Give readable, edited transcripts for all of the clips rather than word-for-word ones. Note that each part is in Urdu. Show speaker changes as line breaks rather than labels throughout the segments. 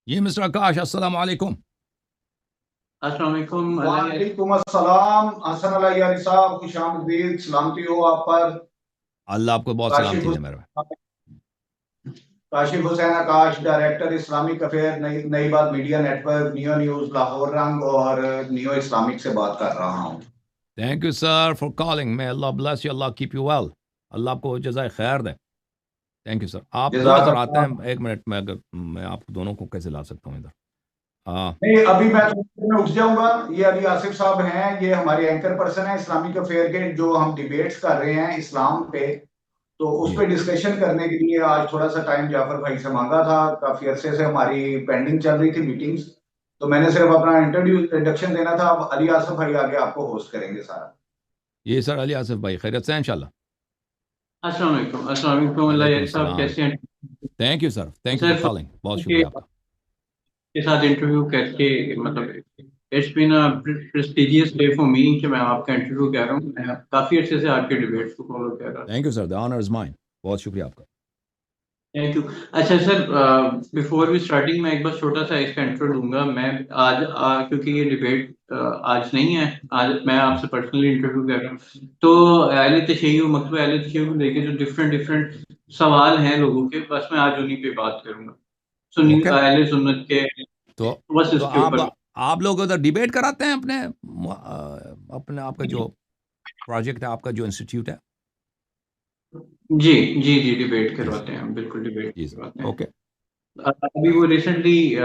جی مسٹر آکاش، السلام علیکم۔
السلام علیکم۔
وعلیکم السلام حسن علی یاری صاحب، خوش آمدید، سلامتی ہو آپ پر۔
اللہ آپ کو بہت سلامتی دے میرے بھائی۔
Kashif Hussain Akash, director Islamic affair نئی بات media network, new news Lahore رنگ اور نیو اسلامک سے بات کر رہا ہوں۔
Thank you sir for calling, میں Allah bless you, Allah keep you well, Allah آپ کو جزائے خیر دے۔ تھینک یو سر۔ آپ دو
جزاک
ادھر آتے
اللہ۔
ہیں، ایک منٹ میں، اگر میں آپ دونوں کو کیسے لا سکتا ہوں ادھر؟
نہیں، ابھی میں تھوڑی دیر میں اٹھ جاؤں گا۔ یہ علی آصف صاحب ہیں، یہ ہمارے اینکر پرسن ہیں اسلامک افیئر کے، جو ہم ڈیبیٹس کر رہے ہیں اسلام پہ، تو اس
جی
پہ ڈسکشن کرنے کے لیے آج تھوڑا سا ٹائم جعفر بھائی سے مانگا تھا۔ کافی عرصے سے ہماری پینڈنگ چل رہی تھی میٹنگز، تو میں نے صرف اپنا انٹروڈکشن دینا تھا۔ اب علی آصف بھائی آگے آپ کو ہوسٹ کریں گے سارا۔
جی سر، علی آصف بھائی خیریت سے ہیں انشاءاللہ؟
السلام علیکم۔ السلام علیکم اللہ
وعلیکم
یاری صاحب،
السلام۔
کیسے ہیں؟
Thank you sir, thank you
sir
for calling, بہت شکریہ آپ کا۔
کے ساتھ انٹرویو کر کے مطلب it's been prestigious day for me کہ میں آپ کا انٹرویو کر رہا ہوں۔ میں کافی عرصے سے آپ کے ڈیبیٹس کو فالو کر رہا ہوں۔
Thank you sir, the owner is mine, بہت شکریہ آپ کا۔
Thank you. اچھا سر، بیفور وی اسٹارٹنگ میں ایک بار چھوٹا سا اس کا انٹرو دوں گا۔ میں آج کیونکہ یہ ڈیبیٹ آج نہیں ہے، آج میں آپ سے پرسنلی انٹرویو کر رہا ہوں، تو اہل تشیع، مکتبہ اہل تشیع کو لے کے جو ڈفرینٹ سوال ہیں لوگوں کے، بس میں آج انہیں پہ بات کروں گا، سنی
اوکے،
اہل سنت کے،
تو
بس اس کے اوپر۔
آپ لوگ ادھر ڈیبیٹ کراتے ہیں اپنے آپ کا جو پروجیکٹ ہے، آپ کا جو انسٹیٹیوٹ ہے؟
جی جی جی، ڈیبیٹ
جی
کرواتے
سر،
ہیں ہم، بالکل ڈیبیٹ
جی سر،
کرواتے ہیں۔
اوکے۔
ابھی وہ ریسنٹلی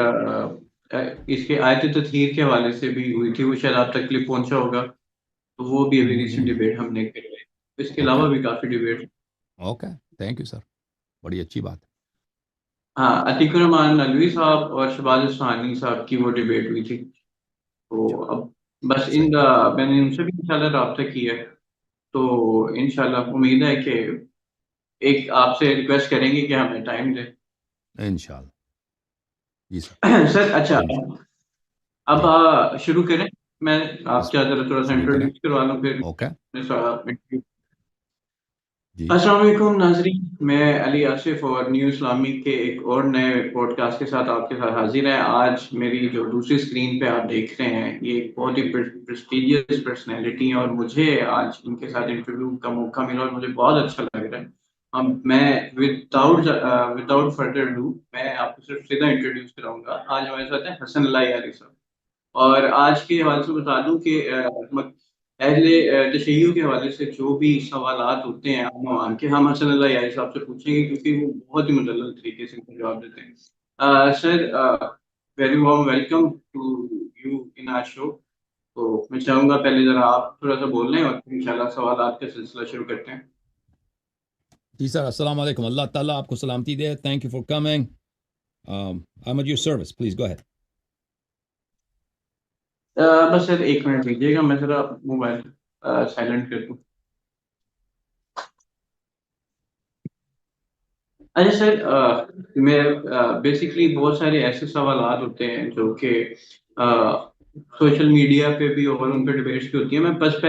اس کے آیت تطہیر کے حوالے سے بھی ہوئی تھی، وہ شاید آپ تک کلپ پہنچا ہوگا، تو وہ بھی ابھی ریسنٹ ڈیبیٹ ہم نے کری۔ اس کے
اوکے
علاوہ بھی کافی debate.
Okay, thank you sir, بڑی اچھی بات ہے۔
ہاں، عتیق الرحمان نلوی صاحب اور شہباز اصفہانی صاحب کی وہ ڈیبیٹ ہوئی تھی، تو اب بس
صحیح،
میں نے ان سے بھی انشاءاللہ رابطہ کیا ہے، تو انشاءاللہ امید ہے کہ ایک آپ سے ریکویسٹ کریں گے کہ ہمیں ٹائم دیں۔
انشاءاللہ، جی سر،
سر اچھا، اب
جی
شروع کریں، میں آپ
بس
کے ذرا تھوڑا سا
شروع کریں۔
انٹروڈیوس کروا لوں پھر
اوکے جی،
السلام علیکم ناظرین، میں علی آصف اور نیو اسلامک کے ایک اور نئے پوڈ کاسٹ کے ساتھ آپ کے ساتھ حاضر ہیں۔ آج میری جو دوسری اسکرین پہ آپ دیکھ رہے ہیں، یہ ایک بہت ہی پریسٹیجیس پرسنالٹی ہیں، اور مجھے آج ان کے ساتھ انٹرویو کا موقع ملا اور مجھے بہت اچھا لگ رہا ہے۔ میں وداؤٹ فردر ڈو میں آپ کو صرف سیدھا انٹروڈیوس کراؤں گا۔ آج ہمارے ساتھ ہیں حسن اللہ یاری صاحب، اور آج کے حوالے سے بتا دوں کہ اہل تشیع کے حوالے سے جو بھی سوالات ہوتے ہیں عام عوام کے، ہم حسن اللہ یاری صاحب سے پوچھیں گے، کیونکہ وہ بہت ہی مدلل طریقے سے ان کو جواب دیتے ہیں۔ Sir, very warm welcome to you in our show. تو میں چاہوں گا پہلے ذرا آپ تھوڑا سا بول لیں اور پھر انشاءاللہ سوالات کا سلسلہ شروع کرتے ہیں۔
جی سر، السلام علیکم، اللہ تعالیٰ آپ کو سلامتی دے۔ Thank you for coming, I am at your service, please go ahead.
بس سر ایک منٹ دیجیے گا، میں ذرا موبائل سائلنٹ کر دوں۔ اچھا سر، میں بیسکلی بہت سارے ایسے سوالات ہوتے ہیں جو کہ سوشل میڈیا پہ بھی اور ان پہ ڈیبیٹس بھی ہوتی ہیں۔ میں بس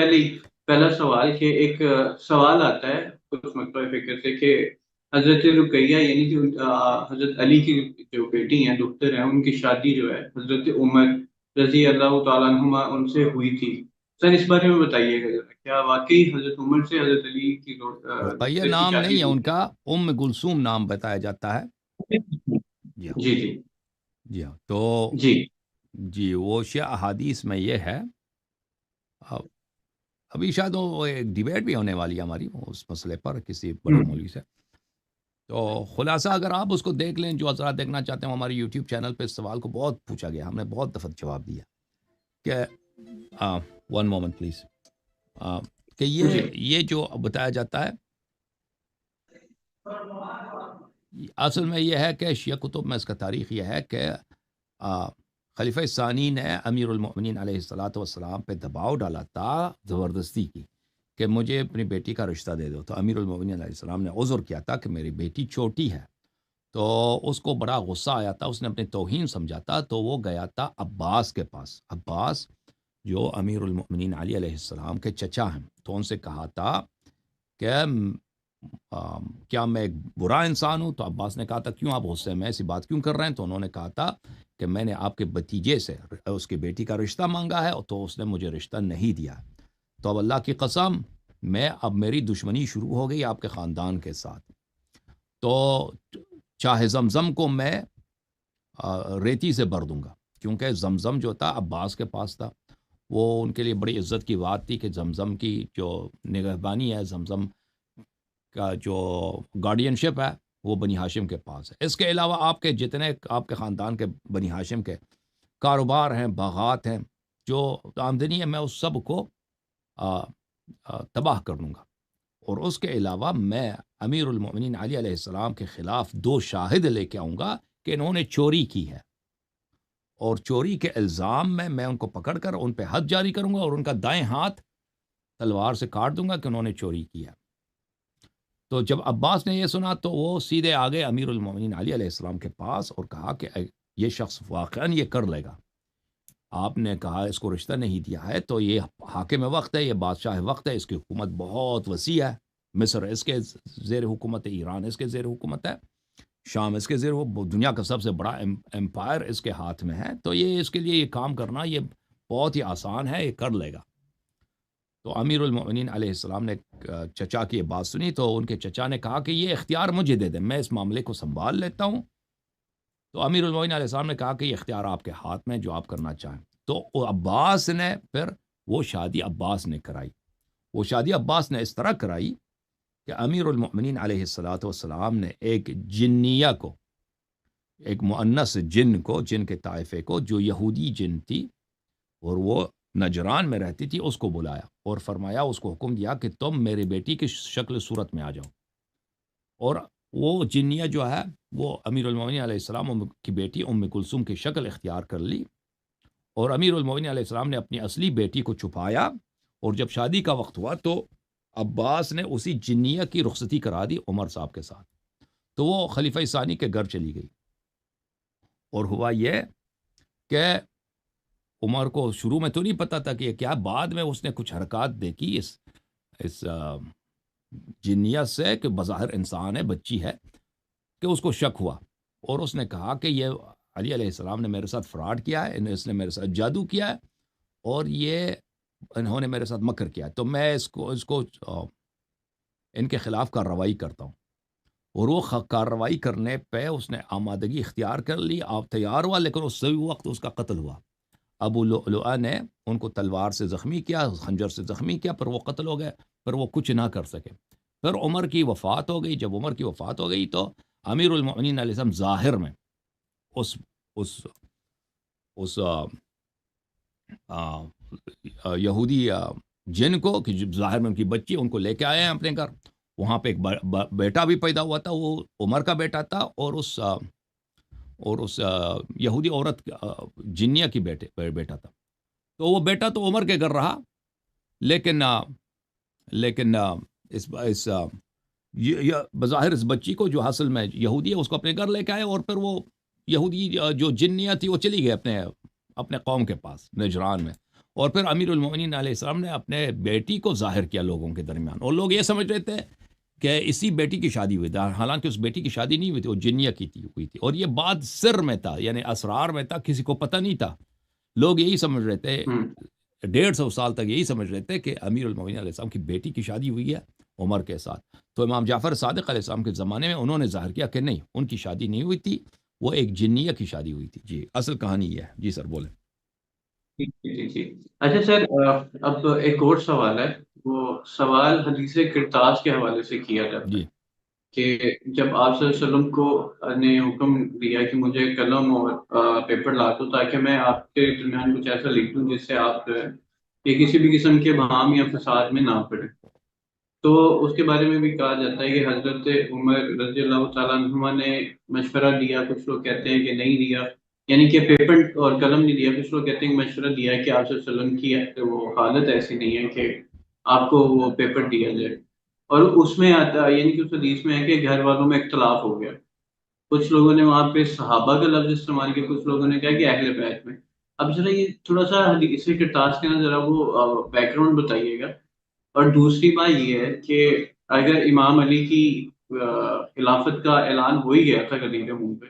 پہلا سوال کہ ایک سوال آتا ہے کچھ مکتبہ فکر سے کہ حضرت رقیہ یعنی کہ حضرت علی کی جو بیٹی ہیں، دختر ہیں، ان کی شادی جو ہے حضرت عمر رضی اللہ تعالیٰ عنہما ان سے ہوئی تھی۔ سر اس بارے میں بتائیے گا ذرا، کیا واقعی حضرت عمر سے حضرت علی کی
رقیہ
دختر کی
نام نہیں
شادی
ہے
ہوئی
ان کا، ام کلثوم نام بتایا جاتا ہے۔
تھی؟
جی ہاں،
جی جی
جی ہاں، تو
جی
جی وہ شیعہ احادیث میں یہ ہے۔ ابھی شاید وہ ایک ڈیبیٹ بھی ہونے والی ہے ہماری اس مسئلے پر کسی بڑے مولوی سے، تو خلاصہ اگر آپ اس کو دیکھ لیں، جو حضرات دیکھنا چاہتے ہیں، ہمارے یوٹیوب چینل پہ اس سوال کو بہت پوچھا گیا، ہم نے بہت دفعہ جواب دیا کہ ون مومنٹ پلیز، کہ یہ جو بتایا جاتا ہے اصل میں یہ ہے کہ شیعہ کتب میں اس کا تاریخ یہ ہے کہ خلیفہ ثانی نے امیر المؤمنین علیہ الصلاۃ والسلام پہ دباؤ ڈالا تھا زبردستی کی کہ مجھے اپنی بیٹی کا رشتہ دے دو، تو امیر المؤمنین علیہ السلام نے عذر کیا تھا کہ میری بیٹی چھوٹی ہے، تو اس کو بڑا غصہ آیا تھا، اس نے اپنی توہین سمجھا تھا، تو وہ گیا تھا عباس کے پاس، عباس جو امیر المؤمنین علی علیہ السلام کے چچا ہیں، تو ان سے کہا تھا کہ کیا میں ایک برا انسان ہوں؟ تو عباس نے کہا تھا کیوں آپ غصے میں ایسی بات کیوں کر رہے ہیں؟ تو انہوں نے کہا تھا کہ میں نے آپ کے بھتیجے سے اس کی بیٹی کا رشتہ مانگا ہے تو اس نے مجھے رشتہ نہیں دیا، تو اب اللہ کی قسم اب میری دشمنی شروع ہو گئی آپ کے خاندان کے ساتھ، تو چاہے زمزم کو میں ریتی سے بھر دوں گا، کیونکہ زمزم جو تھا عباس کے پاس تھا، وہ ان کے لیے بڑی عزت کی بات تھی کہ زمزم کی جو نگہبانی ہے، زمزم کا جو گارڈین شپ ہے وہ بنی ہاشم کے پاس ہے۔ اس کے علاوہ آپ کے جتنے آپ کے خاندان کے بنی ہاشم کے کاروبار ہیں، باغات ہیں، جو آمدنی ہے، میں اس سب کو تباہ کر دوں گا، اور اس کے علاوہ میں امیر المؤمنین علی علیہ السلام کے خلاف 2 شاہد لے کے آؤں گا کہ انہوں نے چوری کی ہے، اور چوری کے الزام میں ان کو پکڑ کر ان پہ حد جاری کروں گا اور ان کا دائیں ہاتھ تلوار سے کاٹ دوں گا کہ انہوں نے چوری کی ہے۔ تو جب عباس نے یہ سنا تو وہ سیدھے آگے امیر المؤمنین علی علیہ السلام کے پاس اور کہا کہ یہ شخص واقعاً یہ کر لے گا، آپ نے کہا اس کو رشتہ نہیں دیا ہے، تو یہ حاکم وقت ہے، یہ بادشاہ وقت ہے، اس کی حکومت بہت وسیع ہے، مصر اس کے زیر حکومت ہے، ایران اس کے زیر حکومت ہے، شام اس کے زیر، وہ دنیا کا سب سے بڑا امپائر اس کے ہاتھ میں ہے، تو یہ اس کے لیے یہ کام کرنا یہ بہت ہی آسان ہے، یہ کر لے گا۔ تو امیر المؤمنین علیہ السلام نے چچا کی یہ بات سنی تو ان کے چچا نے کہا کہ یہ اختیار مجھے دے دیں، میں اس معاملے کو سنبھال لیتا ہوں۔ تو امیر المؤمنین علیہ السلام نے کہا کہ یہ اختیار آپ کے ہاتھ میں، جو آپ کرنا چاہیں۔ تو عباس نے پھر وہ شادی عباس نے کرائی، وہ شادی عباس نے اس طرح کرائی کہ امیر المؤمنین علیہ السلام نے ایک جنیہ کو، ایک مؤنث جن کو، جن کے طائفے کو، جو یہودی جن تھی اور وہ نجران میں رہتی تھی، اس کو بلایا اور فرمایا، اس کو حکم دیا کہ تم میری بیٹی کی شکل صورت میں آ جاؤ، اور وہ جنیہ جو ہے وہ امیر المؤمنین علیہ السلام کی بیٹی ام کلثوم کی شکل اختیار کر لی، اور امیر المؤمنین علیہ السلام نے اپنی اصلی بیٹی کو چھپایا، اور جب شادی کا وقت ہوا تو عباس نے اسی جنیہ کی رخصتی کرا دی عمر صاحب کے ساتھ، تو وہ خلیفہ ثانی کے گھر چلی گئی، اور ہوا یہ کہ عمر کو شروع میں تو نہیں پتا تھا کہ یہ کیا، بعد میں اس نے کچھ حرکات دیکھی اس جنیت سے کہ بظاہر انسان ہے، بچی ہے، کہ اس کو شک ہوا، اور اس نے کہا کہ یہ علی علیہ السلام نے میرے ساتھ فراڈ کیا ہے، اس نے میرے ساتھ جادو کیا ہے، اور انہوں نے میرے ساتھ مکر کیا ہے، تو میں اس کو ان کے خلاف کارروائی کرتا ہوں، اور وہ کارروائی کرنے پہ اس نے آمادگی اختیار کر لی، آپ تیار ہوا، لیکن اس وقت اس کا قتل ہوا۔ ابو لؤلؤہ نے ان کو تلوار سے زخمی کیا، خنجر سے زخمی کیا، پھر وہ قتل ہو گئے، پھر وہ کچھ نہ کر سکے، پھر عمر کی وفات ہو گئی۔ جب عمر کی وفات ہو گئی تو امیر المؤمنین علیہ السلام ظاہر میں اس یہودی جن کو، کہ ظاہر میں ان کی بچی، ان کو لے کے آئے ہیں اپنے گھر، وہاں پہ ایک بیٹا بھی پیدا ہوا تھا، وہ عمر کا بیٹا تھا، اور اس یہودی عورت جنیہ کی بیٹا تھا، تو وہ بیٹا تو عمر کے گھر رہا، لیکن اس بظاہر اس بچی کو جو حاصل میں یہودی ہے اس کو اپنے گھر لے کے آئے، اور پھر وہ یہودی جو جنیہ تھی وہ چلی گئی اپنے قوم کے پاس نجران میں، اور پھر امیر المؤمنین علیہ السلام نے اپنے بیٹی کو ظاہر کیا لوگوں کے درمیان، اور لوگ یہ سمجھ رہے تھے کہ اسی بیٹی کی شادی ہوئی تھی، حالانکہ اس بیٹی کی شادی نہیں ہوئی تھی، وہ جنیہ کی ہوئی تھی، اور یہ بات سر میں تھا، یعنی اسرار میں تھا، کسی کو پتہ نہیں تھا، لوگ یہی سمجھ رہے تھے، 150 سال تک یہی سمجھ رہے تھے کہ امیر المؤمنین علیہ السلام کی بیٹی کی شادی ہوئی ہے عمر کے ساتھ۔ تو امام جعفر صادق علیہ السلام کے زمانے میں انہوں نے ظاہر کیا کہ نہیں، ان کی شادی نہیں ہوئی تھی، وہ ایک جنیہ کی شادی ہوئی تھی۔ جی اصل کہانی یہ ہے۔ جی سر بولیں۔
جی اچھا سر، اب ایک اور سوال ہے، وہ سوال حدیث کرتاس کے حوالے سے کیا جاتا ہے
جی
کہ جب آپ صلی اللہ علیہ وسلم کو نے حکم دیا کہ مجھے قلم اور پیپر لا دو تاکہ میں آپ کے درمیان کچھ ایسا لکھ دوں جس سے آپ یہ کسی بھی قسم کے بہام یا فساد میں نہ پڑے، تو اس کے بارے میں بھی کہا جاتا ہے کہ حضرت عمر رضی اللہ تعالیٰ عنہ نے مشورہ دیا، کچھ لوگ کہتے ہیں کہ نہیں دیا، یعنی کہ پیپر اور قلم نہیں دیا، کچھ لوگ کہتے ہیں کہ مشورہ دیا کہ آپ صلی اللہ علیہ وسلم کی وہ حالت ایسی نہیں ہے کہ آپ کو وہ پیپر دیا جائے، اور اس میں آتا یعنی کہ اس حدیث میں ہے کہ گھر والوں میں اختلاف ہو گیا، کچھ لوگوں نے وہاں پہ صحابہ کا لفظ استعمال کیا، کچھ لوگوں نے کہا کہ اہل بیت میں۔ اب ذرا یہ تھوڑا سا حدیث کرتاس کے نا ذرا وہ بیک گراؤنڈ بتائیے گا، اور دوسری بات یہ ہے کہ اگر امام علی کی خلافت کا اعلان ہو ہی گیا تھا علی کے منہ پہ،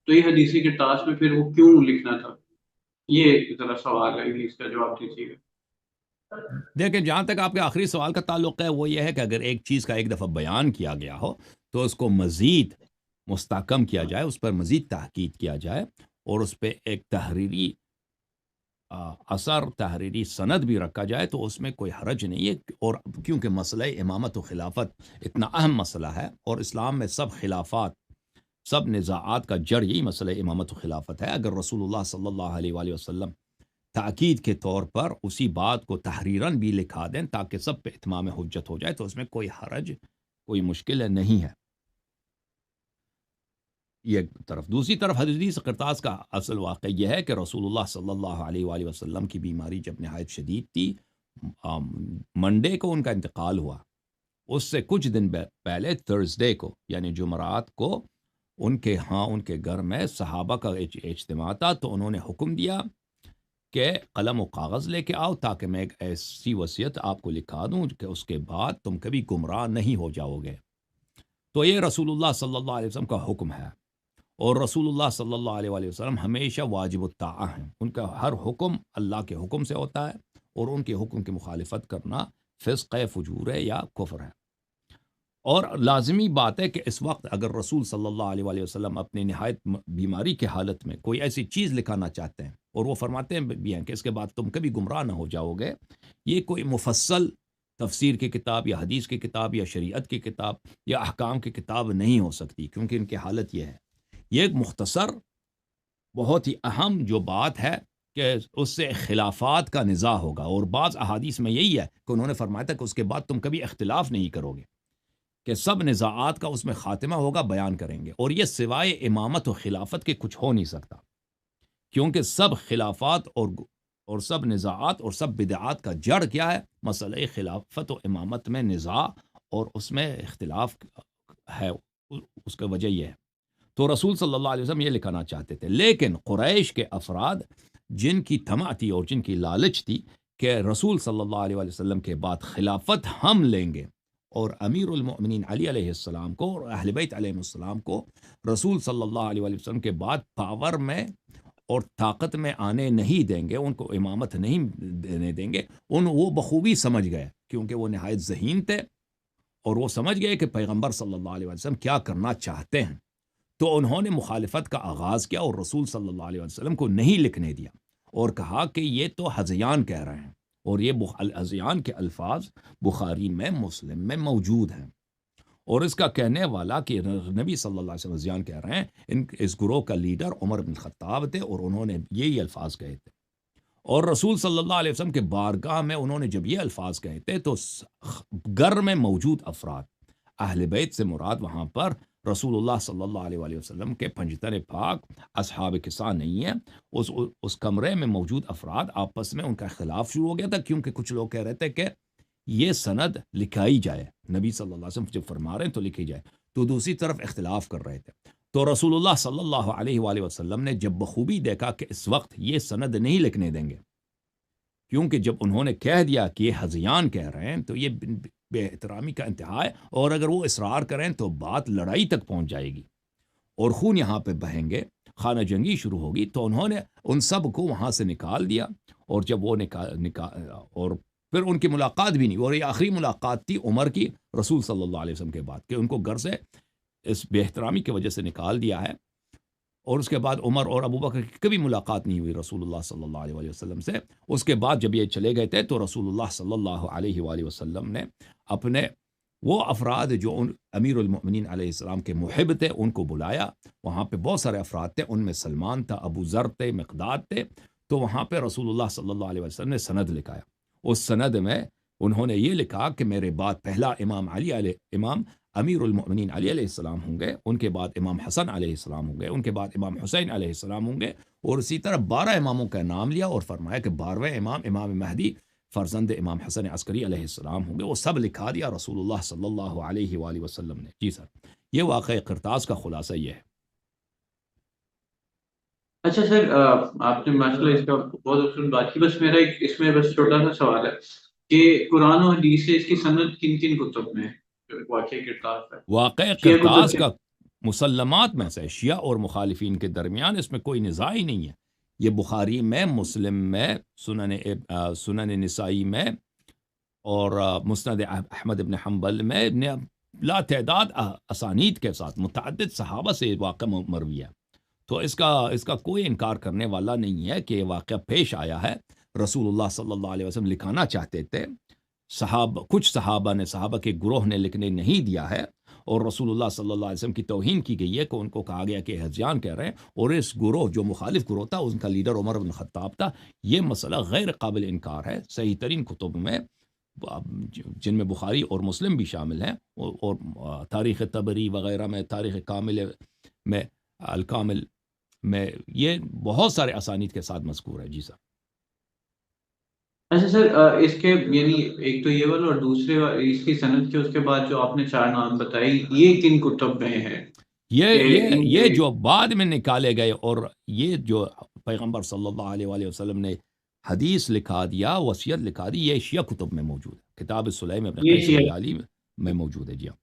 تو یہ حدیثی کرتاس میں پھر وہ کیوں لکھنا تھا؟ یہ ذرا سوال ہے، اس کا جواب دیجیے گا۔
دیکھیں، جہاں تک آپ کے آخری سوال کا تعلق ہے وہ یہ ہے کہ اگر ایک چیز کا ایک دفعہ بیان کیا گیا ہو تو اس کو مزید مستحکم کیا جائے، اس پر مزید تحقیق کیا جائے اور اس پہ ایک تحریری اثر، تحریری سند بھی رکھا جائے تو اس میں کوئی حرج نہیں ہے۔ اور کیونکہ مسئلہ امامت و خلافت اتنا اہم مسئلہ ہے اور اسلام میں سب خلافات، سب نزاعات کا جڑ یہی مسئلہ امامت و خلافت ہے، اگر رسول اللہ صلی اللہ علیہ وآلہ وسلم تاکید کے طور پر اسی بات کو تحریراً بھی لکھا دیں تاکہ سب پہ اتمام حجت ہو جائے تو اس میں کوئی حرج، کوئی مشکل نہیں ہے۔ یہ ایک طرف۔ دوسری طرف حدیث قرطاس کا اصل واقعہ یہ ہے کہ رسول اللہ صلی اللہ علیہ وآلہ وسلم کی بیماری جب نہایت شدید تھی، منڈے کو ان کا انتقال ہوا، اس سے کچھ دن پہلے تھرسڈے کو یعنی جمعرات کو ان کے گھر میں صحابہ کا اجتماع تھا، تو انہوں نے حکم دیا کہ قلم و کاغذ لے کے آؤ تاکہ میں ایک ایسی وصیت آپ کو لکھا دوں کہ اس کے بعد تم کبھی گمراہ نہیں ہو جاؤ گے۔ تو یہ رسول اللہ صلی اللہ علیہ وسلم کا حکم ہے، اور رسول اللہ صلی اللہ علیہ وآلہ وسلم ہمیشہ واجب الطاعہ ہیں، ان کا ہر حکم اللہ کے حکم سے ہوتا ہے، اور ان کے حکم کی مخالفت کرنا فسق ہے، فجور ہے یا کفر ہے۔ اور لازمی بات ہے کہ اس وقت اگر رسول صلی اللہ علیہ وآلہ وسلم اپنی نہایت بیماری کی حالت میں کوئی ایسی چیز لکھانا چاہتے ہیں، اور وہ فرماتے ہیں بھی ہیں کہ اس کے بعد تم کبھی گمراہ نہ ہو جاؤ گے، یہ کوئی مفصل تفسیر کی کتاب یا حدیث کی کتاب یا شریعت کی کتاب یا احکام کی کتاب نہیں ہو سکتی، کیونکہ ان کی حالت یہ ہے۔ یہ ایک مختصر بہت ہی اہم جو بات ہے کہ اس سے خلافات کا نزاع ہوگا، اور بعض احادیث میں یہی ہے کہ انہوں نے فرمایا تھا کہ اس کے بعد تم کبھی اختلاف نہیں کرو گے، کہ سب نزاعات کا اس میں خاتمہ ہوگا، بیان کریں گے، اور یہ سوائے امامت و خلافت کے کچھ ہو نہیں سکتا، کیونکہ سب خلافات اور سب نزاعات اور سب بدعات کا جڑ کیا ہے؟ مسئلہ خلافت و امامت میں نزاع اور اس میں اختلاف ہے، اس کا وجہ یہ ہے۔ تو رسول صلی اللہ علیہ وسلم یہ لکھانا چاہتے تھے، لیکن قریش کے افراد جن کی طمع تھی اور جن کی لالچ تھی کہ رسول صلی اللہ علیہ وسلم کے بعد خلافت ہم لیں گے، اور امیر المؤمنین علی علیہ السلام کو اور اہل بیت علیہ السلام کو رسول صلی اللہ علیہ وسلم کے بعد پاور میں اور طاقت میں آنے نہیں دیں گے، ان کو امامت نہیں دینے دیں گے، وہ بخوبی سمجھ گئے، کیونکہ وہ نہایت ذہین تھے اور وہ سمجھ گئے کہ پیغمبر صلی اللہ علیہ وسلم کیا کرنا چاہتے ہیں، تو انہوں نے مخالفت کا آغاز کیا اور رسول صلی اللہ علیہ وسلم کو نہیں لکھنے دیا، اور کہا کہ یہ تو ہذیان کہہ رہے ہیں، اور یہ ہذیان کے الفاظ بخاری میں، مسلم میں موجود ہیں، اور اس کا کہنے والا کہ نبی صلی اللہ علیہ وسلم ہذیان کہہ رہے ہیں، اس گروہ کا لیڈر عمر بن الخطاب تھے، اور انہوں نے یہی الفاظ کہے تھے، اور رسول صلی اللہ علیہ وسلم کے بارگاہ میں انہوں نے جب یہ الفاظ کہے تھے تو گھر میں موجود افراد، اہل بیت سے مراد وہاں پر رسول اللہ صلی اللہ علیہ وآلہ وسلم کے پنجتن پاک اصحاب کساء نہیں ہیں، اس کمرے میں موجود افراد آپس میں ان کا اختلاف شروع ہو گیا تھا، کیونکہ کچھ لوگ کہہ رہے تھے کہ یہ سند لکھائی جائے، نبی صلی اللہ علیہ وسلم جب فرما رہے ہیں تو لکھی جائے، تو دوسری طرف اختلاف کر رہے تھے۔ تو رسول اللہ صلی اللہ علیہ وآلہ وسلم نے جب بخوبی دیکھا کہ اس وقت یہ سند نہیں لکھنے دیں گے، کیونکہ جب انہوں نے کہہ دیا کہ یہ ہذیان کہہ رہے ہیں تو یہ بے احترامی کا انتہا ہے، اور اگر وہ اصرار کریں تو بات لڑائی تک پہنچ جائے گی اور خون یہاں پہ بہیں گے، خانہ جنگی شروع ہوگی، تو انہوں نے ان سب کو وہاں سے نکال دیا، اور جب وہ اور پھر ان کی ملاقات بھی نہیں، اور یہ آخری ملاقات تھی عمر کی رسول صلی اللہ علیہ وسلم کے بعد، کہ ان کو گھر سے اس بے احترامی کی وجہ سے نکال دیا ہے، اور اس کے بعد عمر اور ابو بکر کی کبھی ملاقات نہیں ہوئی رسول اللہ صلی اللہ علیہ وآلہ وسلم سے۔ اس کے بعد جب یہ چلے گئے تھے تو رسول اللہ صلی اللہ علیہ وآلہ وسلم نے اپنے وہ افراد جو امیر المؤمنین علیہ السلام کے محب تھے ان کو بلایا، وہاں پہ بہت سارے افراد تھے، ان میں سلمان تھا، ابو ذر تھے، مقداد تھے، تو وہاں پہ رسول اللہ صلی اللہ علیہ وسلم نے سند لکھایا۔ اس سند میں انہوں نے یہ لکھا کہ میرے بعد پہلا امام امیر المؤمنین علی علیہ السلام ہوں گے، ان کے بعد امام حسن علیہ السلام ہوں گے، ان کے بعد امام حسین علیہ السلام ہوں گے، اور اسی طرح 12 اماموں کا نام لیا اور فرمایا کہ 12ویں امام مہدی فرزند امام حسن عسکری علیہ السلام ہوں گے، وہ سب لکھا دیا رسول اللہ صلی اللہ علیہ وآلہ وسلم نے۔ جی سر، یہ واقعہ قرطاس کا خلاصہ یہ ہے۔
اچھا سر، آپ نے ماشاء اللہ اس کا بہت اچھی بات کی، بس میرا ایک اس میں بس چھوٹا سا سوال ہے کہ قرآن و حدیث سے اس کی سند کن کن کتب میں ہے؟ واقعی کرتاس ہے.
واقع
شیعہ کو
کرتاس
تو
کا مسلمات میں سے شیعہ اور مخالفین کے درمیان اس میں کوئی نزاع ہی نہیں ہے. یہ بخاری میں، مسلم میں، سنن نسائی میں اور مسند احمد ابن حنبل میں لا تعداد اسانید کے ساتھ متعدد صحابہ سے واقعہ مروی ہے. تو اس کا کوئی انکار کرنے والا نہیں ہے کہ یہ واقعہ پیش آیا ہے. رسول اللہ صلی اللہ علیہ وسلم لکھانا چاہتے تھے، کچھ صحابہ کے گروہ نے لکھنے نہیں دیا ہے، اور رسول اللہ صلی اللہ علیہ وسلم کی توہین کی گئی ہے کہ ان کو کہا گیا کہ ہذیان کہہ رہے ہیں، اور اس گروہ جو مخالف گروہ تھا ان کا لیڈر عمر بن خطاب تھا. یہ مسئلہ غیر قابل انکار ہے. صحیح ترین کتب میں جن میں بخاری اور مسلم بھی شامل ہیں، اور تاریخ طبری وغیرہ میں، تاریخ کامل میں، الکامل میں، یہ بہت سارے اسانید کے ساتھ مذکور ہے. جی سر.
اچھا سر، اس کے یعنی ایک تو یہ والا، اور دوسرے اس کی سند کے اس کے بعد جو آپ نے 4 نام بتائی، یہ کن کتب میں ہے؟
یہ جو بعد میں نکالے گئے، اور یہ جو پیغمبر صلی اللہ علیہ وآلہ وسلم نے حدیث لکھا دیا، وصیت لکھا دی، یہ شیعہ کتب میں موجود ہے. کتاب السلیم ابن قیس الہلالی میں موجود ہے. جی ہاں.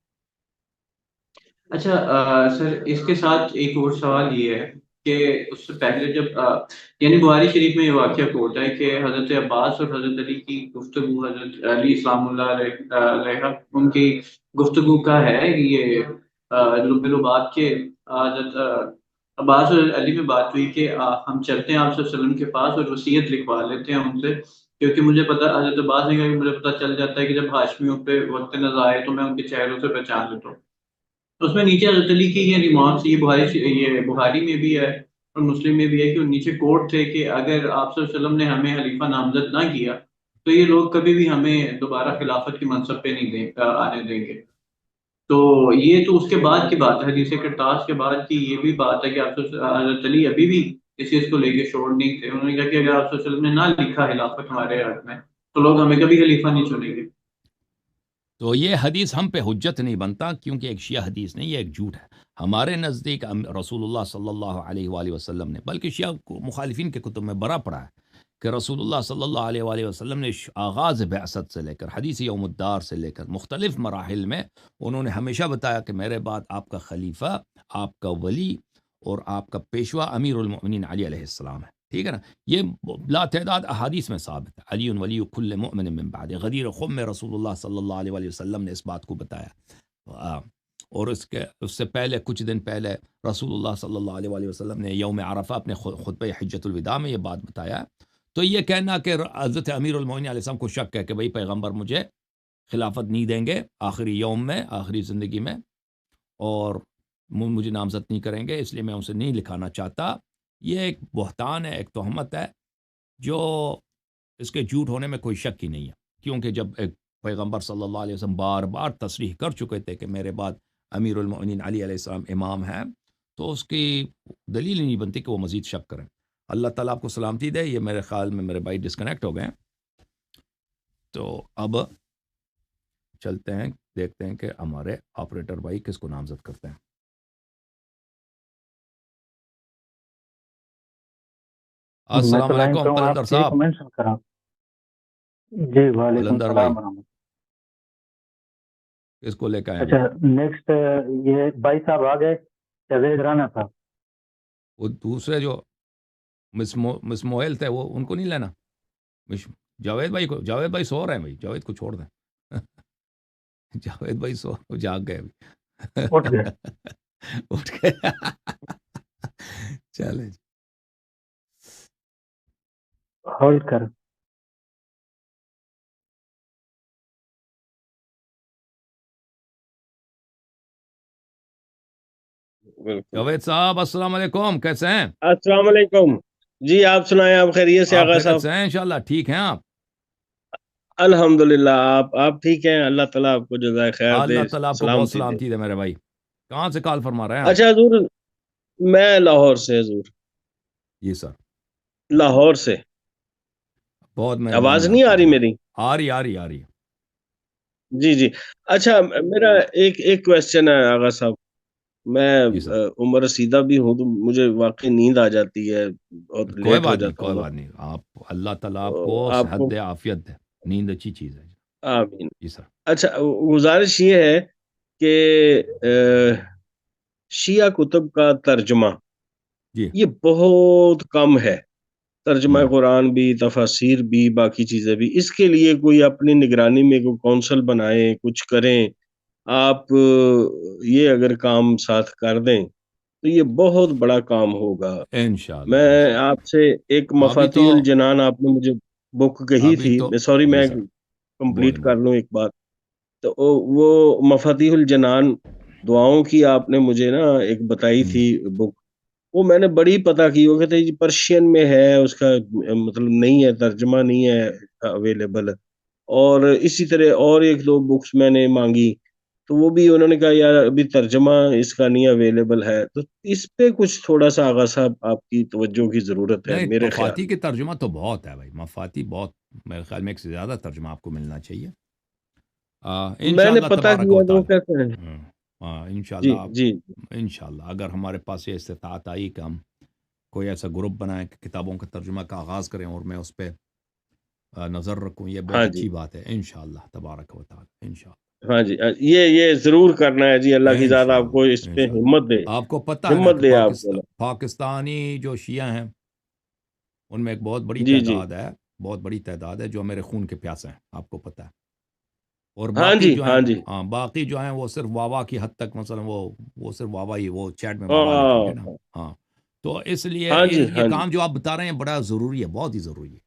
اچھا سر، اس کے ساتھ ایک اور سوال یہ ہے کہ اس سے پہلے جب یعنی بخاری شریف میں یہ واقعہ کوٹ ہے کہ حضرت عباس اور حضرت علی کی گفتگو، حضرت علی اسلام اللہ علیہ ان کی گفتگو کا ہے یہ لبات کے حضرت عباس اور علی میں بات ہوئی کہ ہم چلتے ہیں آپ صلی اللہ علیہ وسلم کے پاس اور وصیت لکھوا لیتے ہیں ان سے، کیونکہ مجھے پتا، حضرت عباس نے کہا کہ مجھے پتا چل جاتا ہے کہ جب ہاشمیوں پہ وقت نظر آئے تو میں ان کے چہروں سے پہچان لیتا ہوں. اس میں نیچے حضرت علی کی یہ ریمارکس، یہ بخاری میں بھی ہے اور مسلم میں بھی ہے، کہ نیچے کوٹ تھے کہ اگر آپ صلی اللہ علیہ وسلم نے ہمیں خلیفہ نامزد نہ کیا تو یہ لوگ کبھی بھی ہمیں دوبارہ خلافت کی منصب پہ نہیں آنے دیں گے. تو یہ تو اس کے بعد کی بات ہے، حدیث کرتاس کے بعد کی یہ بھی بات ہے کہ آپ حضرت علی ابھی بھی اس چیز کو لے کے شور نہیں تھے. انہوں نے کہا کہ اگر آپ صلی اللہ علیہ وسلم نے نہ لکھا خلافت ہمارے حق میں تو لوگ ہمیں کبھی خلیفہ نہیں چنیں گے.
تو یہ حدیث ہم پہ حجت نہیں بنتا، کیونکہ ایک شیعہ حدیث نہیں، یہ ایک جھوٹ ہے. ہمارے نزدیک رسول اللہ صلی اللہ علیہ وآلہ وسلم نے، بلکہ شیعہ مخالفین کے کتب میں بڑا پڑا ہے کہ رسول اللہ صلی اللہ علیہ وآلہ وسلم نے آغاز بعثت سے لے کر حدیث یوم الدار سے لے کر مختلف مراحل میں انہوں نے ہمیشہ بتایا کہ میرے بعد آپ کا خلیفہ، آپ کا ولی اور آپ کا پیشوا امیر المؤمنین علی علیہ السلام ہے. ٹھیک ہے نا. یہ لا تعداد احادیث میں ثابت ہے. علی ولی کل مؤمن من بعد. غدیر خم میں رسول اللہ صلی اللہ علیہ وآلہ وسلم نے اس بات کو بتایا. اور اس سے پہلے کچھ دن پہلے رسول اللہ صلی اللہ علیہ وآلہ وسلم نے یوم عرفہ اپنے خطبہ حجۃ الوداع میں یہ بات بتایا. تو یہ کہنا کہ حضرت امیر المؤمنین علیہ السلام کو شک ہے کہ بھئی پیغمبر مجھے خلافت نہیں دیں گے آخری یوم میں، آخری زندگی میں، اور مجھے نامزد نہیں کریں گے، اس لیے میں اسے نہیں لکھانا چاہتا، یہ ایک بہتان ہے، ایک تہمت ہے، جو اس کے جھوٹ ہونے میں کوئی شک ہی نہیں ہے. کیونکہ جب ایک پیغمبر صلی اللہ علیہ وسلم بار بار تصریح کر چکے تھے کہ میرے بعد امیر المؤمنین علی علیہ السلام امام ہیں، تو اس کی دلیل ہی نہیں بنتی کہ وہ مزید شک کریں. اللہ تعالیٰ آپ کو سلامتی دے. یہ میرے خیال میں میرے بھائی ڈسکنیکٹ ہو گئے ہیں، تو اب چلتے ہیں، دیکھتے ہیں کہ ہمارے آپریٹر بھائی کس کو نامزد کرتے ہیں. السلام علیکم قلندر صاحب.
جی وعلیکم
قلندر بھائی
السلام ورحمۃ.
کس کو لے کے آئے؟
اچھا نیکسٹ یہ بھائی صاحب آ گئے، جاوید رانا تھا.
وہ دوسرے جو مس موہل تھے وہ ان کو نہیں لینا. جاوید بھائی کو، جاوید بھائی سو رہے ہیں بھائی، جاوید کو چھوڑ دیں. جاوید بھائی سو جاگ گئے ابھی.
اٹھ گئے.
اٹھ گئے. چلے
ہولڈ کر.
جاوید صاحب السلام علیکم، کیسے ہیں؟
السلام علیکم جی، آپ سنائیں، آپ خیریت سے؟ آغا صاحب
ہیں انشاءاللہ، ٹھیک ہیں آپ؟
الحمدللہ. آپ ٹھیک ہیں؟ اللہ تعالیٰ آپ کو جزائے خیر دے،
اللہ تعالیٰ آپ کو بہت سلامتی دے میرے بھائی. کہاں سے کال فرما رہے ہیں آپ؟
اچھا حضور، میں لاہور سے. حضور
جی سر.
لاہور سے.
بہت
آواز نہیں آ رہی میری؟
آ رہی.
جی جی. اچھا میرا ایک کویسچن ہے آغا صاحب. میں عمر رسیدہ بھی ہوں تو مجھے واقعی نیند آ جاتی ہے، بہت لیٹ ہو جاتا ہوں.
کوئی بات نہیں، آپ اللہ تعالیٰ آپ کو صحت دے، عافیت دے. نیند اچھی چیز ہے.
آمین.
جی سر.
اچھا گزارش یہ ہے کہ شیعہ کتب کا ترجمہ
جی
یہ بہت کم ہے، ترجمہ
ہم،
قرآن بھی، تفاسیر بھی، باقی چیزیں بھی. اس کے لیے کوئی اپنی نگرانی میں کوئی کونسل بنائیں، کچھ کریں آپ. یہ اگر کام ساتھ کر دیں تو یہ بہت بڑا کام ہوگا.
انشاءاللہ
میں
انشاءاللہ.
آپ سے ایک
ابھی تو
مفاتیح الجنان آپ نے مجھے بک کہی
ابھی
تھی،
تو
سوری
جی
میں
سر،
کمپلیٹ
بولیں
کر
بولیں.
لوں ایک بات. تو وہ مفاتیح الجنان دعاؤں کی آپ نے مجھے نا ایک بتائی
ہم،
تھی بک، وہ میں نے بڑی پتہ کی. وہ کہتے ہیں جی پرشین میں ہے، اس کا مطلب نہیں ہے، ترجمہ نہیں ہے اویلیبل. اور اسی طرح اور ایک دو بکس میں نے مانگی تو وہ بھی انہوں نے کہا یار ابھی ترجمہ اس کا نہیں اویلیبل ہے. تو اس پہ کچھ تھوڑا سا آغا صاحب آپ کی توجہ کی ضرورت ہے
نہیں
میرے خیال
مفاتی
میں.
کے ترجمہ تو بہت ہے بھائی، مفاتی بہت، میرے خیال میں ایک سے زیادہ ترجمہ آپ کو ملنا چاہیے
میں نے
انشاءاللہ
پتہ
تبارک و
کیا تو وہ
تعالی.
کہتے ہیں
انشاءاللہ
جی جی
انشاءاللہ اگر ہمارے پاس یہ استطاعت آئی کہ ہم کوئی ایسا گروپ بنائیں کہ کتابوں کا ترجمہ کا آغاز کریں اور میں اس پہ نظر رکھوں، یہ بہت
ہاں جی
اچھی بات ہے. انشاءاللہ تبارک و تعالی انشاءاللہ.
ہاں جی. یہ ضرور کرنا ہے جی. اللہ کی ذات آپ کو
انشاءاللہ
اس پہ
انشاءاللہ.
ہمت دے،
آپ کو پتہ ہے نا
ہمت
کہ
دے آپ کو.
پاکستانی جو شیعہ ہیں ان میں ایک بہت بڑی
جی جی
تعداد ہے، بہت بڑی تعداد ہے جو میرے خون کے پیاسے ہیں، آپ کو پتہ ہے. اور
ہاں
باقی
جی
جو ہیں
ہاں جی.
باقی جو ہیں وہ صرف واوا کی حد تک، مثلا وہ صرف واوا ہی، وہ چیٹ میں واوا لکھیں گے نا.
ہاں
ہاں تو اس لیے
ہاں جی
یہ
ہاں جی
کام جو آپ بتا رہے ہیں بڑا ضروری ہے، بہت ہی ضروری ہے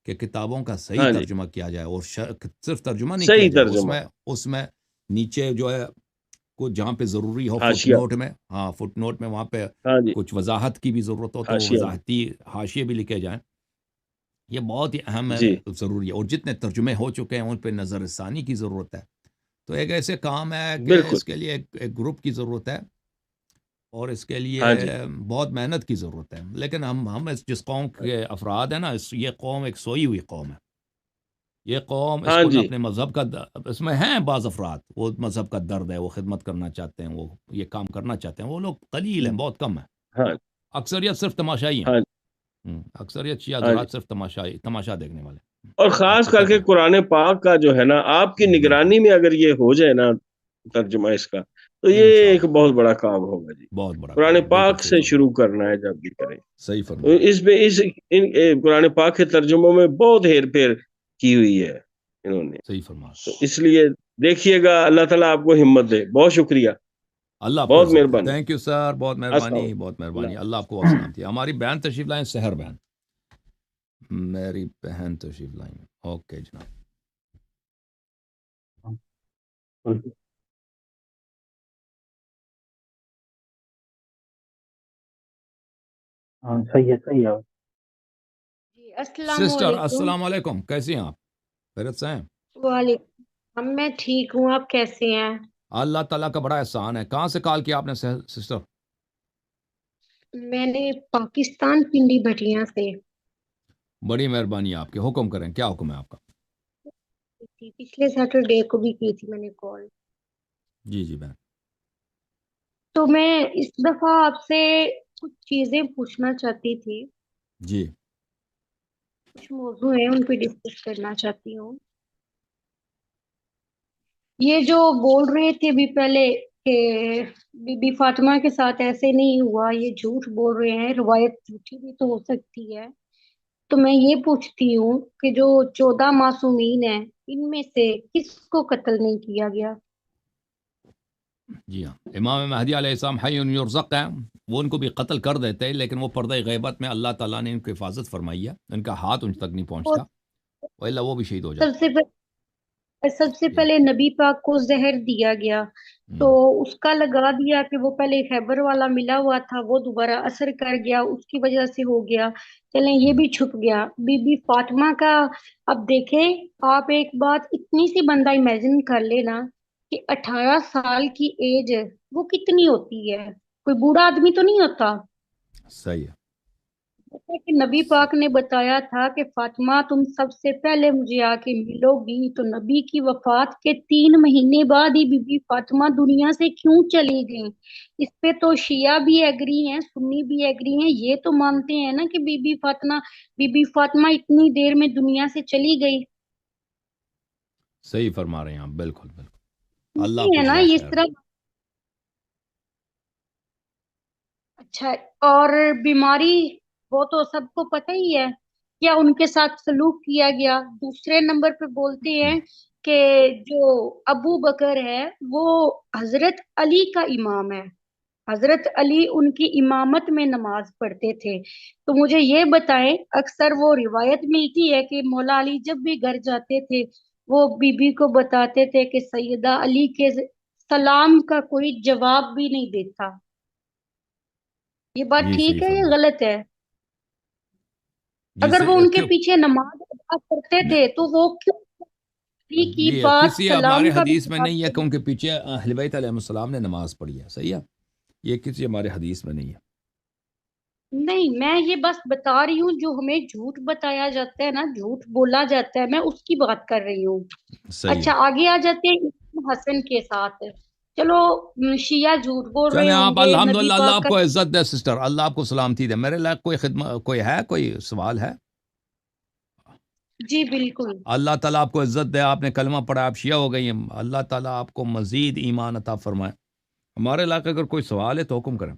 کہ کتابوں کا صحیح
ہاں جی.
ترجمہ کیا جائے. اور صرف ترجمہ نہیں کیا
صحیح
جائے،
ترجمہ،
اس میں نیچے جو ہے کچھ جہاں پہ ضروری ہو فٹ
حاشیہ.
نوٹ میں، فٹ نوٹ میں وہاں پہ
ہاں جی
کچھ وضاحت کی بھی ضرورت ہو تو وہ
حاشیہ.
وضاحتی حاشیے بھی لکھے جائیں. یہ بہت ہی اہم ہے،
جی
ضروری ہے. اور جتنے ترجمے ہو چکے ہیں ان پہ نظر ثانی کی ضرورت ہے. تو ایک ایسے کام ہے کہ
بالکل.
اس کے لیے ایک گروپ کی ضرورت ہے اور اس کے لیے
ہاں جی
بہت محنت کی ضرورت ہے. لیکن ہم جس قوم کے افراد ہیں نا، یہ قوم ایک سوئی ہوئی قوم ہے. یہ قوم اس
ہاں
کو نہ
جی
اپنے مذہب کا اس میں ہیں بعض افراد، وہ مذہب کا درد ہے، وہ خدمت کرنا چاہتے ہیں، وہ یہ کام کرنا چاہتے ہیں. وہ لوگ قلیل ہیں، بہت کم ہیں.
ہاں
اکثریت صرف تماشائی ہیں.
ہاں
اکثریت شیعہ
ہاں جی.
حضرات صرف تماشا دیکھنے والے ہیں.
اور
آپ
خاص
کو
کر
پتہ
کے
ہے.
قرآن پاک کا جو ہے نا آپ کی
بالکل
نگرانی میں اگر یہ ہو جائے نا ترجمہ اس کا، تو یہ ایک
انشاءاللہ
بہت بڑا کام ہوگا جی.
بہت بڑا
قرآن
کام ہے، بالکل
پاک
صحیح
سے
فرما،
شروع کرنا ہے جب بھی کریں.
صحیح
تو
فرما.
اس میں قرآن پاک کے ترجموں میں بہت ہیر پھیر کی ہوئی ہے انہوں نے.
صحیح فرما.
تو اس لیے دیکھیے گا، اللہ تعالیٰ آپ کو ہمت دے. بہت شکریہ،
اللہ آپ کو
بہت
عزت دے.
مہربانی.
تھینک یو سر، بہت
السلام
مہربانی،
علیکم.
بہت
اللہ
مہربانی. اللہ
حافظ.
آپ کو واسلام دے. ہماری بہن تشریف لائیں، سحر بہن، میری بہن تشریف لائیں. اوکے جناب.
ہاں صحیح ہے صحیح ہے.
جی السلام
سسٹر
علیکم.
السلام علیکم، کیسی ہیں آپ؟ خیریت سے ہیں؟
وعلیکم، میں ٹھیک ہوں، آپ کیسے ہیں؟
اللہ تعالیٰ کا بڑا احسان ہے. کہاں سے کال کیا آپ نے سسٹر؟
میں نے پاکستان پنڈی بٹیاں سے.
بڑی مہربانی آپ کے، حکم کریں، کیا حکم ہے آپ کا؟
پچھلے سیٹرڈے کو بھی کی تھی میں نے کال.
جی جی بہن.
تو میں اس دفعہ آپ سے کچھ چیزیں پوچھنا چاہتی تھی،
جی
کچھ موضوع ہیں ان پہ ڈسکس کرنا چاہتی ہوں. یہ جو بول رہے تھے ابھی پہلے کہ بی بی فاطمہ کے ساتھ ایسے نہیں ہوا، یہ جھوٹ بول رہے ہیں، روایت جھوٹی بھی تو ہو سکتی ہے. تو میں یہ پوچھتی ہوں کہ جو 14 معصومین ہیں ان میں سے کس کو قتل نہیں کیا گیا؟
جی ہاں، امام مہدی علیہ السلام حی یرزق ہیں، وہ ان کو بھی قتل کر دیتے ہیں، لیکن وہ پردہ غیبت میں اللہ تعالیٰ نے ان کی حفاظت فرمائی ہے، ان کا ہاتھ ان تک نہیں
وہ
پہنچتا، وإلا وہ بھی شہید ہو
سب
جاتے.
سب سے
جی
پہلے نبی پاک کو زہر دیا گیا تو
ہم،
اس کا لگا دیا کہ وہ پہلے خیبر والا ملا ہوا تھا، وہ دوبارہ اثر کر گیا، اس کی وجہ سے ہو گیا. چلیں یہ
ہم،
بھی چھپ گیا. بی بی فاطمہ کا اب دیکھیں آپ، ایک بات اتنی سی بندہ امیجن کر لینا کہ 18 سال کی ایج وہ کتنی ہوتی ہے، کوئی بوڑھا آدمی تو نہیں ہوتا.
صحیح ہے.
جیسا کہ نبی پاک نے بتایا تھا کہ فاطمہ تم سب سے پہلے مجھے آ کے ملو گی، تو نبی کی وفات کے 3 مہینے بعد ہی بی بی فاطمہ دنیا سے کیوں چلی گئیں؟ اس پہ تو شیعہ بھی ایگری ہیں، سنی بھی ایگری ہیں، یہ تو مانتے ہیں نا کہ بی بی فاطمہ اتنی دیر میں دنیا سے چلی گئی.
صحیح فرما رہے ہیں آپ، بالکل بالکل. اللہ
نہیں
کو
ہے نا
جزائے
اس
خیر۔
طرح. اچھا، اور بیماری وہ تو سب کو پتہ ہی ہے، کیا ان کے ساتھ سلوک کیا گیا. دوسرے نمبر پہ بولتے ہیں کہ جو ابو بکر ہے وہ حضرت علی کا امام ہے، حضرت علی ان کی امامت میں نماز پڑھتے تھے. تو مجھے یہ بتائیں، اکثر وہ روایت ملتی ہے کہ مولا علی جب بھی گھر جاتے تھے وہ بی بی کو بتاتے تھے کہ سیدہ علی کے سلام کا کوئی جواب بھی نہیں دیتا. یہ بات
جی صحیح
ٹھیک ہے یا
فرمایا
غلط ہے؟
جی
اگر
سے
وہ ان کے
کیوں
پیچھے نماز ادا کرتے
نہیں،
تھے تو وہ کیوں علی کی
جی
بات
کسی ہمارے
سلام کا بھی
حدیث میں
جواب
نہیں ہے کہ
دینا؟
ان کے پیچھے اہل بیت علیہ السلام نے نماز پڑھی ہے، صحیح ہے، یہ کسی ہمارے حدیث میں نہیں ہے۔
نہیں، میں یہ بس بتا رہی ہوں، جو ہمیں جھوٹ بتایا جاتا ہے نا، جھوٹ بولا جاتا ہے، میں اس کی بات کر رہی ہوں.
صحیح
اچھا،
ہے،
آگے آ جاتے ہیں امام حسن کے ساتھ. چلو، شیعہ جھوٹ بول رہے
چلیں
ہوں
آپ
گے نبی
الحمدللہ، اللہ
پاک
آپ
کا.
کو عزت دے سسٹر، اللہ آپ کو سلامتی دے، میرے لائق کوئی خدمت کوئی سوال ہے؟
جی بالکل.
اللہ تعالیٰ آپ کو عزت دے، آپ نے کلمہ پڑھا، آپ شیعہ ہو گئی ہیں، اللہ تعالیٰ آپ کو مزید ایمان عطا فرمائے۔ ہمارے علاقے اگر کوئی سوال ہے تو حکم کریں۔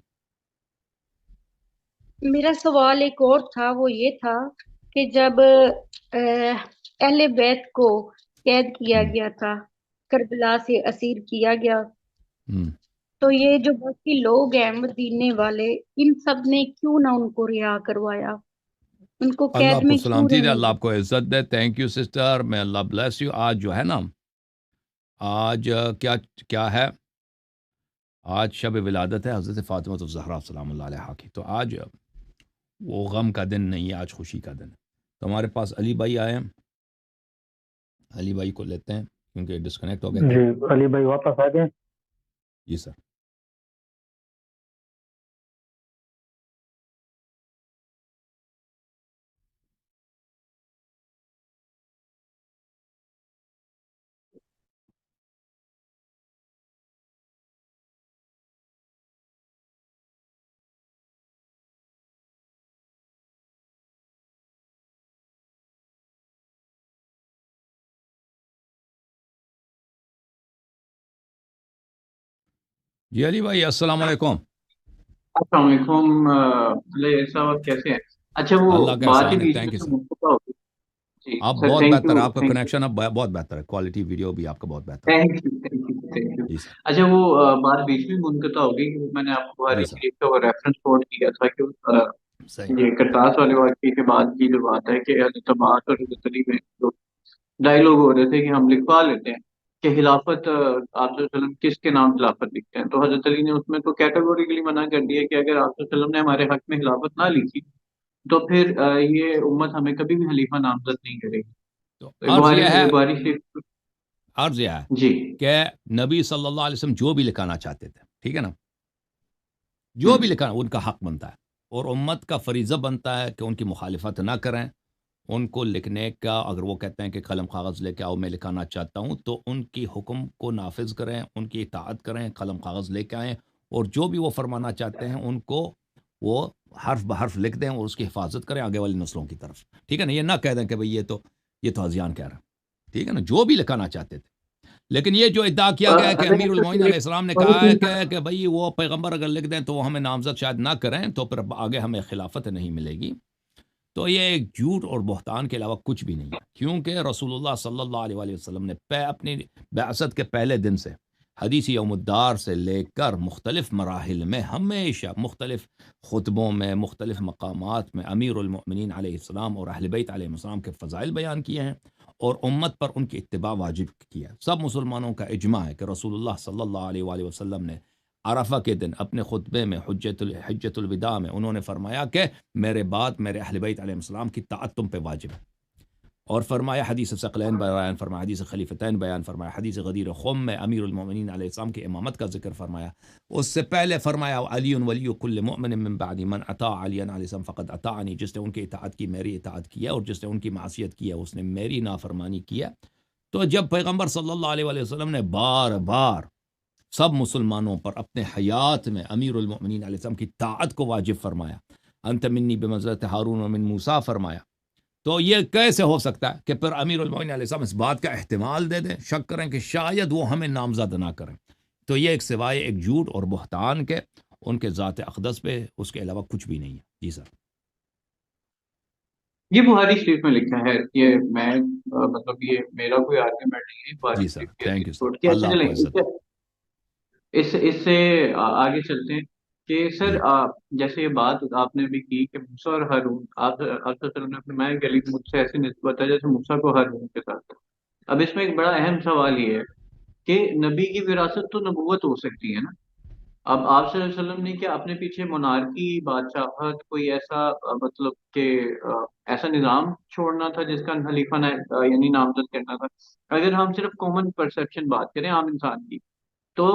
میرا سوال ایک اور تھا، وہ یہ تھا کہ جب اہل بیت کو قید کیا
ہم،
گیا تھا، کربلا سے اسیر کیا گیا،
ہم۔
تو یہ جو باقی لوگ ہیں مدینے والے، ان سب نے کیوں نہ ان کو رہا کروایا، ان کو
اللہ
قید
آپ کو
میں کیوں
سلامتی دے،
رہنے
اللہ آپ کو
دیا؟
عزت دے، تھینک یو سسٹر، میں اللہ بلیس یو۔ آج جو ہے نا، آج کیا کیا ہے؟ آج شب ولادت ہے حضرت فاطمہ الزہرا سلام اللہ علیہا کی، تو آج وہ غم کا دن نہیں ہے، آج خوشی کا دن ہے۔ تو ہمارے پاس علی بھائی آئے ہیں، علی بھائی کو لیتے ہیں کیونکہ ڈسکنیکٹ ہو گئے تھے۔
جی علی بھائی واپس آ گئے.
جی سر۔ جی علی بھائی السلام علیکم۔
السلام علیکم علیہ صاحب، کیسے ہیں؟ اچھا، وہ
اللہ کا
بات ہی
احسان ہے،
بیچ میں
تھینک یو
سے
سر۔
منقطع ہو گئی. جی
آپ
سر،
بہت
تھینک
بہتر ہے،
یو
آپ کا
تھینک یو
کنیکشن اب بہت بہتر ہے، کوالٹی ویڈیو بھی آپ کا بہت بہتر ہے۔
Thank you thank you thank you.
جی سر،
اچھا، وہ بات بیچ میں منقطع ہو گئی کہ میں نے آپ کو
جی
بخاری
سر،
شریف کا وہ ریفرنس کوٹ کیا تھا کہ
صحیح۔
یہ کرتاس والے واقعے کے بعد کی جو بات ہے کہ حضرت عباس اور حضرت علی میں جو ڈائلوگ ہو رہے تھے کہ ہم لکھوا لیتے ہیں کہ خلافت آپ صلی اللہ علیہ وسلم کس کے نام خلافت لکھتے ہیں، تو حضرت علی نے اس میں تو کیٹیگوریکلی منع کر دیا کہ اگر آپ صلی اللہ علیہ وسلم نے ہمارے حق میں خلافت نہ لکھی تو پھر یہ امت ہمیں کبھی بھی خلیفہ نامزد نہیں کرے گی.
تو عرض یہ ہے،
بخاری شریف.
عرض یہ ہے
جی
کہ نبی صلی اللہ علیہ وسلم جو بھی لکھانا چاہتے تھے، ٹھیک ہے نا، جو بھی لکھانا ان کا حق بنتا ہے، اور امت کا فریضہ بنتا ہے کہ ان کی مخالفت نہ کریں، ان کو لکھنے کا، اگر وہ کہتے ہیں کہ قلم کاغذ لے کے آؤ میں لکھانا چاہتا ہوں، تو ان کی حکم کو نافذ کریں، ان کی اطاعت کریں، قلم کاغذ لے کے آئیں، اور جو بھی وہ فرمانا چاہتے ہیں ان کو وہ حرف بحرف لکھ دیں اور اس کی حفاظت کریں آگے والی نسلوں کی طرف، ٹھیک ہے نا، یہ نہ کہہ دیں کہ بھئی یہ تو ہذیان کہہ رہا ہے، ٹھیک ہے نا، جو بھی لکھانا چاہتے تھے۔ لیکن یہ جو ادعا کیا گیا ہے کہ امیر المومنین علیہ السلام نے کہا ہے کہ بھئی وہ پیغمبر اگر لکھ دیں تو وہ ہمیں نامزد شاید نہ کریں تو پھر آگے ہمیں خلافت نہیں ملے گی، تو یہ ایک جھوٹ اور بہتان کے علاوہ کچھ بھی نہیں ہے، کیونکہ رسول اللہ صلی اللہ علیہ وسلم نے اپنی بعثت کے پہلے دن سے حدیث یوم الدار سے لے کر مختلف مراحل میں ہمیشہ مختلف خطبوں میں، مختلف مقامات میں امیر المؤمنین علیہ السلام اور اہل بیت علیہ السلام کے فضائل بیان کیے ہیں، اور امت پر ان کی اتباع واجب کیا ہے۔ سب مسلمانوں کا اجماع ہے کہ رسول اللہ صلی اللہ علیہ وآلہ وسلم نے عرفہ کے دن اپنے خطبے میں حجت الوداع میں انہوں نے فرمایا کہ میرے بعد میرے اہل بیت علیہ السلام کی طاعت تم پہ واجب ہے، اور فرمایا حدیث ثقلین بیان فرمایا، حدیث خلیفتین بیان فرمایا، حدیث غدیر خم میں امیر المومنین علیہ السلام کی امامت کا ذکر فرمایا، اس سے پہلے فرمایا علی ولی کل مؤمن من بعد من اطاع علی علیہ السلام فقد اطاعنی، جس نے ان کی اطاعت کی میری اطاعت کی ہے، اور جس نے ان کی معصیت کی ہے اس نے میری نافرمانی کی ہے۔ تو جب پیغمبر صلی اللہ علیہ وآلہ وسلم نے بار بار سب مسلمانوں پر اپنے حیات میں امیر المؤمنین علیہ السلام کی طاعت کو واجب فرمایا، انت منی بمنزلۃ ہارون و من موسیٰ فرمایا، تو یہ کیسے ہو سکتا ہے کہ پھر امیر المومنین علیہ السلام اس بات کا احتمال دے دیں، شک کریں کہ شاید وہ ہمیں نامزد نہ کریں؟ تو یہ ایک سوائے ایک جھوٹ اور بہتان کے ان کے ذات اقدس پہ اس کے علاوہ کچھ بھی نہیں ہے۔ جی سر۔
یہ بخاری شریف میں لکھا ہے، یہ میں مطلب یہ میرا کوئی آرگیومنٹ نہیں ہے، بخاری
جی سر،
شریف کی
تھینک یو
حدیث
سر،
چھوڑ کے۔ اچھا
اللہ آپ کو
چلیں
عزت۔
اس سے آگے چلتے ہیں کہ سر
جی
جیسے یہ بات آپ نے بھی کی کہ موسیٰ اور ہارون، آپ صلی اللہ علیہ وسلم نے فرمایا کہ علی مجھ سے ایسی نسبت ہے جیسے موسیٰ کو ہارون کے ساتھ۔ اب اس میں ایک بڑا اہم سوال یہ ہے کہ نبی کی وراثت تو نبوت ہو سکتی ہے نا؟ اب آپ صلی اللہ علیہ وسلم نے کیا اپنے پیچھے monarchy، بادشاہت، کوئی ایسا مطلب کہ ایسا نظام چھوڑنا تھا جس کا خلیفہ یعنی نامزد کرنا تھا؟ اگر ہم صرف کامن پرسپشن بات کریں عام انسان کی، تو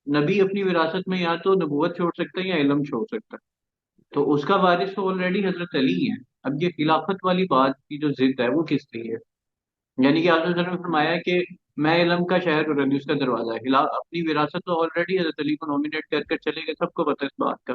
نبی اپنی وراثت میں یا تو نبوت چھوڑ سکتا ہے یا علم چھوڑ سکتا ہے، تو اس کا وارث تو آلریڈی حضرت علی ہے۔ اب یہ خلافت والی بات کی جو ضد ہے وہ کس لیے ہے؟ یعنی کہ آپ نے فرمایا کہ میں علم کا شہر اور علی اس کا دروازہ ہے، اپنی وراثت تو آلریڈی حضرت علی کو نومینیٹ کر کر چلے گئے، سب کو پتہ ہے اس بات کا۔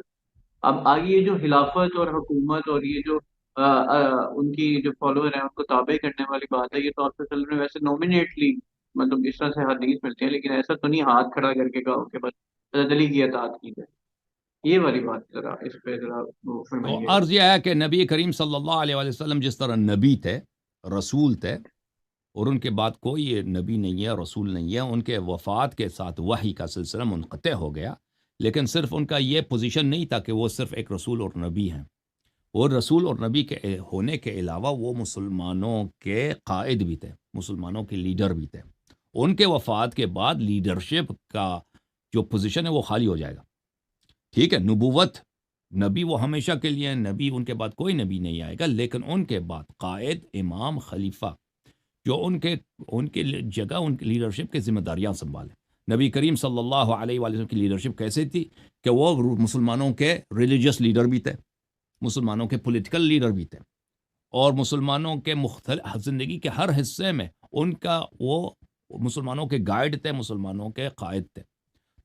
اب آگے یہ جو خلافت اور حکومت اور یہ جو ان کی جو فالوور ہیں ان کو تابع کرنے والی بات ہے، یہ تو آپ صلی اللہ علیہ وسلم نے ویسے نومینیٹلی مطلب اس طرح سے حدیث ملتی ہے، لیکن ایسا تو نہیں ہاتھ کھڑا کر کے کہا کہ بس حضرت علی کی اطاعت کی جائے۔ یہ والی بات ذرا اس پہ ذرا وہ
تو
فرمائیے۔
عرض یہ ہے کہ نبی کریم صلی اللہ علیہ وآلہ وسلم جس طرح نبی تھے، رسول تھے، اور ان کے بعد کوئی نبی نہیں ہے، رسول نہیں ہے، ان کے وفات کے ساتھ وحی کا سلسلہ منقطع ہو گیا، لیکن صرف ان کا یہ پوزیشن نہیں تھا کہ وہ صرف ایک رسول اور نبی ہیں، وہ رسول اور نبی کے ہونے کے علاوہ وہ مسلمانوں کے قائد بھی تھے، مسلمانوں کے لیڈر بھی تھے۔ ان کے وفات کے بعد لیڈرشپ کا جو پوزیشن ہے وہ خالی ہو جائے گا، ٹھیک ہے؟ نبوت، نبی وہ ہمیشہ کے لیے ہیں، نبی ان کے بعد کوئی نبی نہیں آئے گا، لیکن ان کے بعد قائد، امام، خلیفہ جو ان کے جگہ ان کی لیڈرشپ کی ذمہ داریاں سنبھالیں۔ نبی کریم صلی اللہ علیہ وآلہ وسلم کی لیڈرشپ کیسے تھی کہ وہ مسلمانوں کے ریلیجس لیڈر بھی تھے، مسلمانوں کے پولیٹیکل لیڈر بھی تھے، اور مسلمانوں کے مختلف زندگی کے ہر حصے میں ان کا وہ مسلمانوں کے گائیڈ تھے، مسلمانوں کے قائد تھے۔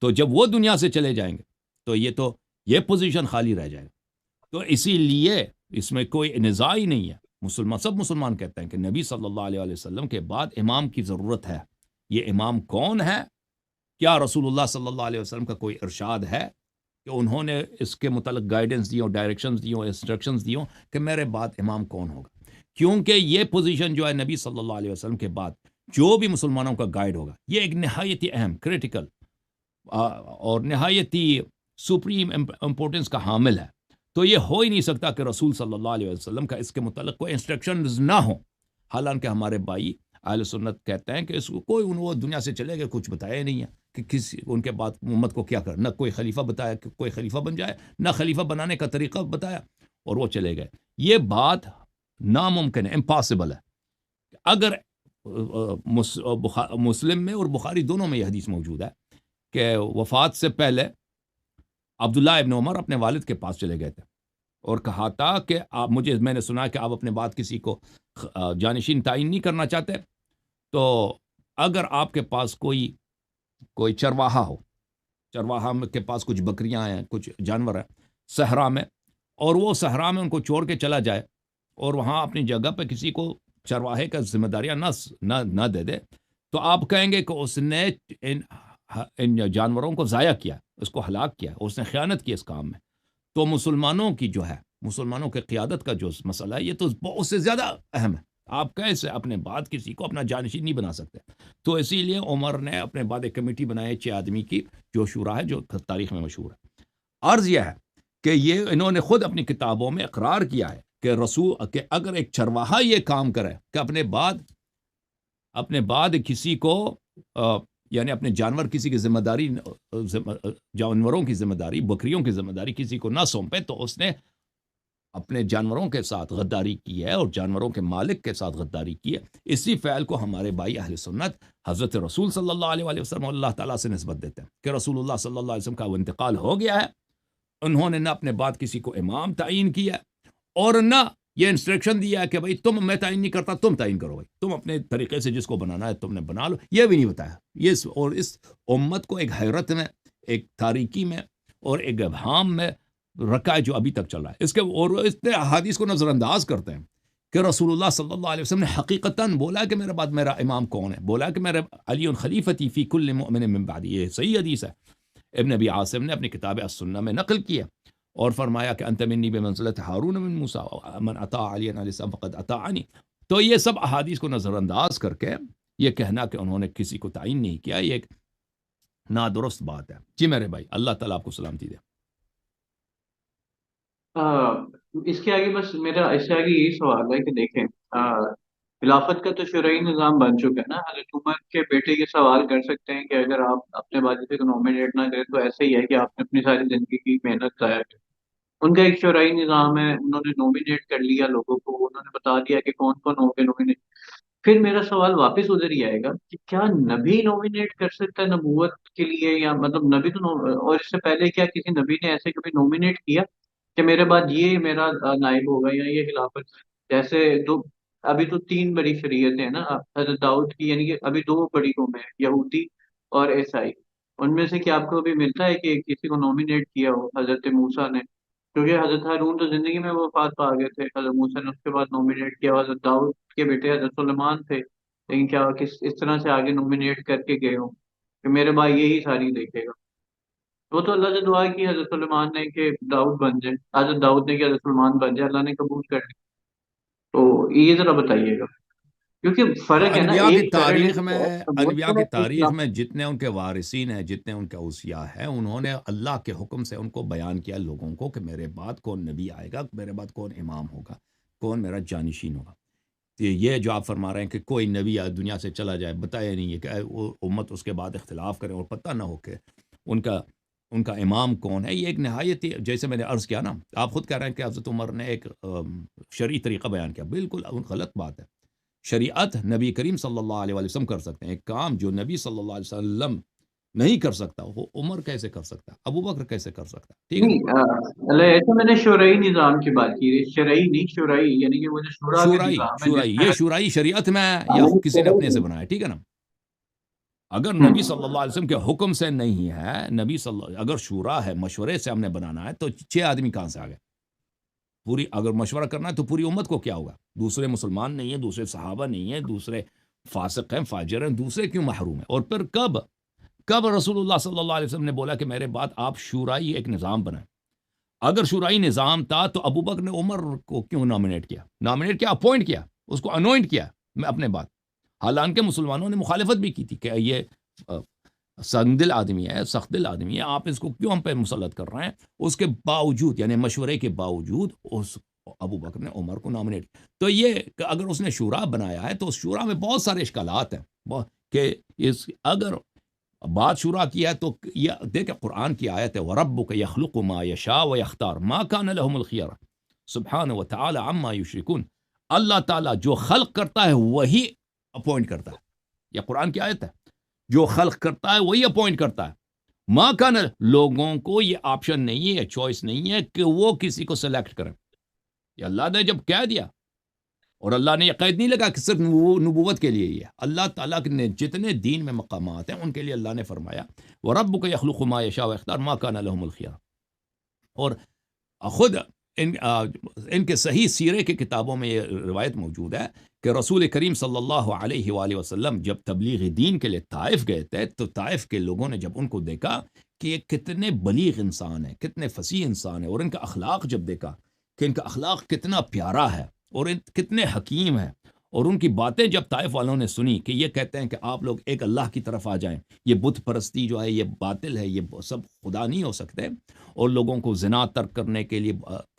تو جب وہ دنیا سے چلے جائیں گے تو یہ پوزیشن خالی رہ جائے گا۔ تو اسی لیے اس میں کوئی نزاع ہی نہیں ہے، سب مسلمان کہتے ہیں کہ نبی صلی اللہ علیہ وآلہ وسلم کے بعد امام کی ضرورت ہے۔ یہ امام کون ہے؟ کیا رسول اللہ صلی اللہ علیہ وسلم کا کوئی ارشاد ہے کہ انہوں نے اس کے متعلق گائیڈنس دی، ڈائریکشنز دی، انسٹرکشنز دی کہ میرے بعد امام کون ہوگا؟ کیونکہ یہ پوزیشن جو ہے نبی صلی اللہ علیہ وسلم کے بعد جو بھی مسلمانوں کا گائیڈ ہوگا، یہ ایک نہایت ہی اہم، کریٹیکل اور نہایت ہی سپریم امپورٹنس کا حامل ہے۔ تو یہ ہو ہی نہیں سکتا کہ رسول صلی اللہ علیہ وسلم کا اس کے متعلق کوئی انسٹرکشنز نہ ہوں، حالانکہ ہمارے بھائی اہل سنت کہتے ہیں کہ اس کو کوئی وہ دنیا سے چلے گئے، کچھ بتایا ہی نہیں ہے کہ کسی ان کے بعد امت کو کیا کرنا، نہ کوئی خلیفہ بتایا کہ کوئی خلیفہ بن جائے، نہ خلیفہ بنانے کا طریقہ بتایا، اور وہ چلے گئے۔ یہ بات ناممکن ہے، امپاسبل ہے۔ اگر مسلم میں اور بخاری دونوں میں یہ حدیث موجود ہے کہ وفات سے پہلے عبداللہ ابن عمر اپنے والد کے پاس چلے گئے تھے اور کہا تھا کہ میں نے سنا کہ آپ اپنے بعد کسی کو جانشین تعین نہیں کرنا چاہتے، تو اگر آپ کے پاس کوئی چرواہا ہو، چرواہا کے پاس کچھ بکریاں ہیں، کچھ جانور ہیں صحرا میں، اور وہ صحرا میں ان کو چھوڑ کے چلا جائے اور وہاں اپنی جگہ پہ کسی کو چرواہے کا ذمہ داریاں نہ دے دے، تو آپ کہیں گے کہ اس نے ان جانوروں کو ضائع کیا، اس کو ہلاک کیا، اس نے خیانت کی اس کام میں۔ تو مسلمانوں کی جو ہے، مسلمانوں کے قیادت کا جو مسئلہ ہے، یہ تو اس سے زیادہ اہم ہے۔ آپ کیسے اپنے بعد کسی کو اپنا جانشین نہیں بنا سکتے؟ تو اسی لیے عمر نے اپنے بعد ایک کمیٹی بنائی 6 آدمی کی، جو شورا ہے، جو تاریخ میں مشہور ہے۔ عرض یہ ہے کہ یہ انہوں نے خود اپنی کتابوں میں اقرار کیا ہے کہ اگر ایک چرواہا یہ کام کرے کہ اپنے بعد کسی کو یعنی اپنے جانور کسی کی ذمہ داری، جانوروں کی ذمہ داری، بکریوں کی ذمہ داری کسی کو نہ سونپے، تو اس نے اپنے جانوروں کے ساتھ غداری کی ہے اور جانوروں کے مالک کے ساتھ غداری کی ہے۔ اسی فعل کو ہمارے بھائی اہل سنت حضرت رسول صلی اللہ علیہ وآلہ وسلم اللہ تعالیٰ سے نسبت دیتے ہیں کہ رسول اللہ صلی اللہ علیہ وسلم کا وہ انتقال ہو گیا ہے، انہوں نے نہ اپنے بعد کسی کو امام تعین کیا اور نہ یہ انسٹرکشن دیا ہے کہ بھائی میں تعین نہیں کرتا، تم تعین کرو، بھائی تم اپنے طریقے سے جس کو بنانا ہے تم نے بنا لو، یہ بھی نہیں بتایا۔ اور اس امت کو ایک حیرت میں، ایک تاریکی میں اور ایک ابہام میں رکھا ہے جو ابھی تک چل رہا ہے۔ اس نے احادیث کو نظر انداز کرتے ہیں کہ رسول اللہ صلی اللہ علیہ وسلم نے حقیقتاً بولا کہ میرے بعد میرا امام کون ہے، بولا کہ میرے علی خلیفتی فی کل مؤمن من بعدی، یہ صحیح حدیث ہے، ابن ابی عاصم نے اپنی کتاب السنہ میں نقل کیا، اور فرمایا کہ انت منی بمنزلت ہارون من موسیٰ من اطاع علی علیہ السلام فقد اطاعنی۔ تو یہ سب احادیث کو نظر انداز کر کے یہ کہنا کہ انہوں نے کسی کو تعین نہیں کیا، یہ ایک نادرست بات ہے۔ جی میرے بھائی، اللہ تعالیٰ آپ کو سلامتی دے۔
اس کے آگے بس میرا اس سے آگے یہی سوال ہے کہ دیکھیں، خلافت کا تو شرعی نظام بن چکا ہے نا، حضرت عمر کے بیٹے یہ سوال کر سکتے ہیں کہ اگر آپ اپنے والد کو نومینیٹ نہ کریں تو ایسے ہی ہے کہ آپ نے اپنی ساری زندگی کی محنت ضائع کی۔ ان کا ایک شرعی نظام ہے، انہوں نے نومینیٹ کر لیا لوگوں کو، انہوں نے بتا دیا کہ کون کون ہو گے نومینیٹ۔ پھر میرا سوال واپس ادھر ہی آئے گا کہ کیا نبی نومینیٹ کر سکتا ہے نبوت کے لیے، یا مطلب نبی تو اور اس سے پہلے کیا کسی نبی نے ایسے کبھی نومینیٹ کیا کہ میرے بعد یہ میرا نائب ہوگا یا یہ خلافت؟ جیسے دو، ابھی تو 3 بڑی شریعتیں ہیں نا حضرت داؤد کی، یعنی کہ ابھی 2 بڑی قومیں ہیں، یہودی اور عیسائی۔ ان میں سے کیا آپ کو ابھی ملتا ہے کہ کسی کو نومینیٹ کیا ہو حضرت موسیٰ نے؟ کیونکہ حضرت ہارون تو زندگی میں وفات پا گئے تھے، حضرت موسیٰ نے اس کے بعد نومینیٹ کیا، حضرت داؤد کے بیٹے حضرت سلیمان تھے، لیکن کیا اس طرح سے آگے نومینیٹ کر کے گئے ہوں کہ میرے بھائی یہی ساری دیکھے گا؟ وہ تو اللہ سے دعا کی حضرت سلیمان نے کہ داؤد بن جائے، حضرت داؤد نے کہ حضرت سلیمان بن جائے، اللہ نے قبول کر لی۔ تو یہ ذرا بتائیے گا، کیونکہ فرق ہے نا،
انبیاء کی
ایک
تاریخ
پیراڈائم
میں
ہے نبوت کا،
کی
ایک
تاریخ میں جتنے ان کے وارثین ہیں، جتنے ان کے اوصیاء ہیں، انہوں نے اللہ کے حکم سے ان کو بیان کیا لوگوں کو کہ میرے بعد کون نبی آئے گا، میرے بعد کون امام ہوگا، کون میرا جانشین ہوگا۔ تو یہ جو آپ فرما رہے ہیں کہ کوئی نبی دنیا سے چلا جائے، بتایا نہیں ہے کہ وہ امت اس کے بعد اختلاف کرے اور پتہ نہ ہو کہ ان کا امام کون ہے۔ یہ ایک نہایت، جیسے میں نے عرض کیا نا، آپ خود کہہ رہے ہیں کہ حضرت عمر نے ایک شرعی طریقہ بیان کیا، بالکل غلط بات ہے۔ شریعت نبی کریم صلی اللہ علیہ وسلم کر سکتے ہیں، ایک کام جو نبی صلی اللہ علیہ وسلم نہیں کر سکتا وہ عمر کیسے کر سکتا، ابو بکر کیسے کر سکتا؟ ٹھیک ہے نا؟
نہیں، اللہ ایسے میں نے شرعی نظام کی بات کی، شرعی نہیں شرعی، یعنی کہ وہ جو شورا کا نظام ہے جس میں
یہ شورائي شریعت میں یا کسی نے اپنے سے بنایا، ٹھیک ہے نا؟ اگر نبی صلی اللہ علیہ وسلم کے حکم سے نہیں ہے، نبی صلی اللہ، اگر شورا ہے، مشورے سے ہم نے بنانا ہے، تو 6 آدمی کہاں سے آ گئے؟ پوری اگر مشورہ کرنا ہے تو پوری امت کو کیا ہوگا؟ دوسرے مسلمان نہیں ہیں، دوسرے صحابہ نہیں ہیں، دوسرے فاسق ہیں، فاجر ہیں، دوسرے کیوں محروم ہیں؟ اور پھر کب رسول اللہ صلی اللہ علیہ وسلم نے بولا کہ میرے بعد آپ شورائی ایک نظام بنائیں؟ اگر شورائی نظام تھا تو ابو بکر نے عمر کو کیوں نامینیٹ کیا، اپوائنٹ کیا، اس کو انوائنٹ کیا میں اپنے بعد؟ حالانکہ مسلمانوں نے مخالفت بھی کی تھی کہ یہ سنگ دل آدمی ہے، سخت دل آدمی ہے، آپ اس کو کیوں ہم پہ مسلط کر رہے ہیں؟ اس کے باوجود، یعنی مشورے کے باوجود، اس ابو بکر نے عمر کو نامینیٹ۔ تو یہ کہ اگر اس نے شورا بنایا ہے تو اس شورا میں بہت سارے اشکالات ہیں کہ اگر بات شورا کیا ہے تو یہ دیکھیں قرآن کی آیت ہے، وَرَبُّكَ يَخْلُقُ مَا يَشَاءُ وَيَخْتَارُ مَا كَانَ لَهُمُ الْخِيَرَةُ سبحانہ وتعالی عما یشرکون۔ اللہ تعالیٰ جو خلق کرتا ہے وہی اپوائنٹ کرتا ہے، یہ قرآن کی آیت ہے، جو خلق کرتا ہے وہی اپوائنٹ کرتا ہے۔ ماں کان، لوگوں کو یہ آپشن نہیں ہے، چوائس نہیں ہے کہ وہ کسی کو سلیکٹ کریں، یہ اللہ نے جب کہہ دیا، اور اللہ نے یہ قید نہیں لگا کہ صرف نبوت کے لیے ہی ہے، اللہ تعالیٰ نے جتنے دین میں مقامات ہیں ان کے لیے اللہ نے فرمایا وَرَبُّكَ يَخْلُقُ مَا يَشَاءُ وَيَخْتَارُ مَا كَانَ لَهُمُ الْخِيَرَةُ۔ اور خود ان کے صحیح سیرے کی کتابوں میں یہ روایت موجود ہے کہ رسول کریم صلی اللہ علیہ وآلہ وسلم جب تبلیغ دین کے لیے طائف گئے تھے تو طائف کے لوگوں نے جب ان کو دیکھا کہ یہ کتنے بلیغ انسان ہیں، کتنے فصیح انسان ہیں، اور ان کا اخلاق جب دیکھا کہ ان کا اخلاق کتنا پیارا ہے اور کتنے حکیم ہیں، اور ان کی باتیں جب طائف والوں نے سنی کہ یہ کہتے ہیں کہ آپ لوگ ایک اللہ کی طرف آ جائیں، یہ بت پرستی جو ہے یہ باطل ہے، یہ سب خدا نہیں ہو سکتے، اور لوگوں کو زنا ترک کرنے کے لیے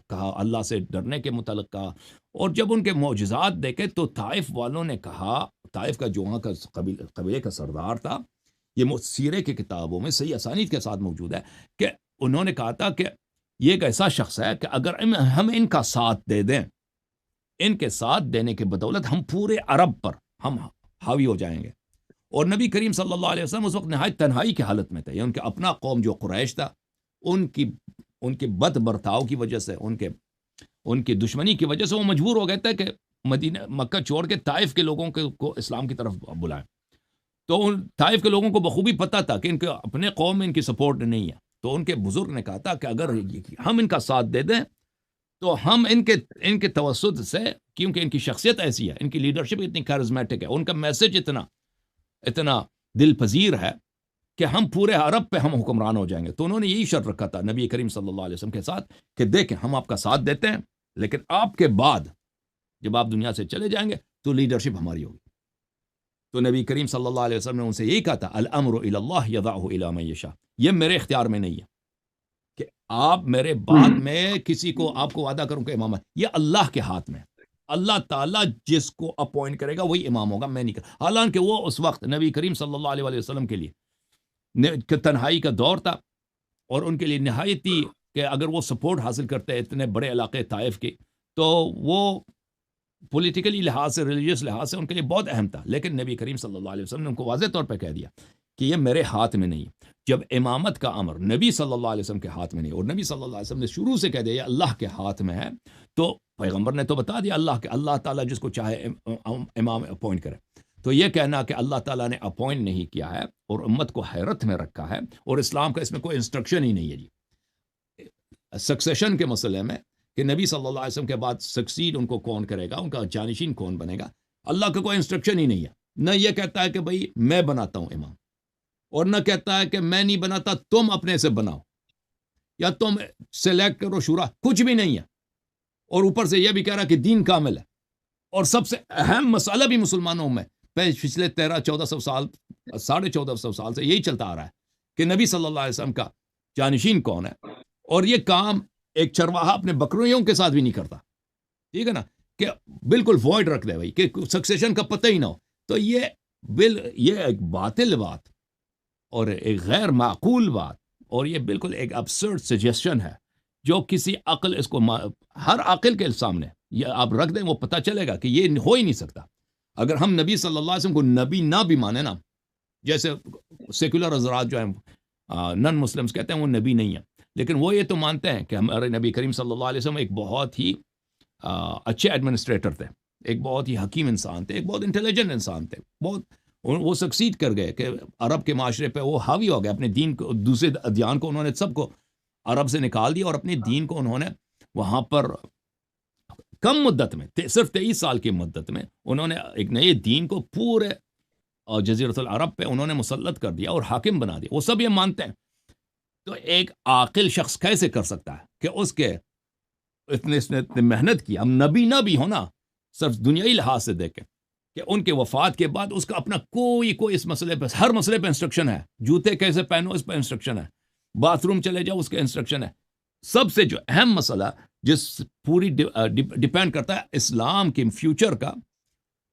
کہا، اللہ سے ڈرنے کے متعلق کہا۔ اور جب ان کے معجزات دیکھے تو طائف والوں نے کہا، طائف کا جو وہاں کا قبیلے کا سردار تھا، یہ سیرے کی کتابوں میں صحیح اسانید کے ساتھ موجود ہے کہ انہوں نے کہا تھا کہ یہ ایک ایسا شخص ہے کہ اگر ہم ان کا ساتھ دے دیں، ان کے ساتھ دینے کے بدولت ہم پورے عرب پر ہم حاوی ہو جائیں گے۔ اور نبی کریم صلی اللہ علیہ وسلم اس وقت نہایت تنہائی کی حالت میں تھے، ان کے اپنا قوم جو قریش تھا، ان کی بد برتاؤ کی وجہ سے، ان کی دشمنی کی وجہ سے وہ مجبور ہو گئے تھے کہ مکہ چھوڑ کے طائف کے لوگوں کو اسلام کی طرف بلائیں۔ تو ان طائف کے لوگوں کو بخوبی پتہ تھا کہ ان کے اپنے قوم میں ان کی سپورٹ نہیں ہے، تو ان کے بزرگ نے کہا تھا کہ اگر ہم ان کا ساتھ دے دیں تو ہم ان کے توسط سے، کیونکہ ان کی شخصیت ایسی ہے، ان کی لیڈرشپ اتنی کارزمیٹک ہے، ان کا میسج اتنا دل پذیر ہے کہ ہم پورے عرب پہ ہم حکمران ہو جائیں گے. تو انہوں نے یہی شرط رکھا تھا نبی کریم صلی اللہ علیہ وسلم کے ساتھ کہ دیکھیں ہم آپ کا ساتھ دیتے ہیں، لیکن آپ کے بعد جب آپ دنیا سے چلے جائیں گے تو لیڈرشپ ہماری ہوگی. تو نبی کریم صلی اللہ علیہ وسلم نے ان سے یہی کہا تھا الامر الی اللہ یضعہ الی من یشاء، یہ میرے اختیار میں نہیں ہے کہ آپ میرے بعد میں کسی کو آپ کو وعدہ کروں کہ امامت، یہ اللہ کے ہاتھ میں. اللہ تعالیٰ جس کو اپوائنٹ کرے گا وہی امام ہوگا، میں نہیں کروں. حالانکہ وہ اس وقت نبی کریم صلی اللہ علیہ وسلم کے لیے تنہائی کا دور تھا، اور ان کے لیے نہایت ہی کہ اگر وہ سپورٹ حاصل کرتے اتنے بڑے علاقے طائف کے، تو وہ پولیٹیکلی لحاظ سے، ریلیجیس لحاظ سے ان کے لیے بہت اہم تھا. لیکن نبی کریم صلی اللہ علیہ وسلم نے ان کو واضح طور پہ کہہ دیا کہ یہ میرے ہاتھ میں نہیں. جب امامت کا امر نبی صلی اللہ علیہ وسلم کے ہاتھ میں نہیں، اور نبی صلی اللہ علیہ وسلم نے شروع سے کہہ دیا یہ اللہ کے ہاتھ میں ہے، تو پیغمبر نے تو بتا دیا اللہ تعالیٰ جس کو چاہے امام اپوائنٹ کرے. تو یہ کہنا کہ اللہ تعالیٰ نے اپوائنٹ نہیں کیا ہے اور امت کو حیرت میں رکھا ہے، اور اسلام کا اس میں کوئی انسٹرکشن ہی نہیں ہے جی سکسیشن کے مسئلے میں کہ نبی صلی اللہ علیہ وسلم کے بعد سکسیڈ ان کو کون کرے گا، ان کا جانشین کون بنے گا. اللہ کا کوئی انسٹرکشن ہی نہیں ہے. نہ یہ کہتا ہے کہ بھئی میں بناتا ہوں امام، اور نہ کہتا ہے کہ میں نہیں بناتا تم اپنے سے بناؤ یا تم سلیکٹ کرو شورا، کچھ بھی نہیں ہے. اور اوپر سے یہ بھی کہہ رہا کہ دین کامل ہے. اور سب سے اہم مسئلہ بھی مسلمانوں میں پچھلے 1300-1400 سال 1450 سال سے یہی چلتا آ رہا ہے کہ نبی صلی اللہ علیہ وسلم کا جانشین کون ہے. اور یہ کام ایک چرواہا اپنے بکریوں کے ساتھ بھی نہیں کرتا، ٹھیک ہے نا، کہ بالکل وائڈ رکھ دے بھائی کہ سکسیشن کا پتہ ہی نہ ہو. تو یہ ایک باطل بات اور ایک غیر معقول بات، اور یہ بالکل ایک ابسرڈ سجیشن ہے جو کسی عقل اس کو ہر عقل کے سامنے یہ آپ رکھ دیں وہ پتہ چلے گا کہ یہ ہو ہی نہیں سکتا. اگر ہم نبی صلی اللہ علیہ وسلم کو نبی نہ بھی مانے نا، جیسے سیکولر حضرات جو ہیں نن مسلمز کہتے ہیں وہ نبی نہیں ہیں، لیکن وہ یہ تو مانتے ہیں کہ ہمارے نبی کریم صلی اللہ علیہ وسلم ایک بہت ہی اچھے ایڈمنسٹریٹر تھے، ایک بہت ہی حکیم انسان تھے، ایک بہت انٹیلیجنٹ انسان تھے. وہ سکسیڈ کر گئے کہ عرب کے معاشرے پہ وہ حاوی ہو گئے، اپنے دین کو، دوسرے ادیان کو انہوں نے سب کو عرب سے نکال دیا، اور اپنے دین کو انہوں نے وہاں پر کم مدت میں، صرف 23 سال کی مدت میں انہوں نے ایک نئے دین کو پورے جزیرۃ العرب پہ انہوں نے مسلط کر دیا اور حاکم بنا دیا. وہ سب یہ مانتے ہیں. تو ایک عاقل شخص کیسے کر سکتا ہے کہ اس کے اتنے محنت کی، ہم نبی نہ بھی ہونا صرف دنیائی لحاظ سے دیکھیں کہ ان کے وفات کے بعد اس کا اپنا کوئی اس مسئلے پہ، ہر مسئلے پہ انسٹرکشن ہے. جوتے کیسے پہنو اس پہ انسٹرکشن ہے، باتھ روم چلے جاؤ اس کے انسٹرکشن ہے. سب سے جو اہم مسئلہ جس پوری ڈیپینڈ کرتا ہے اسلام کے فیوچر کا،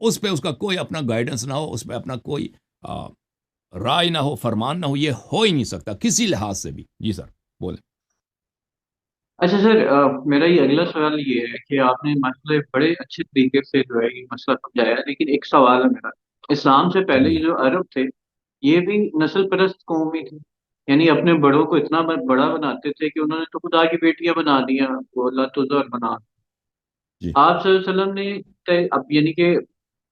اس پہ اس کا کوئی اپنا گائیڈنس نہ ہو، اس پہ اپنا کوئی رائے نہ ہو، فرمان نہ ہو، یہ ہو ہی نہیں سکتا کسی لحاظ سے بھی. جی سر بولیں.
اچھا سر، میرا یہ اگلا سوال یہ ہے کہ آپ نے مسئلے بڑے اچھے طریقے سے جو ہے یہ مسئلہ سمجھایا، لیکن ایک سوال ہے میرا. اسلام سے پہلے یہ جو عرب تھے یہ بھی نسل پرست قوم ہی تھی، یعنی اپنے بڑوں کو اتنا بڑا بناتے تھے کہ انہوں نے تو خدا کی بیٹیاں بنا دیا، وہ لات عزر بنا. آپ صلی اللہ علیہ وسلم نے اب یعنی کہ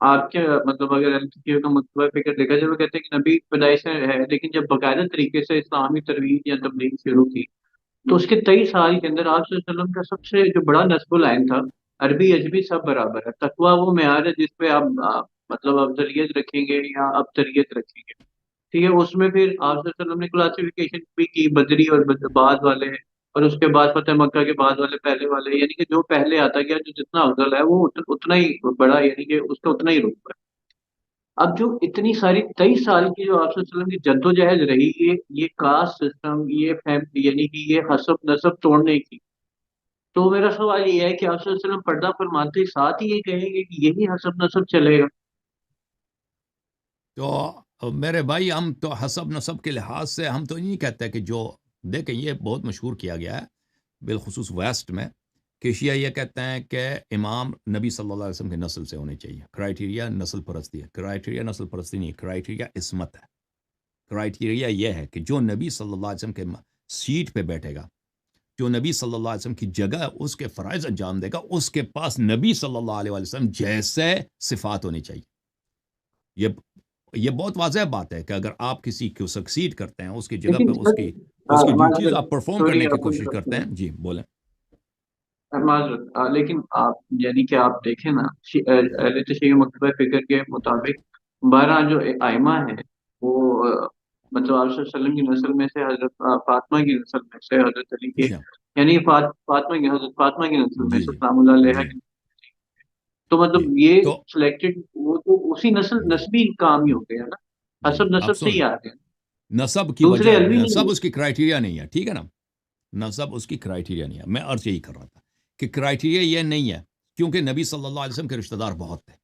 آپ کے مطلب اگر LTQ کا مطلب فکر دیکھا جائے، وہ کہتے ہیں کہ نبی پیدائش سے ہے، لیکن جب باقاعدہ طریقے سے اسلامی ترویج یا تبلیغ شروع کی تو اس کے 23 سال کے اندر آپ صلی اللہ علیہ وسلم کا سب سے جو بڑا نسب العین تھا، عربی اجمی سب برابر ہے. تقویٰ وہ معیار ہے جس پہ آپ مطلب افضلیت رکھیں گے یا ابتریت رکھیں گے، ٹھیک ہے. اس میں پھر آپ صلی اللہ علیہ وسلم نے کلاسیفیکیشن بھی کی، بدری اور بعد والے، اور اس کے بعد فتح مکہ کے بعد والے، پہلے والے، یعنی کہ جو پہلے آتا گیا جو جتنا افضل ہے وہ اتنا ہی بڑا، یعنی کہ اس کا اتنا ہی رتبہ ہے. اب جو اتنی ساری 23 سال کی جو آپ صلی اللہ علیہ وسلم کی جدوجہد رہی، یہ کاسٹ سسٹم، یہ فیملی، یعنی کہ یہ حسب نسب توڑنے کی، تو میرا سوال یہ ہے کہ آپ صلی اللہ علیہ وسلم پردہ فرماتے ساتھ ہی یہ کہیں گے کہ یہی حسب نسب چلے گا؟
تو میرے بھائی ہم تو حسب نسب کے لحاظ سے ہم تو نہیں کہتے کہ جو دیکھیں یہ بہت مشہور کیا گیا ہے بالخصوص ویسٹ میں کہ شیعہ یہ کہتے ہیں کہ امام نبی صلی اللہ علیہ وسلم کی نسل سے ہونے چاہیے. کرائیٹیریا نسل پرستی ہے. کرائیٹیریا نسل پرستی نہیں، کرائیٹیریا عصمت ہے. کرائیٹیریا یہ ہے کہ جو نبی صلی اللہ علیہ وسلم کے سیٹ پہ بیٹھے گا، جو نبی صلی اللہ علیہ وسلم کی جگہ اس کے فرائض انجام دے گا، اس کے پاس نبی صلی اللہ علیہ وسلم جیسے صفات ہونی چاہیے. یہ بہت واضح بات ہے کہ اگر آپ کسی کو سکسیڈ کرتے ہیں، اس کی جگہ پہ اس کی ڈیوٹیز آپ پرفارم کرنے کی کوشش کرتے ہیں. جی بولیں.
معذرت لیکن آپ یعنی کہ آپ دیکھیں نا اہل تشیع مکتبہ فکر کے مطابق 12 جو ائمہ ہیں وہ مطلب آپ صلی اللہ علیہ وسلم کی نسل میں سے حضرت فاطمہ کی نسل میں سے حضرت علی کے
اچھا
یعنی فاطمہ کی حضرت فاطمہ کی نسل میں
جی
سے
جی
سلام اللہ علیہ
جی
کی، تو
جی
مطلب یہ
تو
سلیکٹڈ وہ تو اسی
جی
نسبی کام ہی ہو گیا نا،
جی
حسب
اب
نسب سے
سن
ہی
لیں،
آ گئے،
نسب کی
دوسرے
وجہ،
علوی نہیں
نسب
ہے۔
اس کی کرائٹیریا نہیں ہے، ٹھیک ہے نا، نسب اس کی کرائٹیریا نہیں ہے. میں عرض یہی کر رہا تھا کہ کرائٹیریا یہ نہیں ہے، کیونکہ نبی صلی اللہ علیہ وسلم کے رشتہ دار بہت تھے.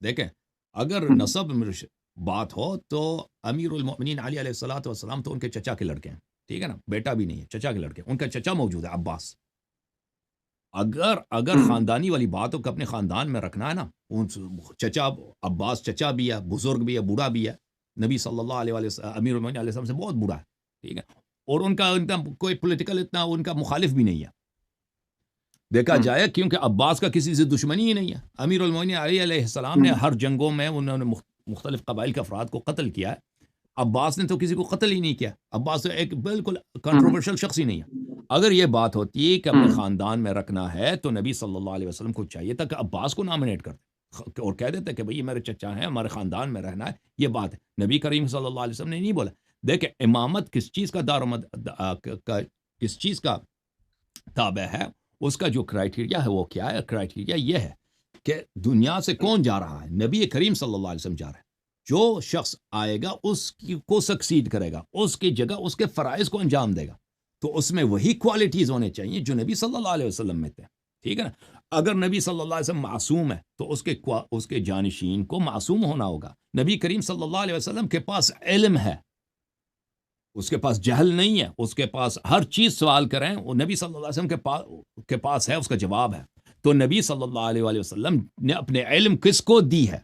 دیکھیں اگر نسب میں بات ہو تو امیر المؤمنین علی علیہ الصلوۃ والسلام تو ان کے چچا کے لڑکے ہیں، ٹھیک ہے نا، بیٹا بھی نہیں ہے، چچا کے لڑکے، ان کا چچا موجود ہے عباس. اگر خاندانی والی بات ہو کہ اپنے خاندان میں رکھنا ہے نا، چچا عباس چچا بھی ہے، بزرگ بھی ہے، بوڑھا بھی ہے، نبی صلی اللہ علیہ وسلم امیر المؤمنین علیہ السلام سے بہت بوڑھا ہے، ٹھیک ہے، اور ان کا کوئی پولیٹیکل اتنا ان کا مخالف بھی نہیں ہے دیکھا جائے، کیونکہ عباس کا کسی سے دشمنی ہی نہیں ہے. امیر المؤمنین علی علیہ السلام نے ہر جنگوں میں انہوں نے مختلف قبائل کے افراد کو قتل کیا ہے. عباس نے تو کسی کو قتل ہی نہیں کیا. عباس تو ایک بالکل کنٹروورشل شخص ہی نہیں ہے. اگر یہ بات ہوتی کہ اپنے خاندان میں رکھنا ہے تو نبی صلی اللہ علیہ وسلم کو چاہیے تھا کہ عباس کو نامنیٹ کر دے اور کہہ دیتے کہ بھئی یہ میرے چچا ہیں، ہمارے خاندان میں رہنا ہے. یہ بات ہے، نبی کریم صلی اللہ علیہ وسلم نے نہیں بولا. دیکھیں امامت کس چیز کا کس چیز کا تابع ہے، اس کا جو کرائٹیریا ہے وہ کیا ہے؟ کرائٹیریا یہ ہے کہ دنیا سے کون جا رہا ہے؟ نبی کریم صلی اللہ علیہ وسلم جا رہا ہے. جو شخص آئے گا اس کو سکسیڈ کرے گا، اس کی جگہ اس کے فرائض کو انجام دے گا، تو اس میں وہی کوالٹیز ہونے چاہیے جو نبی صلی اللہ علیہ وسلم میں تھے، ٹھیک ہے نا. اگر نبی صلی اللہ علیہ وسلم معصوم ہے تو اس کے جانشین کو معصوم ہونا ہوگا. نبی کریم صلی اللہ علیہ وسلم کے پاس علم ہے، اس کے پاس جہل نہیں ہے، اس کے پاس ہر چیز سوال کریں وہ نبی صلی اللہ علیہ وسلم کے پاس ہے، اس کا جواب ہے. تو نبی صلی اللہ علیہ وسلم نے اپنے علم کس کو دی ہے؟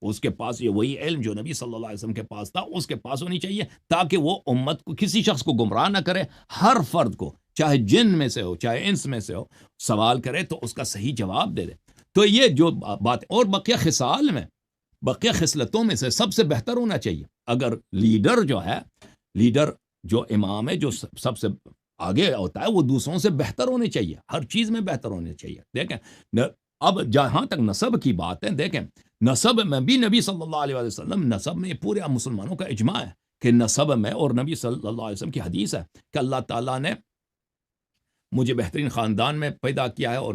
اس کے پاس یہ وہی علم جو نبی صلی اللہ علیہ وسلم کے پاس تھا اس کے پاس ہونی چاہیے، تاکہ وہ امت کو کسی شخص کو گمراہ نہ کرے. ہر فرد کو چاہے جن میں سے ہو چاہے انس میں سے ہو سوال کرے تو اس کا صحیح جواب دے دے. تو یہ جو بات، اور بقیہ خصال میں بقیہ خصلتوں میں سے سب سے بہتر ہونا چاہیے. اگر لیڈر جو ہے، لیڈر جو امام ہے جو سب سے آگے ہوتا ہے، وہ دوسروں سے بہتر ہونے چاہیے، ہر چیز میں بہتر ہونے چاہیے. دیکھیں اب جہاں تک نسب کی بات ہے، دیکھیں نسب میں بھی نبی صلی اللہ علیہ وسلم، نسب میں پورے مسلمانوں کا اجماع ہے کہ نسب میں، اور نبی صلی اللہ علیہ وسلم کی حدیث ہے کہ اللہ تعالیٰ نے مجھے بہترین خاندان میں پیدا کیا ہے، اور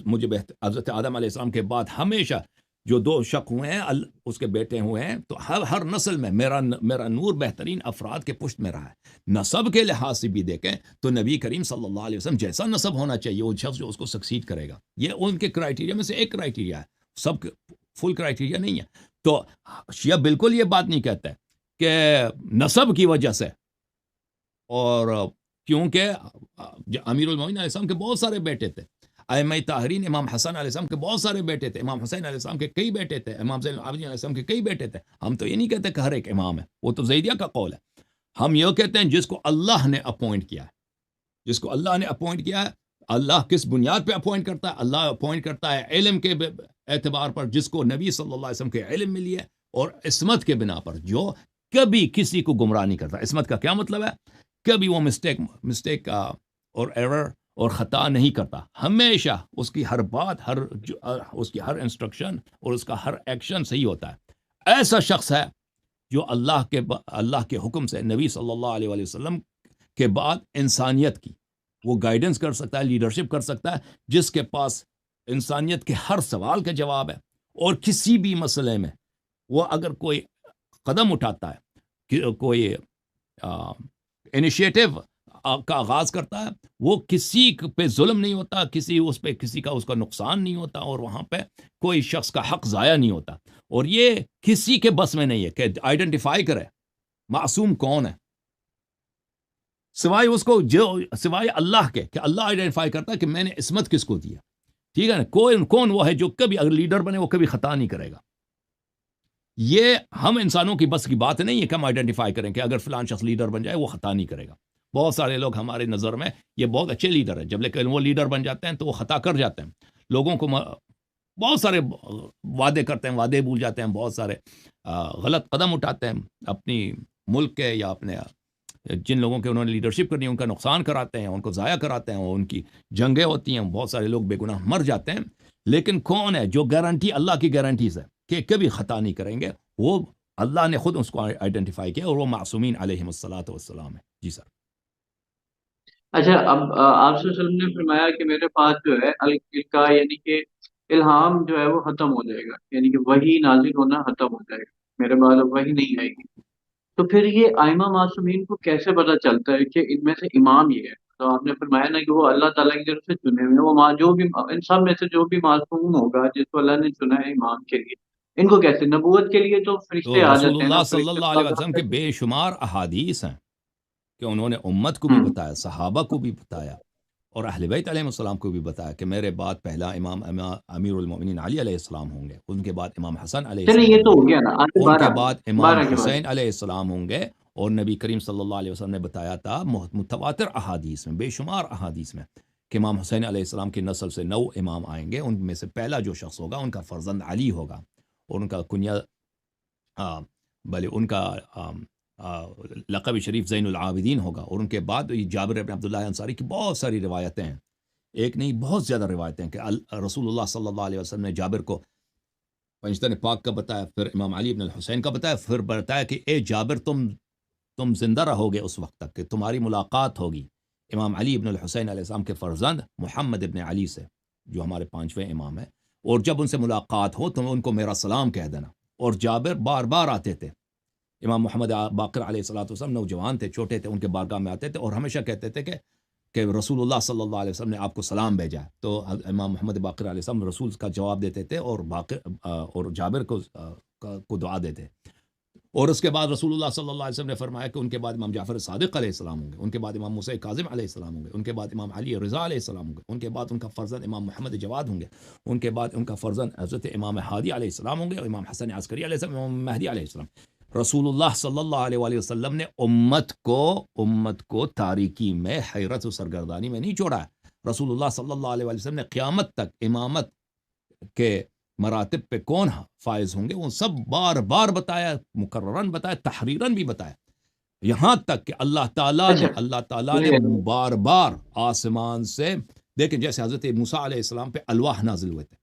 مجھے حضرت آدم علیہ السلام کے بعد ہمیشہ جو 2 شق ہوئے ہیں اس کے بیٹے ہوئے ہیں، تو ہر نسل میں میرا نور بہترین افراد کے پشت میں رہا ہے. نسب کے لحاظ سے بھی دیکھیں تو نبی کریم صلی اللہ علیہ وسلم جیسا نسب ہونا چاہیے وہ شخص جو اس کو سکسیڈ کرے گا. یہ ان کے کرائٹیریا میں سے ایک کرائٹیریا ہے، سب فل کرائٹیریا نہیں ہے. تو شیعہ بالکل یہ بات نہیں کہتا ہے کہ نسب کی وجہ سے، اور کیونکہ امیر المومنین علیہ السلام کے بہت سارے بیٹے تھے، ائمہ طاہرین امام حسن علیہ السلام کے بہت سارے بیٹے تھے، امام حسین علیہ السلام کے کئی بیٹے تھے، امام زین العابدین علیہ السلام کے کئی بیٹے تھے. ہم تو یہ نہیں کہتے کہ ہر ایک امام ہے، وہ تو زیدیہ کا قول ہے. ہم یہ کہتے ہیں جس کو اللہ نے اپوائنٹ کیا ہے، جس کو اللہ نے اپوائنٹ کیا ہے. اللہ کس بنیاد پہ اپوائنٹ کرتا ہے؟ اللہ اپوائنٹ کرتا ہے علم کے اعتبار پر، جس کو نبی صلی اللہ علیہ وسلم کے علم ملی ہے، اور عصمت کے بنا پر، جو کبھی کسی کو گمراہ نہیں کرتا. عصمت کا کیا مطلب ہے؟ کبھی وہ مسٹیک اور ایرر اور خطا نہیں کرتا. ہمیشہ اس کی ہر بات، اس کی ہر انسٹرکشن اور اس کا ہر ایکشن صحیح ہوتا ہے. ایسا شخص ہے جو اللہ کے حکم سے نبی صلی اللہ علیہ وسلم کے بعد انسانیت کی وہ گائیڈنس کر سکتا ہے، لیڈرشپ کر سکتا ہے، جس کے پاس انسانیت کے ہر سوال کا جواب ہے. اور کسی بھی مسئلے میں وہ اگر کوئی قدم اٹھاتا ہے، کوئی انیشیٹو کا آغاز کرتا ہے، وہ کسی پہ ظلم نہیں ہوتا، کسی کا نقصان نہیں ہوتا، اور وہاں پہ کوئی شخص کا حق ضائع نہیں ہوتا. اور یہ کسی کے بس میں نہیں ہے کہ آئیڈینٹیفائی کرے معصوم کون ہے، سوائے اس کو سوائے اللہ کے، کہ اللہ آئیڈینٹیفائی کرتا ہے کہ میں نے عصمت کس کو دیا. ٹھیک ہے نا، کون وہ ہے جو کبھی اگر لیڈر بنے وہ کبھی خطا نہیں کرے گا. یہ ہم انسانوں کی بس کی بات نہیں ہے کہ ہم آئیڈینٹیفائی کریں کہ اگر فلان شخص لیڈر بن جائے وہ خطا نہیں کرے گا. بہت سارے لوگ ہمارے نظر میں یہ بہت اچھے لیڈر ہیں، جب لیکن وہ لیڈر بن جاتے ہیں تو وہ خطا کر جاتے ہیں، لوگوں کو بہت سارے وعدے کرتے ہیں، وعدے بھول جاتے ہیں، بہت سارے غلط قدم اٹھاتے ہیں اپنی ملک کے یا اپنے جن لوگوں کے انہوں نے لیڈرشپ کرنی ہے ان کا نقصان کراتے ہیں، ان کو ضائع کراتے ہیں، ان کی جنگیں ہوتی ہیں، بہت سارے لوگ بے گناہ مر جاتے ہیں. لیکن کون ہے جو گارنٹی اللہ کی گارنٹیز ہے کہ کبھی خطا نہیں کریں گے؟ وہ اللہ نے خود اس کو آئیڈینٹیفائی کیا، اور وہ معصومین علیہم الصلاۃ والسلام ہے. جی سر.
اچھا، اب آپ صلی اللہ علیہ وسلم نے فرمایا کہ میرے پاس جو ہے القا یعنی کہ الہام جو ہے وہ ختم ہو جائے گا، یعنی کہ وحی نازل ہونا ختم ہو جائے گا، میرے بعد اب وحی نہیں آئے گی. تو پھر یہ ائمہ معصومین کو کیسے پتہ چلتا ہے کہ ان میں سے امام یہ ہے؟ تو آپ نے فرمایا نا کہ وہ اللہ تعالیٰ کی طرف سے چنے ہوئے ہیں، وہ جو بھی ان سب میں سے جو بھی معصوم ہوگا جس کو اللہ نے چنا ہے امام کے لیے، ان کو کیسے؟ نبوت کے لیے تو فرشتے
تو
آ
رسول
جاتے ہیں نا،
اللہ صلی
فرشتے
اللہ علیہ وسلم کے بے شمار احادیث ہیں کہ انہوں نے امت کو بھی بتایا، صحابہ کو بھی بتایا، اور اہل بیت علیہ السلام کو بھی بتایا کہ میرے بعد پہلا امام امیر المؤمنین علی علیہ السلام ہوں گے، ان کے بعد امام حسن علیہ
چلیں
السلام
یہ تو
ہوں
ہو
گے،
گیا نا. آگے
ان کے
12
بعد امام
12 کے بعد
حسین علیہ السلام ہوں گے. اور نبی کریم صلی اللہ علیہ وسلم نے بتایا تھا متواتر احادیث میں، بے شمار احادیث میں، کہ امام حسین علیہ السلام کی نسل سے 9 امام آئیں گے. ان میں سے پہلا جو شخص ہوگا ان کا فرزند علی ہوگا، اور ان کا کنیا بلے ان کا لقب شریف زین العابدین ہوگا. اور ان کے بعد جابر بن عبداللہ انصاری کی بہت ساری روایتیں ہیں، ایک نہیں بہت زیادہ روایتیں ہیں کہ رسول اللہ صلی اللہ علیہ وسلم نے جابر کو پنجتن پاک کا بتایا، پھر امام علی بن الحسین کا بتایا، پھر بتایا کہ اے جابر تم زندہ رہو گے اس وقت تک کہ تمہاری ملاقات ہوگی امام علی بن الحسین علیہ السلام کے فرزند محمد ابن علی سے، جو ہمارے 5ویں امام ہیں، اور جب ان سے ملاقات ہو تو ان کو میرا سلام کہہ دینا. اور جابر بار بار آتے تھے. امام محمد باقر علیہ الصلوۃ والسلام نوجوان تھے، چھوٹے تھے، ان کے بارگاہ میں آتے تھے اور ہمیشہ کہتے تھے کہ رسول اللہ صلی اللہ علیہ وسلم نے آپ کو سلام بھیجا ہے. تو امام محمد باقر علیہ السلام رسول کا جواب دیتے تھے اور جابر کو دعا دیتے. اور اس کے بعد رسول اللہ صلی اللہ علیہ وسلم نے فرمایا کہ ان کے بعد امام جعفر صادق علیہ السلام ہوں گے، ان کے بعد امام موسیٰ کاظم علیہ السلام ہوں گے، ان کے بعد امام علی رضا علیہ السلام ہوں گے، ان کے بعد ان کا فرزند امام محمد جواد ہوں گے، ان کے بعد ان کا فرزند حضرت امام ہادی علیہ السلام ہوں گے، اور امام حسن عسکری علیہ السلام، امام مہدی علیہ السلام. رسول اللہ صلی اللہ علیہ وآلہ وسلم نے امت کو تاریکی میں، حیرت و سرگردانی میں نہیں چھوڑا ہے. رسول اللہ صلی اللہ علیہ وآلہ وسلم نے قیامت تک امامت کے مراتب پہ کون فائز ہوں گے وہ سب بار بار بتایا، مکررن بتایا، تحریرن بھی بتایا، یہاں تک کہ اللہ تعالیٰ نے بار بار آسمان سے، دیکھیں جیسے حضرت موسیٰ علیہ السلام پہ الواح نازل ہوئے تھے،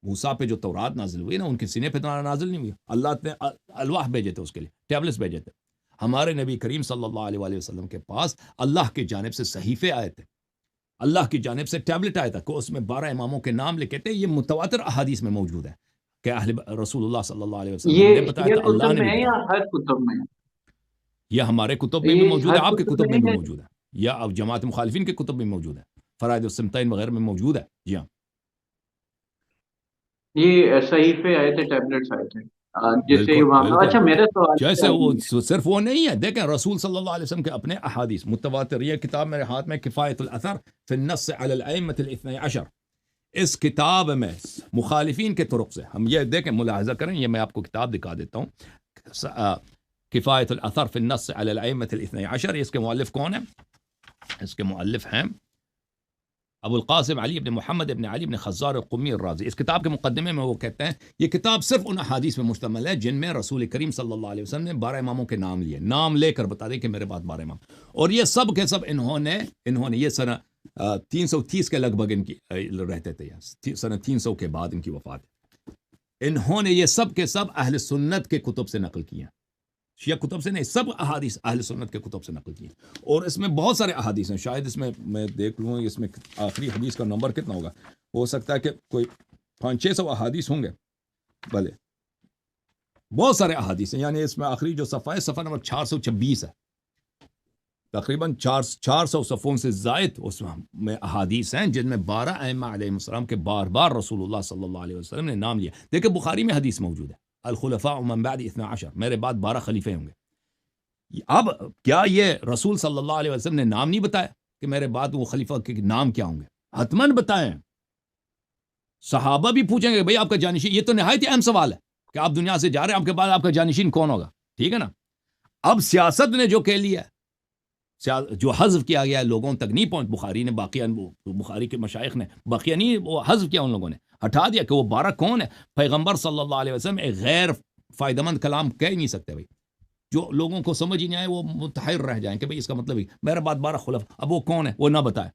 موسیٰ پہ جو تورات نازل ہوئی نا ان کے سینے پہ نازل نہیں ہوئی، اللہ نے الواح بھیجے تھے، اس کے لیے ٹیبلٹس بھیجے تھے. ہمارے نبی کریم صلی اللہ علیہ وآلہ وسلم کے پاس اللہ کی جانب سے صحیفے آئے تھے، اللہ کی جانب سے ٹیبلٹ آیا تھا کہ اس میں 12 اماموں کے نام لکھے تھے. یہ متواتر احادیث میں موجود ہے کہ رسول اللہ صلی اللہ علیہ وسلم نے بتایا تھا، اللہ نے بھی
یا
بتایا.
ہر کتب میں؟
یہ ہمارے کتب میں بھی موجود ہے، آپ کے کتب میں بھی
ہے؟
موجود ہے، یا اب جماعت مخالفین کے کتب میں موجود ہے، فرائض السمتین وغیرہ میں موجود ہے. جی ہاں،
یہ صحیفے آئے تھے، ٹیبلٹس آئے تھے جیسے
بالکل
وہاں.
بالکل.
اچھا میرا سوال
جیسے وہ صرف وہ نہیں ہے، دیکھیں رسول صلی اللہ علیہ وسلم کے اپنے احادیث متواتر. یہ کتاب میرے ہاتھ میں کفایت الاثر فی النص علی الائمۃ الاثنی عشر، اس کتاب میں مخالفین کے طرق سے ہم یہ دیکھیں، ملاحظہ کریں، یہ میں آپ کو کتاب دکھا دیتا ہوں، کفایت الاثر فی النص علی الائمۃ الاثنی عشر. اس کے مؤلف کون ہیں؟ اس کے مؤلف ہیں ابو القاسم علی بن محمد بن علی بن خزار القمی الرازی. اس کتاب کے مقدمے میں وہ کہتے ہیں یہ کتاب صرف ان احادیث میں مشتمل ہے جن میں رسول کریم صلی اللہ علیہ وسلم نے 12 اماموں کے نام لیے، نام لے کر بتا دیں کہ میرے بعد 12 امام. اور یہ سب کے سب انہوں نے یہ سنہ 330 کے لگ بھگ ان کی رہتے تھے، سنہ 300 کے بعد ان کی وفات. انہوں نے یہ سب کے سب اہل سنت کے کتب سے نقل کیے ہیں، شیعہ کتب سے نہیں، سب احادیث اہل سنت کے کتب سے نقل کی. اور اس میں بہت سارے احادیث ہیں، شاید اس میں دیکھ لوں اس میں آخری حدیث کا نمبر کتنا ہوگا، ہو سکتا ہے کہ کوئی 500-600 احادیث ہوں گے، بھلے بہت سارے احادیث ہیں. یعنی اس میں آخری جو صفحہ ہے، صفحہ نمبر 426 ہے، تقریباً 400 صفحوں سے زائد اس میں احادیث ہیں جن میں 12 ائمہ علیہ السلام کے بار بار رسول اللہ صلی اللہ علیہ وسلم نے نام لیا. دیکھیں بخاری میں حدیث موجود ہے، الخلفاء من بعد 12، میرے بعد 12 خلیفے ہوں گے. اب کیا یہ رسول صلی اللہ علیہ وسلم نے نام نہیں بتایا کہ میرے بعد وہ خلیفہ کے نام کیا ہوں گے؟ حتماً بتائیں. صحابہ بھی پوچھیں گے بھئی آپ کا جانشین، یہ تو نہایت ہی اہم سوال ہے کہ آپ دنیا سے جا رہے ہیں، آپ کے بعد آپ کا جانشین کون ہوگا، ٹھیک ہے نا. اب سیاست نے جو کہہ لیا، جو حذف کیا گیا ہے لوگوں تک نہیں پہنچ، بخاری نے بخاری کے مشائخ نے باقیہ نہیں وہ حذف کیا، ان لوگوں نے ہٹا دیا کہ وہ 12 کون ہے. پیغمبر صلی اللہ علیہ وسلم ایک غیر فائدہ مند کلام کہہ نہیں سکتے بھائی. جو لوگوں کو سمجھ ہی نہیں آئے وہ متحیر رہ جائیں کہ بھئی اس کا مطلب ہی میرے بعد 12 خلفاء، اب وہ کون ہے وہ نہ بتائے،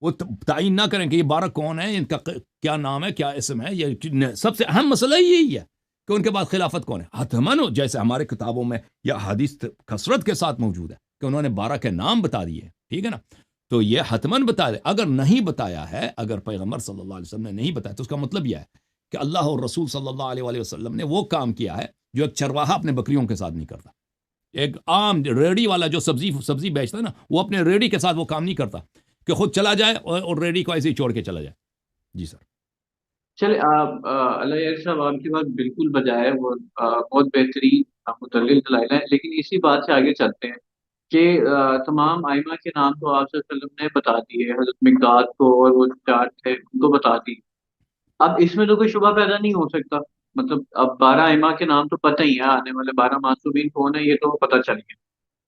وہ تعین نہ کریں کہ یہ 12 کون ہیں، ان کا کیا نام ہے، کیا اسم ہے. یہ سب سے اہم مسئلہ یہی ہے کہ ان کے بعد خلافت کون ہے. حتماً جیسے ہمارے کتابوں میں یا حدیث کثرت کے ساتھ موجود ہے کہ انہوں نے 12 کے نام بتا دیے، ٹھیک ہے نا، تو یہ حتماً بتا دے. اگر نہیں بتایا ہے، اگر پیغمبر صلی اللہ علیہ وسلم نے نہیں بتایا تو اس کا مطلب یہ ہے کہ اللہ اور رسول صلی اللہ علیہ وآلہ وسلم نے وہ کام کیا ہے جو ایک چرواہا اپنے بکریوں کے ساتھ نہیں کرتا. ایک عام ریڑی والا جو سبزی بیچتا ہے نا، وہ اپنے ریڑی کے ساتھ وہ کام نہیں کرتا کہ خود چلا جائے اور ریڈی کو ایسے ہی چھوڑ کے چلا جائے. جی سر.
چلے آپ اللہ یار صاحب آپ کی بات بالکل بجائے وہ بہت بہترین مدلل دلائل ہیں، لیکن اسی بات سے آگے چلتے ہیں کہ تمام ائمہ کے نام تو آپ صلی اللہ علیہ وسلم نے بتا دیے، حضرت مقداد کو اور وہ چار تھے ان کو بتا دی. اب اس میں تو کوئی شبہ پیدا نہیں ہو سکتا، مطلب اب 12 ائمہ کے نام تو پتہ ہی ہے، آنے والے 12 معصومین کون ہیں یہ تو پتہ چل گیا.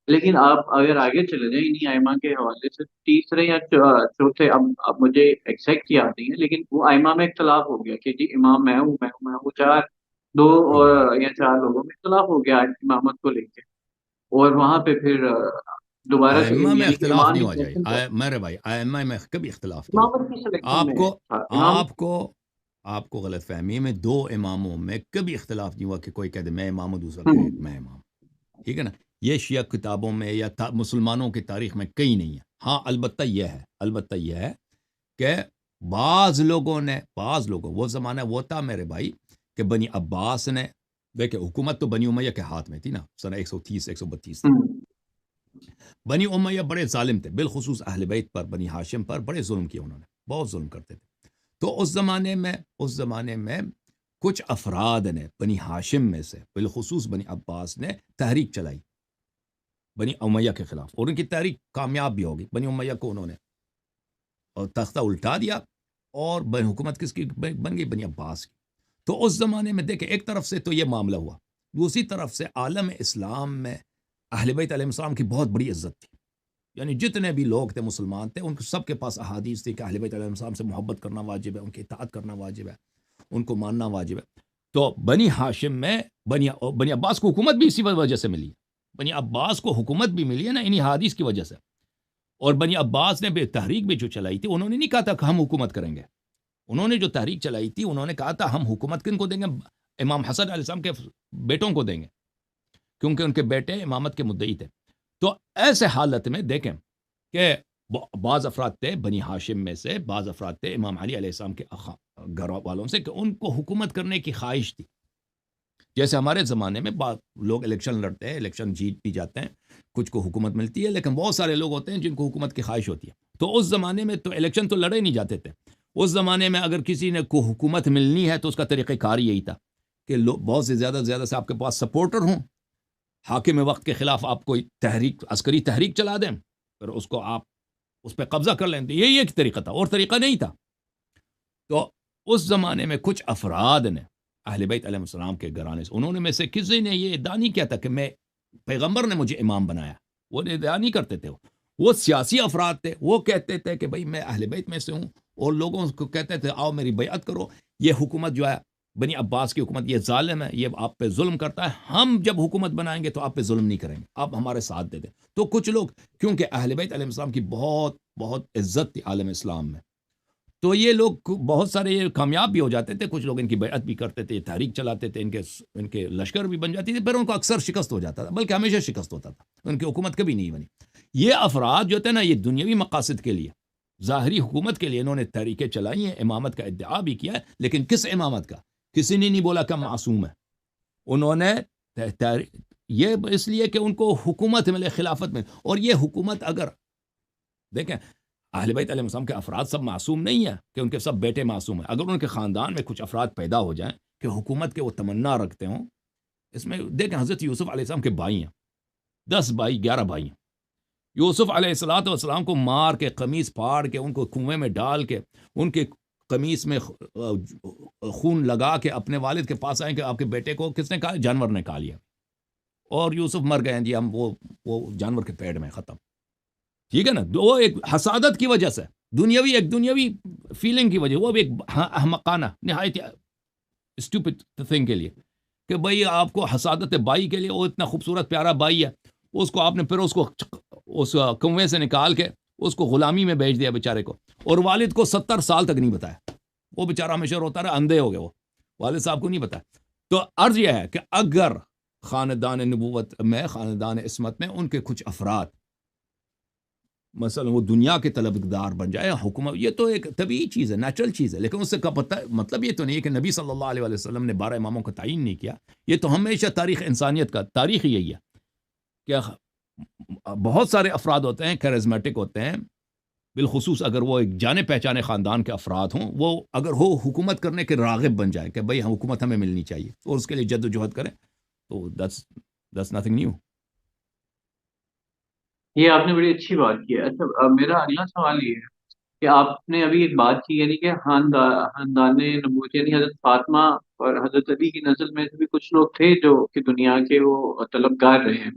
لیکن آپ اگر آگے چلے جائیں انہی ائمہ کے حوالے سے تیسرے یا چوتھے، اب مجھے ایگزیکٹ یاد نہیں ہے، لیکن وہ ائمہ میں اختلاف ہو گیا کہ جی امام میں ہوں چار، دو اور یا چار لوگوں میں اختلاف ہو گیا امامت کو لے کے. اور وہاں پہ پھر دوبارہ سے
ائمہ میں
یعنی کہ
اختلاف
امام
نہیں
کی
ہو جائے
سلیکشن
میرے بھائی، ائمہ میں کبھی اختلاف نہیں
امامت کی سلیکشن میں
آپ کو غلط فہمی میں 2 اماموں میں کبھی اختلاف نہیں ہوا کہ کوئی کہہ دے میں امام ہوں دوسرا کہے میں امام، ٹھیک ہے نا. یہ شیعہ کتابوں میں یا مسلمانوں کی تاریخ میں کہیں نہیں ہے. ہاں البتہ یہ ہے کہ بعض لوگوں وہ زمانہ وہ تھا میرے بھائی کہ بنی عباس نے، دیکھیں حکومت تو بنی امیہ کے ہاتھ میں تھی نا سنہ 130 132 تک. بنی امیہ بڑے ظالم تھے، بالخصوص اہل بیت پر، بنی ہاشم پر بڑے ظلم کیے انہوں نے، بہت ظلم کرتے تھے. تو اس زمانے میں کچھ افراد نے بنی ہاشم میں سے بالخصوص بنی عباس نے تحریک چلائی بنی امیہ کے خلاف، اور ان کی تحریک کامیاب بھی ہوگی. بنی امیہ کو انہوں نے اور تختہ الٹا دیا اور حکومت کس کی بن گئی؟ بنی عباس کی. تو اس زمانے میں دیکھیں ایک طرف سے تو یہ معاملہ ہوا، دوسری طرف سے عالم اسلام میں اہل بیت علیہ السلام کی بہت بڑی عزت تھی. یعنی جتنے بھی لوگ تھے مسلمان تھے ان کو سب کے پاس احادیث تھی کہ اہل بیت علیہ السلام سے محبت کرنا واجب ہے، ان کی اطاعت کرنا واجب ہے، ان کو ماننا واجب ہے. تو بنی ہاشم میں بنی عباس کو حکومت بھی اسی وجہ سے ملی، بنی عباس کو حکومت بھی ملی ہے نا انہی حدیث کی وجہ سے. اور بنی عباس نے تحریک بھی جو چلائی تھی، انہوں نے نہیں کہا تھا کہ ہم حکومت کریں گے. انہوں نے جو تحریک چلائی تھی انہوں نے کہا تھا ہم حکومت کن کو دیں گے؟ امام حسن علیہ السلام کے بیٹوں کو دیں گے، کیونکہ ان کے بیٹے امامت کے مدعی تھے. تو ایسے حالت میں دیکھیں کہ بعض افراد تھے بنی ہاشم میں سے، بعض افراد تھے امام علی علیہ السلام کے گھر والوں سے کہ ان کو حکومت کرنے کی خواہش تھی. جیسے ہمارے زمانے میں لوگ الیکشن لڑتے ہیں، الیکشن جیت بھی جاتے ہیں، کچھ کو حکومت ملتی ہے، لیکن بہت سارے لوگ ہوتے ہیں جن کو حکومت کی خواہش ہوتی ہے. تو اس زمانے میں تو الیکشن تو لڑے نہیں جاتے تھے. اس زمانے میں اگر کسی نے کو حکومت ملنی ہے تو اس کا طریقہ کار یہی تھا کہ بہت سے زیادہ سے آپ کے پاس سپورٹر ہوں، حاکم وقت کے خلاف آپ کوئی عسکری تحریک چلا دیں، پھر اس کو آپ اس پہ قبضہ کر لیں. یہی ایک طریقہ تھا، اور طریقہ نہیں تھا. تو اس زمانے میں کچھ افراد نے اہل بیت علیہ السلام کے گھرانے سے، انہوں نے میں سے کسی نے یہ ادعا نہیں کیا تھا کہ میں پیغمبر نے مجھے امام بنایا، وہ ادعا نہیں کرتے تھے. وہ سیاسی افراد تھے، وہ کہتے تھے کہ بھئی میں اہل بیت میں سے ہوں، اور لوگوں کو کہتے تھے آؤ میری بیعت کرو، یہ حکومت جو ہے بنی عباس کی حکومت یہ ظالم ہے، یہ آپ پہ ظلم کرتا ہے، ہم جب حکومت بنائیں گے تو آپ پہ ظلم نہیں کریں گے، آپ ہمارے ساتھ دے دیں. تو کچھ لوگ کیونکہ اہل بیت علیہ السلام کی بہت بہت عزت تھی عالم اسلام میں، تو یہ لوگ بہت سارے یہ کامیاب بھی ہو جاتے تھے، کچھ لوگ ان کی بیعت بھی کرتے تھے، تحریک چلاتے تھے، ان کے لشکر بھی بن جاتی تھی، پھر ان کو اکثر شکست ہو جاتا تھا، بلکہ ہمیشہ شکست ہوتا تھا، ان کی حکومت کبھی نہیں بنی. یہ افراد جو تھے نا، یہ دنیاوی مقاصد کے لیے، ظاہری حکومت کے لیے انہوں نے تحریکیں چلائی ہیں، امامت کا ادعا بھی کیا ہے، لیکن کس امامت کا؟ کسی نے نہیں بولا کہ معصوم ہے. انہوں نے یہ اس لیے کہ ان کو حکومت ملے، خلافت میں. اور یہ حکومت اگر دیکھیں اہل بیت علیہ السلام کے افراد سب معصوم نہیں ہیں کہ ان کے سب بیٹے معصوم ہیں. اگر ان کے خاندان میں کچھ افراد پیدا ہو جائیں کہ حکومت کے وہ تمنا رکھتے ہوں، اس میں دیکھیں حضرت یوسف علیہ السلام کے بھائی ہیں، 10 بھائی 11 بھائی ہیں. یوسف علیہ السلام کو مار کے، قمیص پھاڑ کے، ان کو کنویں میں ڈال کے، ان کے قمیص میں خون لگا کے اپنے والد کے پاس آئیں کہ آپ کے بیٹے کو کس نے کہا؟ جانور نے کھا لیا. اور یوسف مر گئے ہیں جی، ہم وہ جانور کے پیٹ میں ختم. ٹھیک ہے نا، وہ ایک حسادت کی وجہ سے، ایک دنیاوی فیلنگ کی وجہ، وہ بھی ایک احمقانہ نہایت اسٹوپڈ تھنگ کے لیے کہ بھائی آپ کو حسادت بائی کے لیے، وہ اتنا خوبصورت پیارا بائی ہے، اس کو آپ نے پھر اس کنویں سے نکال کے اس کو غلامی میں بیچ دیا بیچارے کو، اور والد کو 70 سال تک نہیں بتایا، وہ بیچارہ ہمیشہ روتا رہا، اندھے ہو گئے وہ، والد صاحب کو نہیں بتایا۔ تو عرض یہ ہے کہ اگر خاندان نبوت میں، خاندان عصمت میں ان کے کچھ افراد مثلا وہ دنیا کے طلبگار بن جائے، حکومت، یہ تو ایک طبیعی چیز ہے، نیچرل چیز ہے، لیکن اس سے کا پتہ مطلب یہ تو نہیں ہے کہ نبی صلی اللہ علیہ وسلم نے 12 اماموں کا تعین نہیں کیا۔ یہ تو ہمیشہ تاریخ انسانیت کا تاریخ یہی ہے کہ بہت سارے افراد ہوتے ہیں کیرزمیٹک ہوتے ہیں، بالخصوص اگر وہ ایک جانے پہچانے خاندان کے افراد ہوں، وہ اگر وہ حکومت کرنے کے راغب بن جائیں کہ بھئی حکومت ہمیں ملنی چاہیے اور اس کے لیے جد و جہد کریں، تو that's nothing new۔
یہ آپ نے بڑی اچھی بات کی ہے۔ اچھا میرا اگلا سوال یہ ہے کہ آپ نے ابھی ایک بات کی، یعنی کہ خاندان نبوت، یعنی حضرت فاطمہ اور حضرت علی کی نسل میں سے بھی کچھ لوگ تھے جو کہ دنیا کے وہ طلبگار رہے ہیں۔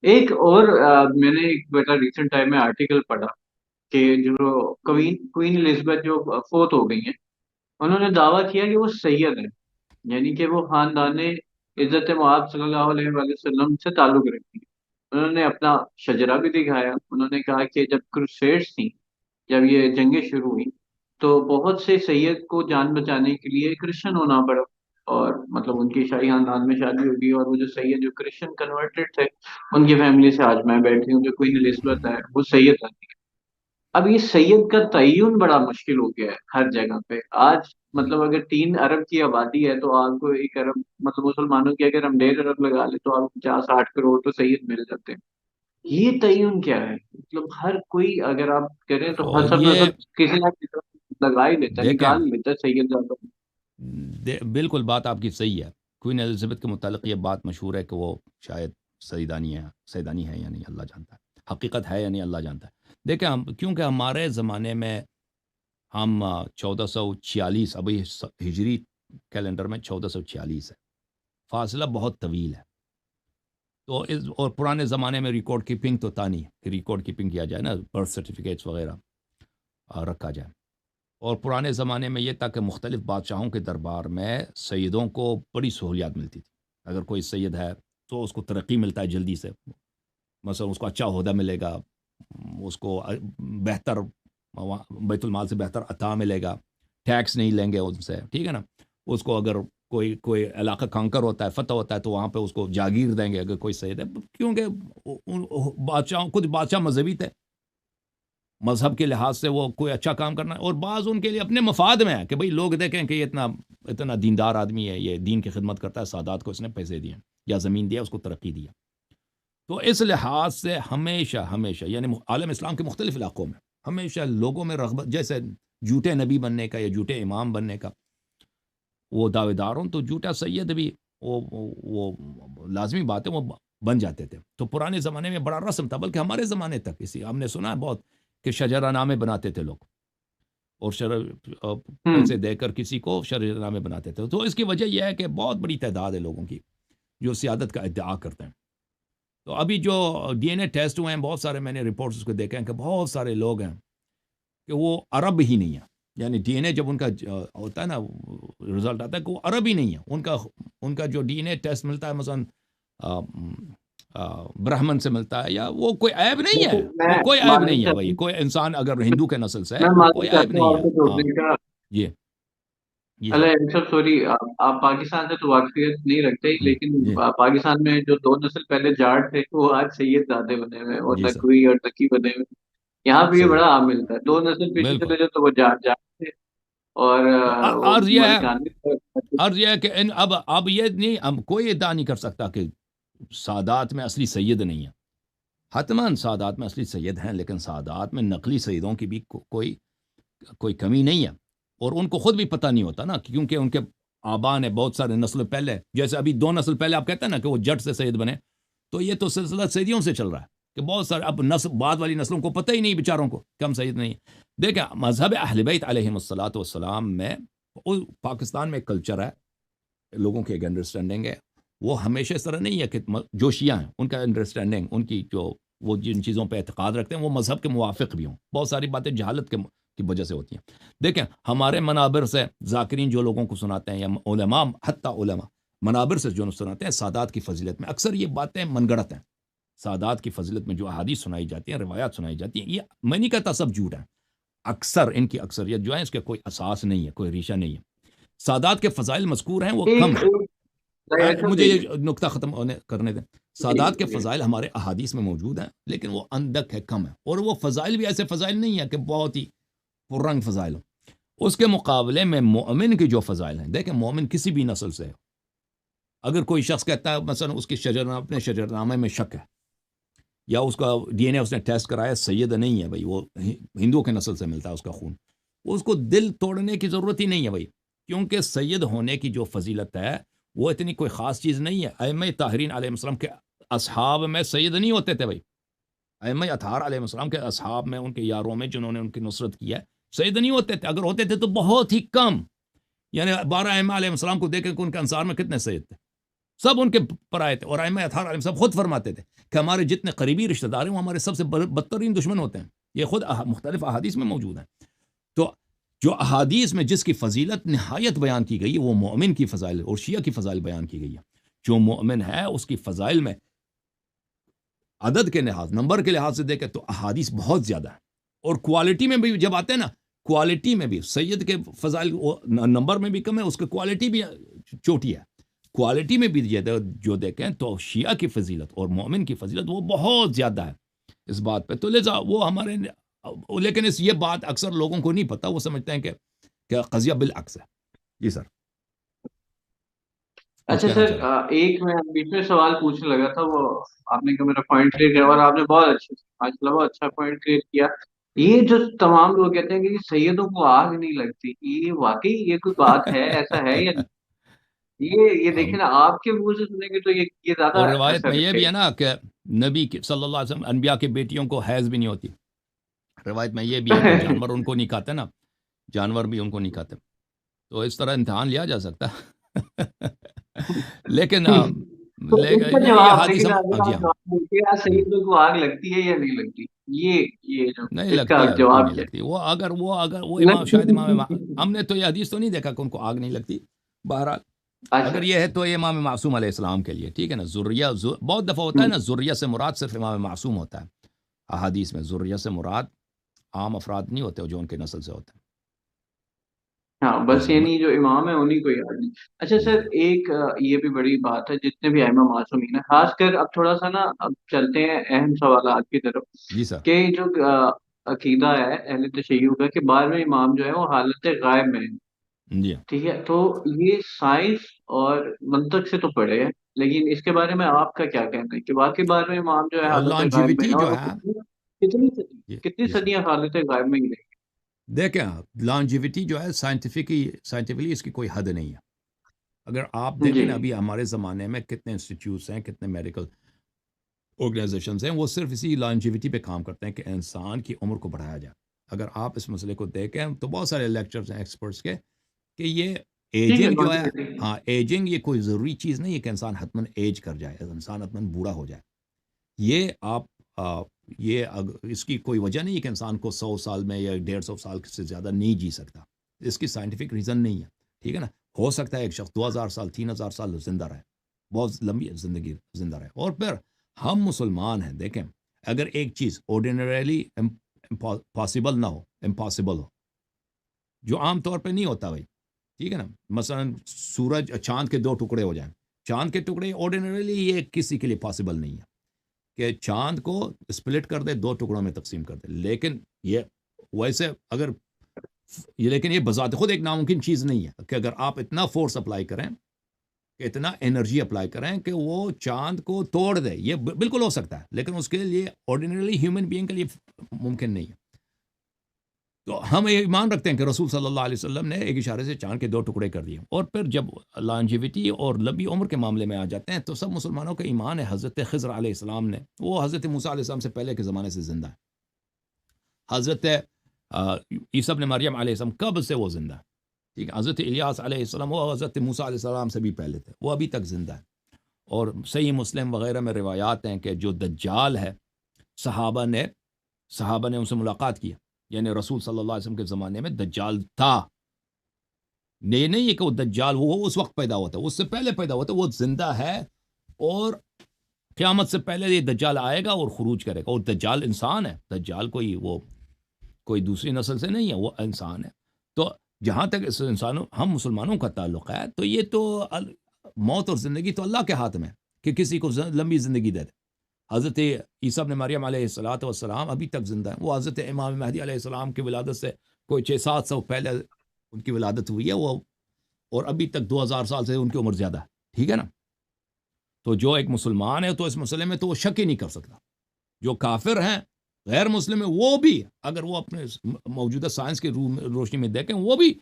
ایک اور میں نے ایک بڑا ریسنٹ ٹائم میں آرٹیکل پڑھا کہ جو کوئین الزبتھ جو فوت ہو گئی ہیں، انہوں نے دعویٰ کیا کہ وہ سید ہیں، یعنی کہ وہ خاندان عزت معاذ صلی اللہ علیہ وآلہ وسلم سے تعلق رکھتی ہیں۔ انہوں نے اپنا شجرہ بھی دکھایا، انہوں نے کہا کہ جب کروسیڈز تھیں، جب یہ جنگیں شروع ہوئی تو بہت سے سید کو جان بچانے کے لیے کرسچن ہونا پڑا، اور مطلب ان کی شاہی خاندان میں شادی ہوگی، اور وہ جو سید جو کرسچن کنورٹڈ تھے ان کی فیملی سے آج میں بیٹھی ہوں جو کوئین الزبتھ ہے وہ سید ہے۔ اب یہ سید کا تعین بڑا مشکل ہو گیا ہے ہر جگہ پہ آج، مطلب اگر 3 ارب کی آبادی ہے تو آپ کو 1 ارب، مطلب مسلمانوں کی اگر ہم 1.5 ارب لگا لیں تو آپ کو 50-60 کروڑ تو سید مل جاتے ہیں۔ یہ تعین کیا ہے؟ مطلب ہر کوئی اگر آپ کریں تو
اور
حسب
یہ
نسب کسی نہ کسی طرح لگا ہی لیتا ہے،
دیکھیں،
نکال لیتا ہے سید زیادہ۔
بالکل بات آپ کی صحیح ہے، کوئین الزبتھ کے متعلق یہ بات مشہور ہے کہ وہ شاید سیدانی ہے یا نہیں اللہ جانتا ہے، حقیقت ہے یا نہیں اللہ جانتا ہے۔ دیکھیں کیونکہ ہمارے زمانے میں ہم 1446، ابھی ہجری کیلنڈر میں 1446 ہے، فاصلہ بہت طویل ہے، تو اور پرانے زمانے میں ریکارڈ کیپنگ تو تھا نہیں کہ ریکارڈ کیپنگ کیا جائے نا، برتھ سرٹیفکیٹس وغیرہ رکھا جائے، اور پرانے زمانے میں یہ تھا کہ مختلف بادشاہوں کے دربار میں سیدوں کو بڑی سہولیات ملتی تھی۔ اگر کوئی سید ہے تو اس کو ترقی ملتا ہے جلدی سے، مثلا اس کو اچھا عہدہ ملے گا، اس کو بہتر بیت المال سے بہتر عطا ملے گا، ٹیکس نہیں لیں گے ان سے، ٹھیک ہے نا۔ اس کو اگر کوئی علاقہ کانکر ہوتا ہے، فتح ہوتا ہے، تو وہاں پہ اس کو جاگیر دیں گے اگر کوئی سید ہے، کیونکہ خود بادشاہ مذہبی تھے، مذہب کے لحاظ سے وہ کوئی اچھا کام کرنا، اور بعض ان کے لیے اپنے مفاد میں ہے کہ بھئی لوگ دیکھیں کہ یہ اتنا دیندار آدمی ہے، یہ دین کی خدمت کرتا ہے، سادات کو اس نے پیسے دیے یا زمین دیا، اس کو ترقی دیا۔ تو اس لحاظ سے ہمیشہ یعنی عالم اسلام کے مختلف علاقوں میں ہمیشہ لوگوں میں رغبت، جیسے جھوٹے نبی بننے کا یا جھوٹے امام بننے کا وہ دعوے دار ہوں، تو جھوٹا سید بھی وہ لازمی بات ہے وہ بن جاتے تھے۔ تو پرانے زمانے میں بڑا رسم تھا، بلکہ ہمارے زمانے تک ہم نے سنا ہے بہت کہ شجرہ نامے بناتے تھے لوگ، اور پیسے دے کر کسی کو شجرہ نامے بناتے تھے۔ تو اس کی وجہ یہ ہے کہ بہت بڑی تعداد ہے لوگوں کی جو سیادت کا ادعا کرتے ہیں۔ تو ابھی جو ڈی این اے ٹیسٹ ہوئے ہیں بہت سارے، میں نے رپورٹس اس کو دیکھے ہیں کہ بہت سارے لوگ ہیں کہ وہ عرب ہی نہیں ہیں، یعنی ڈی این اے جب ان کا ہوتا ہے نا رزلٹ آتا ہے کہ وہ عرب ہی نہیں ہے، ان کا جو ڈی این اے ٹیسٹ ملتا ہے مثلا برہمن سے ملتا ہے، یا وہ کوئی عیب نہیں ہے، وہ کوئی عیب نہیں ہے بھائی، کوئی انسان اگر ہندو کے نسل سے ہے کوئی عیب نہیں ہے۔ یہ
سوری، آپ پاکستان سے تو واقفیت نہیں رکھتے، لیکن پاکستان میں جو 2 نسل پہلے جاٹ تھے وہ آج سید زادے بنے ہوئے اور نقوی اور تقی بنے ہوئے، یہاں پہ یہ بڑا عام ملتا ہے۔ 2 نسل پیچھے چلے جائے تو وہ جاٹ تھے، اور
عرض یہ ہے کہ اب یہ نہیں، اب کوئی ادعا نہیں کر سکتا کہ سادات میں اصلی سید نہیں ہے، حتماً سادات میں اصلی سید ہیں، لیکن سادات میں نقلی سیدوں کی بھی کوئی کمی نہیں ہے، اور ان کو خود بھی پتہ نہیں ہوتا نا، کیونکہ ان کے آبا نے بہت سارے نسل پہلے، جیسے ابھی 2 نسل پہلے آپ کہتے ہیں نا کہ وہ جٹ سے سید بنے، تو یہ تو سلسلہ سیدیوں سے چل رہا ہے کہ بہت سارے اب بعد والی نسلوں کو پتہ ہی نہیں بیچاروں کو کہ ہم سید نہیں۔ دیکھیں مذہب اہل بیت علیہم الصلوۃ والسلام میں پاکستان میں ایک کلچر ہے، لوگوں کی ایک انڈرسٹینڈنگ ہے، وہ ہمیشہ اس طرح نہیں ہے کہ جو شیعہ ہیں ان کا انڈرسٹینڈنگ، ان کی جو وہ جن چیزوں پہ اعتقاد رکھتے ہیں وہ مذہب کے موافق بھی ہوں، بہت ساری باتیں جہالت کی وجہ سے ہوتی ہیں۔ دیکھیں ہمارے منابر سے ذاکرین جو لوگوں کو سناتے ہیں، یا علماء، حتیٰ علماء منابر سے جو سناتے ہیں سادات کی فضیلت میں. اکثر یہ باتیں من گڑت ہیں. سادات کی فضیلت میں جو احادیث سنائی جاتی ہیں، روایات سنائی جاتی ہیں، یہ میں نہیں کہتا سب جھوٹ ہیں، اکثر ان کی اکثریت جو ہے اس کے کوئی اساس نہیں ہے، کوئی ریشہ نہیں ہے. سادات کے فضائل مذکور ہیں وہ کم ہیں. مجھے یہ نقطہ ختم کرنے دیں. سادات کے فضائل ہمارے احادیث میں موجود ہیں لیکن وہ اندک ہے، کم ہے، اور وہ فضائل بھی ایسے فضائل نہیں ہیں کہ بہت ہی پررنگ فضائل ہوں. اس کے مقابلے میں مومن کے جو فضائل ہیں، دیکھیں مومن کسی بھی نسل سے ہے. اگر کوئی شخص کہتا ہے مثلا اس کی اپنے شجرنامے میں شک ہے، یا اس کا ڈی این اے اس نے ٹیسٹ کرایا سید نہیں ہے بھائی، وہ ہندوؤں کے نسل سے ملتا ہے اس کا خون، اس کو دل توڑنے کی ضرورت ہی نہیں ہے بھائی، کیونکہ سید ہونے کی جو فضیلت ہے وہ اتنی کوئی خاص چیز نہیں ہے. ائمہ طاہرین علیہ السلام کے اصحاب میں سید نہیں ہوتے تھے بھائی. ائمہ اطہار علیہ السلام کے اصحاب میں، ان کے یاروں میں جنہوں نے ان کی نصرت کی ہے، سید نہیں ہوتے تھے. اگر ہوتے تھے تو بہت ہی کم. یعنی 12 ائمہ علیہ السلام کو دیکھیں کہ ان کے انصار میں کتنے سید تھے، سب ان کے پر آئے تھے. اور ائمہ اطہار علیہ السلام خود فرماتے تھے کہ ہمارے جتنے قریبی رشتہ دار ہیں وہ ہمارے سب سے بدترین دشمن ہوتے ہیں. یہ خود مختلف احادیث میں موجود ہیں. تو جو احادیث میں جس کی فضیلت نہایت بیان کی گئی ہے وہ مومن کی فضائل اور شیعہ کی فضائل بیان کی گئی ہے. جو مومن ہے اس کی فضائل میں عدد کے لحاظ، نمبر کے لحاظ سے دیکھیں تو احادیث بہت زیادہ ہے. اور کوالٹی میں بھی جب آتے ہیں نا، کوالٹی میں بھی سید کے فضائل نمبر میں بھی کم ہے، اس کی کوالٹی بھی چوٹی ہے. کوالٹی میں بھی جو دیکھیں تو شیعہ کی فضیلت اور مومن کی فضیلت وہ بہت زیادہ ہے اس بات پہ. تو لہذا وہ ہمارے، لیکن یہ بات اکثر لوگوں کو نہیں پتہ، وہ سمجھتے ہیں کہ قضیہ بالعکس ہے. جی سر.
اچھا سر، ایک میں بیچ میں سوال پوچھنے لگا تھا، وہ آپ نے کہا میرا پوائنٹ کلیئر کیا، اور آپ نے بہت اچھا ماشاءاللہ بہت اچھا پوائنٹ کلیئر کیا. یہ جو تمام لوگ کہتے ہیں کہ سیدوں کو آگ نہیں لگتی، یہ واقعی یہ کوئی بات ہے، ایسا ہے یا نہیں؟ یہ دیکھیں نا، آپ کے منہ سے سنیں گے تو یہ زیادہ
اور روایت
اثر
میں یہ بھی
رکھے
ہے نا کہ نبی صلی اللہ علیہ وسلم انبیاء کی بیٹیوں کو حیض بھی نہیں ہوتی. روایت میں یہ بھی ہے کہ جانور ان کو نہیں کھاتے نا، جانور بھی ان کو نہیں کھاتے. تو اس طرح امتحان لیا جا سکتا ہے. لیکن
تو اس کا
یہ
جواب
حدیث
لیکن
جی ہاں
کیا سیدوں کو آگ لگتی ہے یا نہیں لگتی؟ یہ جو
نہیں
اس کا
لگتی ہے، کیوں
جواب
نہیں
کیا
لگتی؟ وہ اگر وہ امام شاید امام ہم نے تو یہ حدیث تو نہیں دیکھا کہ ان کو آگ نہیں لگتی. بہرحال
اچھا
اگر یہ ہے تو یہ امام معصوم علیہ السلام کے لیے ٹھیک ہے نا. ذریہ بہت دفعہ ہوتا ہے نا، ذریہ سے مراد صرف امام معصوم ہوتا ہے. احادیث میں ذریہ سے مراد عام افراد نہیں ہوتے جو ان کے نسل سے ہوتے ہیں.
ہاں،
جی
بس
سر.
یعنی جو امام ہے انہیں کو یاد نہیں. اچھا
جی
سر،
جی
ایک یہ بھی بڑی بات ہے، جتنے بھی ائمہ معصومین ہیں، خاص کر اب تھوڑا سا نا اب چلتے ہیں اہم سوالات کی طرف،
جی سر.
کہ جو عقیدہ ہے اہل تشیع کا کہ 12ویں امام جو ہے وہ حالت غائب میں ہے.
جی
ٹھیک ہے، تو یہ سائنس اور منطق سے تو پڑھے ہے، لیکن اس کے بارے میں آپ کا کیا کہنا ہے کہ واقعی 12ویں امام جو ہے حالت غائب میں
لانجیوٹی
ہے، اور
جو
وہ
ہے
کتنی
جی سر
صدیاں حالت غائب میں ہی رہے؟
دیکھیں، لانجیوٹی جو ہے سائنٹیفکلی اس کی کوئی حد نہیں ہے. اگر آپ
جی
دیکھیں نا ابھی ہمارے زمانے میں کتنے انسٹیٹیوٹس ہیں، کتنے میڈیکل آرگنائزیشنز ہیں، وہ صرف اسی لانجیوٹی پہ کام کرتے ہیں کہ انسان کی عمر کو بڑھایا جائے. اگر آپ اس مسئلے کو دیکھیں تو بہت سارے لیکچرز ہیں ایکسپرٹس کے کہ یہ
ٹھیک ہے،
ایجنگ جو ہے، ہاں ایجنگ یہ کوئی ضروری چیز نہیں ہے کہ انسان حتماً ایج کر جائے، انسان حتماً بوڑھا ہو جائے. یہ آپ اس کی کوئی وجہ نہیں ہے کہ انسان کو 100 سال میں یا 150 سال سے زیادہ نہیں جی سکتا. اس کی سائنٹیفک ریزن نہیں ہے. ٹھیک ہے نا. ہو سکتا ہے ایک شخص 2000 سال 3000 سال زندہ رہے، بہت لمبی زندگی زندہ رہے. اور پھر ہم مسلمان ہیں، دیکھیں اگر ایک چیز آرڈینریلی پاسبل نہ ہو، امپاسبل ہو، جو عام طور پہ نہیں ہوتا بھائی، ٹھیک ہے نا. مثلا سورج چاند کے 2 ٹکڑے ہو جائیں، چاند کے ٹکڑے آرڈینریلی یہ کسی کے لیے پاسبل نہیں ہے کہ چاند کو اسپلٹ کر دے، 2 ٹکڑوں میں تقسیم کر دے. لیکن یہ ویسے لیکن یہ بذات خود ایک ناممکن چیز نہیں ہے کہ اگر آپ اتنا فورس اپلائی کریں، کہ اتنا انرجی اپلائی کریں کہ وہ چاند کو توڑ دے. یہ بالکل ہو سکتا ہے لیکن اس کے لیے آرڈینریلی ہیومن بینگ کے لیے ممکن نہیں ہے. تو ہم یہ ایمان رکھتے ہیں کہ رسول صلی اللہ علیہ وسلم نے ایک اشارے سے چاند کے 2 ٹکڑے کر دیے. اور پھر جب لانجیوٹی اور لمبی عمر کے معاملے میں آ جاتے ہیں تو سب مسلمانوں کا ایمان ہے حضرت خضر علیہ السلام نے، وہ حضرت موسیٰ علیہ السلام سے پہلے کے زمانے سے زندہ ہے. حضرت عیسیٰ ابن مریم علیہ السلام کب سے وہ زندہ ہے. ٹھیک ہے. حضرت الیاس علیہ السلام وہ حضرت موسیٰ علیہ السلام سے بھی پہلے تھے، وہ ابھی تک زندہ ہے. اور صحیح مسلم وغیرہ میں روایات ہیں کہ جو دجال ہے، صحابہ نے ان سے ملاقات کی، یعنی رسول صلی اللہ علیہ وسلم کے زمانے میں دجال تھا. نہیں ہے کہ وہ دجال وہ اس وقت پیدا ہوتا ہے، اس سے پہلے پیدا ہوتا ہے، وہ زندہ ہے اور قیامت سے پہلے یہ دجال آئے گا اور خروج کرے گا. اور دجال انسان ہے، دجال کوئی دوسری نسل سے نہیں ہے، وہ انسان ہے. تو جہاں تک اس انسانوں ہم مسلمانوں کا تعلق ہے تو یہ تو موت اور زندگی تو اللہ کے ہاتھ میں ہے کہ کسی کو لمبی زندگی دے دے. حضرت عیسیٰ ابن مریم علیہ السلام ابھی تک زندہ ہیں. وہ حضرت امام مہدی علیہ السلام کی ولادت سے کوئی 600-700 پہلے ان کی ولادت ہوئی ہے وہ، اور ابھی تک 2000 سال سے ان کی عمر زیادہ ہے. ٹھیک ہے نا. تو جو ایک مسلمان ہے تو اس مسئلے میں تو وہ شک ہی نہیں کر سکتا. جو کافر ہیں غیر مسلم ہے وہ بھی اگر وہ اپنے موجودہ سائنس کی روشنی میں دیکھیں وہ بھی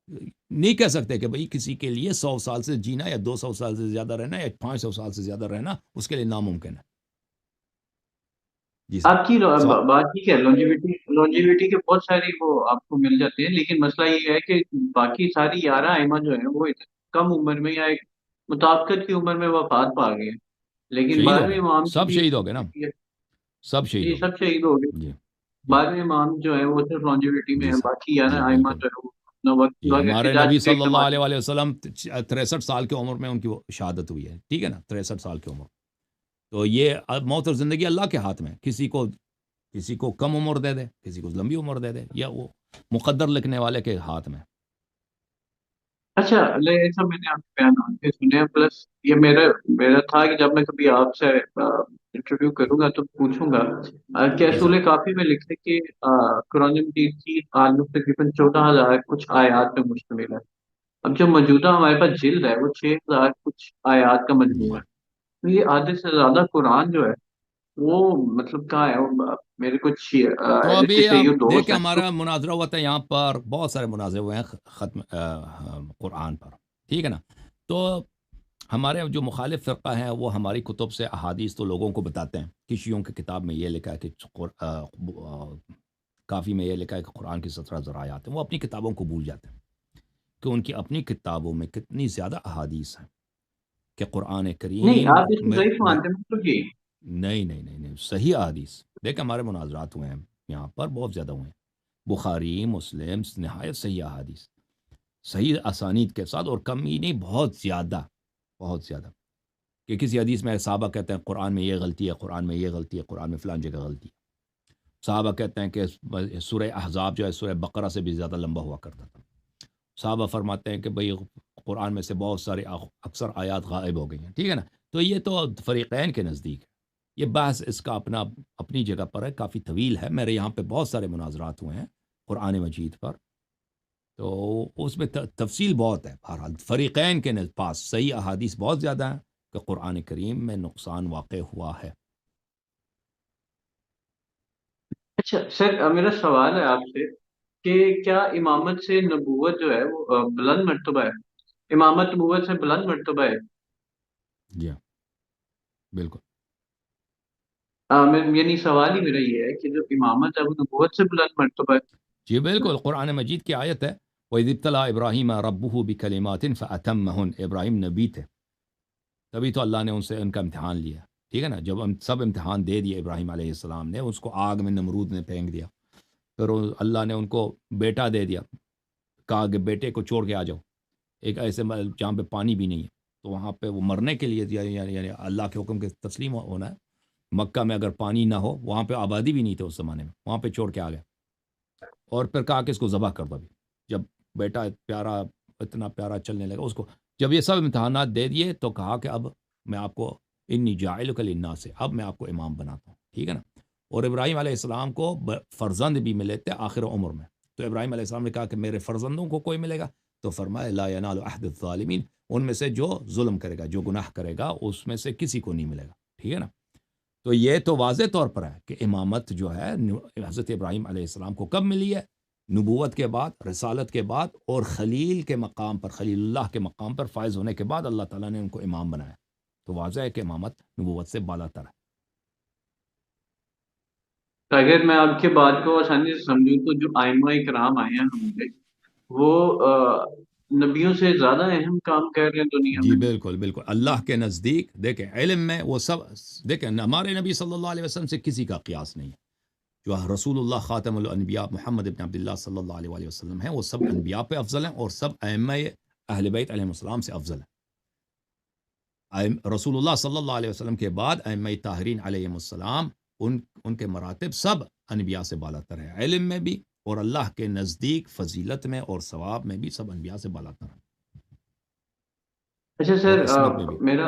نہیں کہہ سکتے کہ بھئی کسی کے لیے 100 سال سے جینا یا 200 سال سے زیادہ رہنا یا 500 سال سے زیادہ رہنا اس کے لیے ناممکن ہے. جی سر.
آپ کی بات ٹھیک ہے، لانجیویٹی کے بہت ساری وہ آپ کو مل جاتے ہیں، لیکن مسئلہ یہ ہے کہ باقی ساری 11 ائمہ جو ہیں وہ کم عمر میں یا ایک مطابقت کی عمر میں وفات پا گئے، لیکن
شہید ہو
12ویں
گئے،
امام
سب
کی
شہید ہو گئے نا، سب شہید
جی
ہو
سب شہید ہو گئے.
گئے. جی
12ویں امام جو ہے وہ صرف لانجیویٹی میں
جی
ہے،
سر.
باقی
جی
11 ائمہ
بالکل.
جو ہے وہ اپنا وقت
جی
وقت
ہمارے
جا
نبی
چکے
صلی اللہ
کمانے.
علیہ وسلم 63 سال کی عمر میں ان کی شہادت ہوئی ہے. ٹھیک ہے نا، 63 سال کی عمر. تو یہ موت اور زندگی اللہ کے ہاتھ میں. کسی کو کم عمر دے دے، کسی کو لمبی عمر دے دے، یا وہ مقدر لکھنے والے کے ہاتھ میں.
اچھا ایسا میں نے آپ کے بیان کے سنے ہیں، پلس یہ میرا تھا کہ جب میں کبھی آپ سے انٹرویو کروں گا تو پوچھوں گا کہ
جی سر.
اصول کافی میں لکھتے کہ قرآن مجید کی تعلق تقریباً 14,000 کچھ آیات پہ مشتمل ہے. اب جو موجودہ ہمارے پاس جلد ہے وہ 6,000 کچھ آیات کا
جی
مجموعہ ہے. تو یہ آدھے سے زیادہ قرآن جو ہے وہ مطلب کہاں ہے؟ میرے کچھ
تو
ایز
ابھی آپ
اے دوست
دیکھیں
ہیں تو
ہمارا مناظرہ ہوا تھا یہاں پر، بہت سارے مناظرے ہوئے ہیں ختم قرآن پر. ٹھیک ہے نا. تو ہمارے جو مخالف فرقہ ہیں وہ ہماری کتب سے احادیث تو لوگوں کو بتاتے ہیں کہ شیعوں کی کتاب میں یہ لکھا ہے کہ کافی میں یہ لکھا ہے کہ قرآن کی 17 ذرائعات ہیں. وہ اپنی کتابوں کو بھول جاتے ہیں کہ ان کی اپنی کتابوں میں کتنی زیادہ احادیث ہیں کہ قرآن
نہیں.
کریم
آپ اس کو ضعیف مانتے ہیں مطلب یہ
نہیں صحیح احادیث. دیکھ ہمارے مناظرات ہوئے ہیں یہاں پر بہت زیادہ ہوئے ہیں، بخاری مسلم نہایت صحیح احادیث، صحیح اسانید کے ساتھ، اور کم ہی نہیں بہت زیادہ کہ کسی حدیث میں صحابہ کہتے ہیں قرآن میں یہ غلطی ہے، قرآن میں یہ غلطی ہے، قرآن میں فلان جگہ غلطی ہے. صحابہ کہتے ہیں کہ سورہ احزاب جو ہے سورہ بقرہ سے بھی زیادہ لمبا ہوا کرتا تھا. صحابہ فرماتے ہیں کہ بھئی قرآن میں سے بہت سارے اکثر آیات غائب ہو گئی ہیں. ٹھیک ہے نا. تو یہ تو فریقین کے نزدیک ہے. یہ بحث اس کا اپنی جگہ پر ہے، کافی طویل ہے. میرے یہاں پہ بہت سارے مناظرات ہوئے ہیں قرآن مجید پر، تو اس میں تفصیل بہت ہے. بہرحال فریقین کے پاس صحیح احادیث بہت زیادہ ہیں کہ قرآن کریم میں نقصان واقع ہوا ہے.
اچھا سر میرا سوال ہے آپ سے کہ کیا امامت سے نبوت جو ہے وہ بلند مرتبہ ہے؟ امامت نبوت سے بلند مرتبہ ہے؟
جی ہاں بالکل.
یعنی سوال ہی میرا یہ ہے کہ جو امامت ہے وہ نبوت سے بلند مرتبہ ہے؟
جی بالکل. قرآن مجید کی آیت ہے وَإِذِ ابْتَلَىٰ إِبْرَاهِيمَ رَبُّهُ بِكَلِمَاتٍ فَأَتَمَّهُنَّ. ابراہیم نبی تھے، تبھی تو اللہ نے ان سے ان کا امتحان لیا. ٹھیک ہے نا. جب ہم سب امتحان دے دیے ابراہیم علیہ السلام نے، اس کو آگ میں نمرود نے پھینک دیا، پھر اللہ نے ان کو بیٹا دے دیا، کہا کہ بیٹے کو چھوڑ کے آ جاؤ ایک ایسے جہاں پہ پانی بھی نہیں ہے. تو وہاں پہ وہ مرنے کے لیے یعنی اللہ کے حکم کے تسلیم ہونا ہے. مکہ میں اگر پانی نہ ہو، وہاں پہ آبادی بھی نہیں تھی اس زمانے میں، وہاں پہ چھوڑ کے آ گیا، اور پھر کہا کہ اس کو ذبح کر دو. ابھی جب بیٹا پیارا اتنا پیارا چلنے لگا، اس کو جب یہ سب امتحانات دے دیے تو کہا کہ اب میں آپ کو انی جاعلک للناس سے، اب میں آپ کو امام بناتا ہوں. ٹھیک ہے نا. اور ابراہیم علیہ السلام کو فرزند بھی ملے تھے آخر عمر میں. تو ابراہیم علیہ السلام نے کہا کہ میرے فرزندوں کو کوئی ملے گا؟ تو فرمایا لا ینال عہد الظالمین، ان میں سے جو ظلم کرے گا، جو گناہ کرے گا، اس میں سے کسی کو نہیں ملے گا. ٹھیک ہے نا. تو یہ تو واضح طور پر ہے کہ امامت جو ہے حضرت ابراہیم علیہ السلام کو کب ملی ہے؟ نبوت کے بعد، رسالت کے بعد، اور خلیل کے مقام پر، خلیل اللہ کے مقام پر فائز ہونے کے بعد اللہ تعالیٰ نے ان کو امام بنایا. تو واضح ہے کہ امامت نبوت سے بالا تر ہے.
اگر میں آپ کی بات کو آسانی سے سمجھوں تو جو ائمہ کرام آئے ہیں ہمارے، وہ نبیوں سے زیادہ اہم کام کر رہے ہیں دنیا
جی
میں.
بالکل. اللہ کے نزدیک دیکھیں علم میں وہ سب، دیکھیں ہمارے نبی صلی اللہ علیہ وسلم سے کسی کا قیاس نہیں ہے. جو رسول اللہ خاتم الانبیاء محمد ابن عبداللہ صلی اللہ علیہ وآلہ وسلم ہیں، وہ سب انبیاء پہ افضل ہیں اور سب ائمہ اہل بیت علیہ السلام سے افضل ہیں۔ رسول اللہ صلی اللہ علیہ وسلم کے بعد ائمہ طاہرین علیہ السلام ان کے مراتب سب انبیاء سے بالا تر ہے، علم میں بھی اور اللہ کے نزدیک فضیلت میں اور ثواب میں بھی سب انبیاء سے بالا تر ہے۔
اچھا
اور
سر،
عصمت میں بھی۔
میرا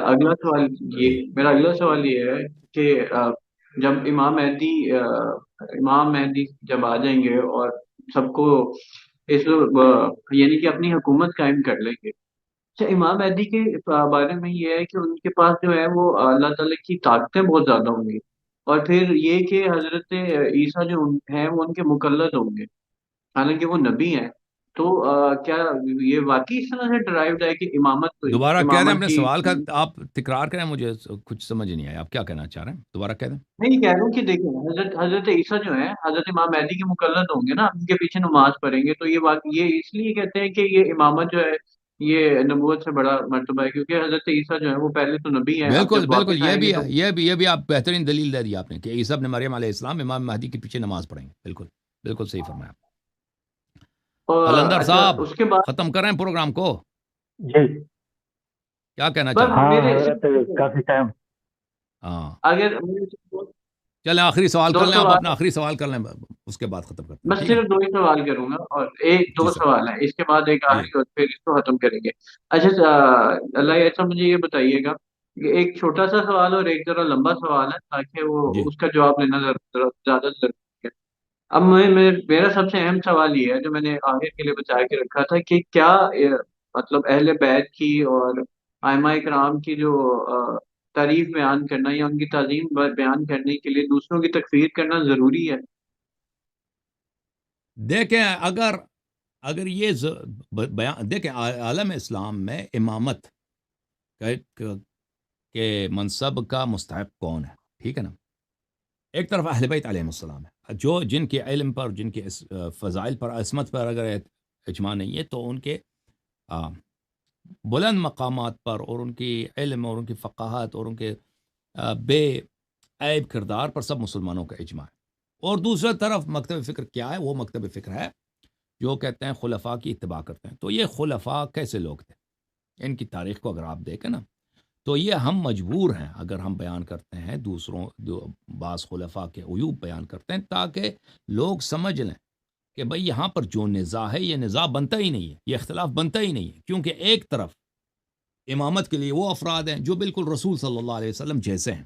اگلا سوال یہ ہے کہ جب امام مہدی جب آ جائیں گے اور سب کو یعنی کہ اپنی حکومت قائم کر لیں گے، اچھا امام مہدی کے بارے میں یہ ہے کہ ان کے پاس جو ہے وہ اللہ تعالیٰ کی طاقتیں بہت زیادہ ہوں گی، اور پھر یہ کہ حضرت عیسیٰ جو ہیں وہ ان کے مقلد ہوں گے، حالانکہ وہ نبی ہیں۔ تو کیا یہ واقعی اس طرح سے ڈرائیوڈ ہے کہ
دوبارہ کہہ دیں اپنے
کی
سوال کا، آپ تکرار کریں، مجھے کچھ سمجھ نہیں آیا آپ کیا کہنا چاہ رہے ہیں، دوبارہ کہہ دیں۔
نہیں کہہ رہا ہوں کہ دیکھیں حضرت عیسیٰ جو ہیں حضرت امام مہدی کے مقلد ہوں گے نا، ان کے پیچھے نماز پڑھیں گے، تو یہ اس لیے کہتے ہیں کہ یہ امامت جو ہے یہ نبوت سے بڑا مرتبہ ہے، کیونکہ حضرت عیسیٰ جو ہے وہ پہلے تو نبی ہیں، اب
بالکل
جب
بالکل،
واپس
یہ
آئیں
بھی
گے
ہے،
تو
یہ بھی آپ بہترین دلیل دے دی آپ نے کہ عیسیٰ ابن مریم علیہ السلام امام مہدی کے پیچھے نماز پڑھیں گے، بالکل بالکل صحیح فرمایا۔ قلندر
اچھا
صاحب
اس کے بعد
ختم کریں پروگرام کو،
جی
کیا کہنا
بس
چاہ رہے ہیں؟
ہاں
میرے
حضرت کافی ٹائم
ہاں
اگر
چلیں آخری سوال
دو
کر لیں، آپ
سوال
اپنا آخری سوال کر لیں، اس کے بعد ختم کرتے ہیں،
بس
ٹھیک ہے؟
صرف 2 ہی سوال کروں گا، اور دو
جی سر،
سوال ہیں، اس کے بعد ایک
جی
آخری اور پھر اس کو ختم کریں گے۔ اچھا اللہ ایسا مجھے یہ بتائیے گا کہ ایک چھوٹا سا سوال اور ایک ذرا لمبا سوال ہے، تاکہ وہ
جی
اس کا جواب لینا زیادہ ضروری ہے۔ اب میرا سب سے اہم سوال یہ ہے جو میں نے آخر کے لیے بچا کے رکھا تھا کہ کیا مطلب اہل بیت کی اور ائمہ کرام کی جو تعریف بیان کرنا یا ان کی تعظیم بیان کرنے کے لیے دوسروں کی تکفیر کرنا ضروری ہے؟
دیکھیں اگر یہ بیان دیکھیں، عالم اسلام میں امامت کے منصب کا مستحق کون ہے، ٹھیک ہے نا؟ ایک طرف اہل بیت علیہ السلام ہے، جن کے علم پر، جن کے فضائل پر، عصمت پر اگر اجماع نہیں ہے تو ان کے بلند مقامات پر اور ان کی علم اور ان کی فقاہت اور ان کے بے عیب کردار پر سب مسلمانوں کا اجماع ہے۔ اور دوسری طرف مکتب فکر کیا ہے؟ وہ مکتب فکر ہے جو کہتے ہیں خلفاء کی اتباع کرتے ہیں۔ تو یہ خلفاء کیسے لوگ تھے؟ ان کی تاریخ کو اگر آپ دیکھیں نا تو یہ ہم مجبور ہیں، اگر ہم بیان کرتے ہیں بعض خلفاء کے عیوب بیان کرتے ہیں تاکہ لوگ سمجھ لیں کہ بھئی یہاں پر جو نزاع ہے یہ نزاع بنتا ہی نہیں ہے، یہ اختلاف بنتا ہی نہیں ہے، کیونکہ ایک طرف امامت کے لیے وہ افراد ہیں جو بالکل رسول صلی اللہ علیہ وسلم جیسے ہیں،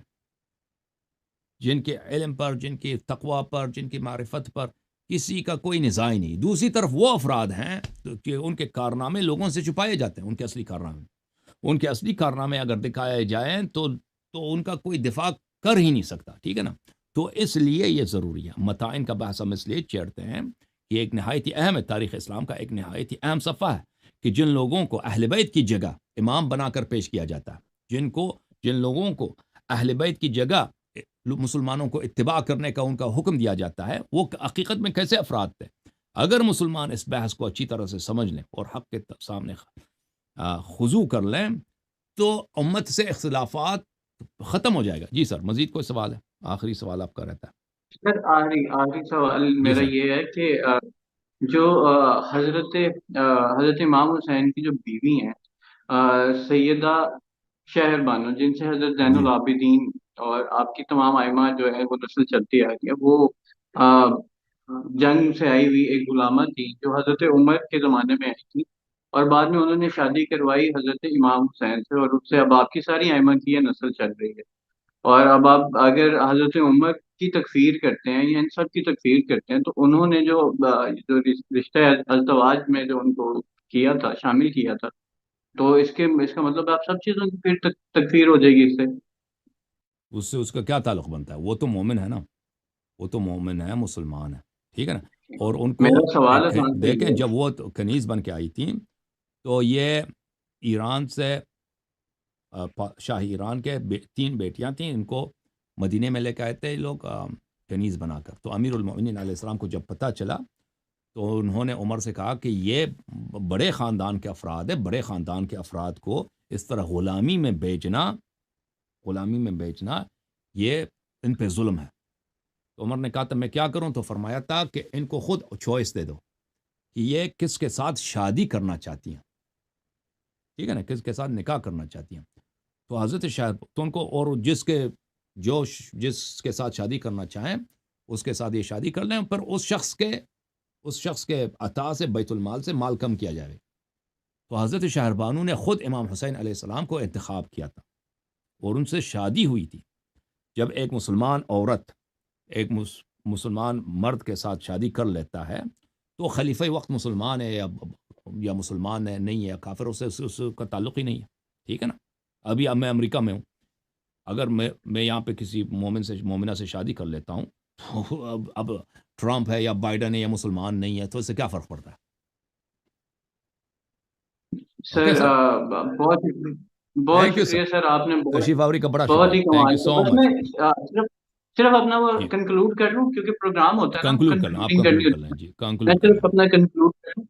جن کے علم پر، جن کی تقوی پر، جن کی معرفت پر کسی کا کوئی نزاع ہی نہیں۔ دوسری طرف وہ افراد ہیں کہ ان کے کارنامے لوگوں سے چھپائے جاتے ہیں، ان کے اصلی کارنامے اگر دکھائے جائیں تو ان کا کوئی دفاع کر ہی نہیں سکتا، ٹھیک ہے نا؟ تو اس لیے یہ ضروری ہے۔ متائن کا بحث ہم اس لیے چھیڑتے ہیں، یہ ایک نہایت ہی اہم ہے، تاریخ اسلام کا ایک نہایت ہی اہم صفحہ ہے کہ جن لوگوں کو اہل بیت کی جگہ امام بنا کر پیش کیا جاتا ہے، جن لوگوں کو اہل بیت کی جگہ مسلمانوں کو اتباع کرنے کا ان کا حکم دیا جاتا ہے، وہ حقیقت میں کیسے افراد تھے؟ اگر مسلمان اس بحث کو اچھی طرح سے سمجھ لیں اور حق کے سامنے خضوع کر لیں تو امت سے اختلافات ختم ہو جائے گا۔ جی سر، مزید کوئی سوال ہے؟ آخری سوال آپ کا رہتا ہے۔
سر آخری سوال
جی
میرا
سر۔
یہ ہے کہ جو حضرت امام حسین کی جو بیوی ہیں سیدہ شہر بانو، جن سے حضرت زین
جی
العابدین اور آپ کی تمام ائمہ جو ہے وہ نسل چلتی آ رہی ہے، وہ جنگ سے آئی ہوئی ایک غلامہ تھی جو حضرت عمر کے زمانے میں آئی تھی، اور بعد میں انہوں نے شادی کروائی حضرت امام حسین سے، اور اس سے اب آپ کی ساری ائمہ کی یہ نسل چل رہی ہے۔ اور اب آپ اگر حضرت عمر کی تکفیر کرتے ہیں یا ان سب کی تکفیر کرتے ہیں تو انہوں نے جو رشتہ ازدواج میں جو ان کو کیا تھا، شامل کیا تھا، تو اس کا مطلب آپ سب چیزوں کی پھر تکفیر ہو جائے گی اس سے؟
اس کا کیا تعلق بنتا ہے؟ وہ تو مومن ہے نا، وہ تو مومن ہے، مسلمان ہے، ٹھیک ہے نا؟ اور ان کو
میرا سوال ہے
دیکھیں، جب وہ کنیز بن کے آئی تھیں تو یہ ایران سے شاہ ایران کے 3 بیٹیاں تھیں، ان کو مدینے میں لے کے آئے تھے لوگ کنیز بنا کر۔ تو امیر المؤمنین علیہ السلام کو جب پتہ چلا تو انہوں نے عمر سے کہا کہ یہ بڑے خاندان کے افراد ہیں، بڑے خاندان کے افراد کو اس طرح غلامی میں بیچنا یہ ان پہ ظلم ہے۔ تو عمر نے کہا تھا میں کیا کروں؟ تو فرمایا تھا کہ ان کو خود چوائس دے دو کہ یہ کس کے ساتھ شادی کرنا چاہتی ہیں، ٹھیک ہے نا، کس کے ساتھ نکاح کرنا چاہتی ہیں. تو حضرت شاہ تو ان کو، اور جس کے ساتھ شادی کرنا چاہیں اس کے ساتھ یہ شادی کر لیں، پر اس شخص کے عطا سے، بیت المال سے مال کم کیا جائے. تو حضرت شاہ بانو نے خود امام حسین علیہ السلام کو انتخاب کیا تھا اور ان سے شادی ہوئی تھی. جب ایک مسلمان عورت ایک مسلمان مرد کے ساتھ شادی کر لیتا ہے تو خلیفہ وقت مسلمان ہے یا مسلمان ہے نہیں ہے، کافر، اس کا تعلق ہی نہیں ہے، ٹھیک ہے نا. ابھی اب میں امریکہ میں ہوں، اگر میں یہاں پہ کسی مومنہ سے شادی کر لیتا ہوں تو اب ٹرمپ ہے یا بائیڈن ہے یا مسلمان نہیں ہے تو اس سے کیا فرق پڑتا ہے؟
سر
اوکے سر،
بہت بہت
تھینک یو سر.
شکریہ سر، آپ نے
تشریف آوری کا بڑا
بہت ہی
شکریہ، تھینک
کمال
یو
کیا.
سو
بس
مچ.
میں صرف اپنا وہ
جی
کنکلوڈ کر لوں کیونکہ پروگرام ہوتا ہے نا،
کنکلوڈ کر لیں، آپ
کنکلوڈنگ کرنی
کنکلوڈ کر
ہوتی
لیں،
ہے.
جی
میں
کنکلوڈ کر
صرف
لیں.
اپنا کنکلوڈ کروں.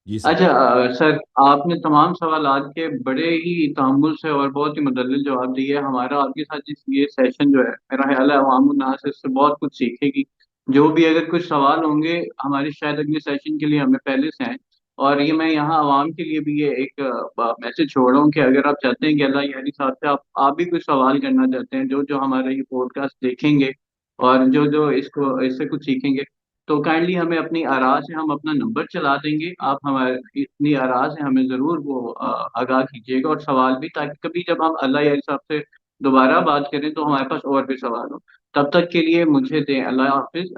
جی سر.
اچھا سر، آپ نے تمام سوالات کے بڑے ہی تامل سے اور بہت ہی مدلل جواب دیے. ہمارا آپ کے ساتھ یہ سیشن جو ہے، میرا خیال ہے عوام الناس اس سے بہت کچھ سیکھے گی. جو بھی اگر کچھ سوال ہوں گے ہماری شاید اگلے سیشن کے لیے ہمیں پہلے سے ہیں. اور یہ میں یہاں عوام کے لیے بھی یہ ایک میسج چھوڑ رہا ہوں کہ اگر آپ چاہتے ہیں کہ اللہ یعنی صاحب سے آپ بھی کچھ سوال کرنا چاہتے ہیں، جو ہمارا یہ پوڈ کاسٹ دیکھیں گے اور جو اس سے کچھ سیکھیں گے، تو کائنڈلی ہمیں اپنی آراء سے ہم اپنا نمبر چلا دیں گے. آپ ہمارے اپنی آراء سے ہمیں ضرور وہ آگاہ کیجیے گا اور سوال بھی، تاکہ کبھی جب ہم اللہ یعنی صاحب سے دوبارہ بات کریں تو ہمارے پاس اور بھی سوال ہو. تب تک کے لیے مجھے دیں اللہ حافظ،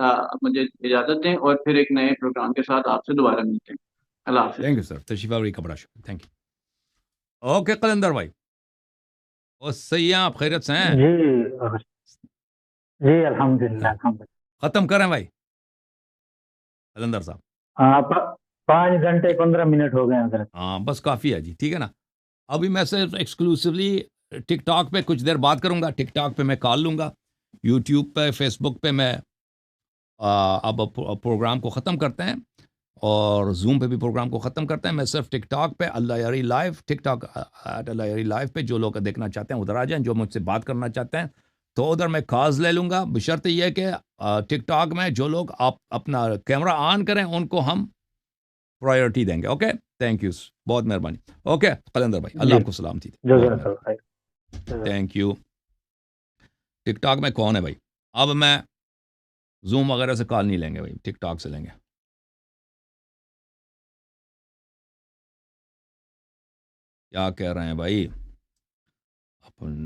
مجھے اجازت دیں اور پھر ایک نئے پروگرام کے ساتھ آپ سے دوبارہ ملتے ہیں. اللہ حافظ.
تھینک یو سر، تشریف آوری کا بڑا شکریہ، تھینک یو. اوکے قلندر بھائی، اور صحیح ہیں آپ؟ خیریت سے ہیں؟
جی جی الحمدللہ الحمدللہ.
ختم کریں بھائی قلندر صاحب.
ہاں 5 گھنٹے 15 منٹ ہو گئے حضرت.
ہاں بس کافی ہے جی، ٹھیک ہے نا. ابھی میں صرف ایکسکلوسیولی ٹک ٹاک پہ کچھ دیر بات کروں گا، ٹک ٹاک پہ میں کال لوں گا، یوٹیوب پہ، فیس بک پہ میں اب پروگرام کو ختم کرتے ہیں، اور زوم پہ بھی پروگرام کو ختم کرتے ہیں. میں صرف ٹک ٹاک پہ اللہ یاری لائیو، ٹک ٹاک ایٹ اللہ یاری لائیو پہ جو لوگ دیکھنا چاہتے ہیں ادھر آ جائیں، جو مجھ سے بات کرنا چاہتے ہیں تو ادھر میں کالز لے لوں گا، بشرط یہ کہ ٹک ٹاک میں جو لوگ آپ اپنا کیمرہ آن کریں ان کو ہم پرائیورٹی دیں گے. اوکے، تھینک یو، بہت مہربانی. اوکے قلندر بھائی، اللہ
جی
آپ کو سلامتی دے.
جزاک
بہت
اللہ
مہربانی،
خیر.
Thank you. ٹک ٹاک میں کون ہے بھائی؟ اب میں زوم وغیرہ سے کال نہیں لیں گے بھائی، ٹک ٹاک سے لیں گے. کیا کہہ رہے ہیں بھائی؟ اپن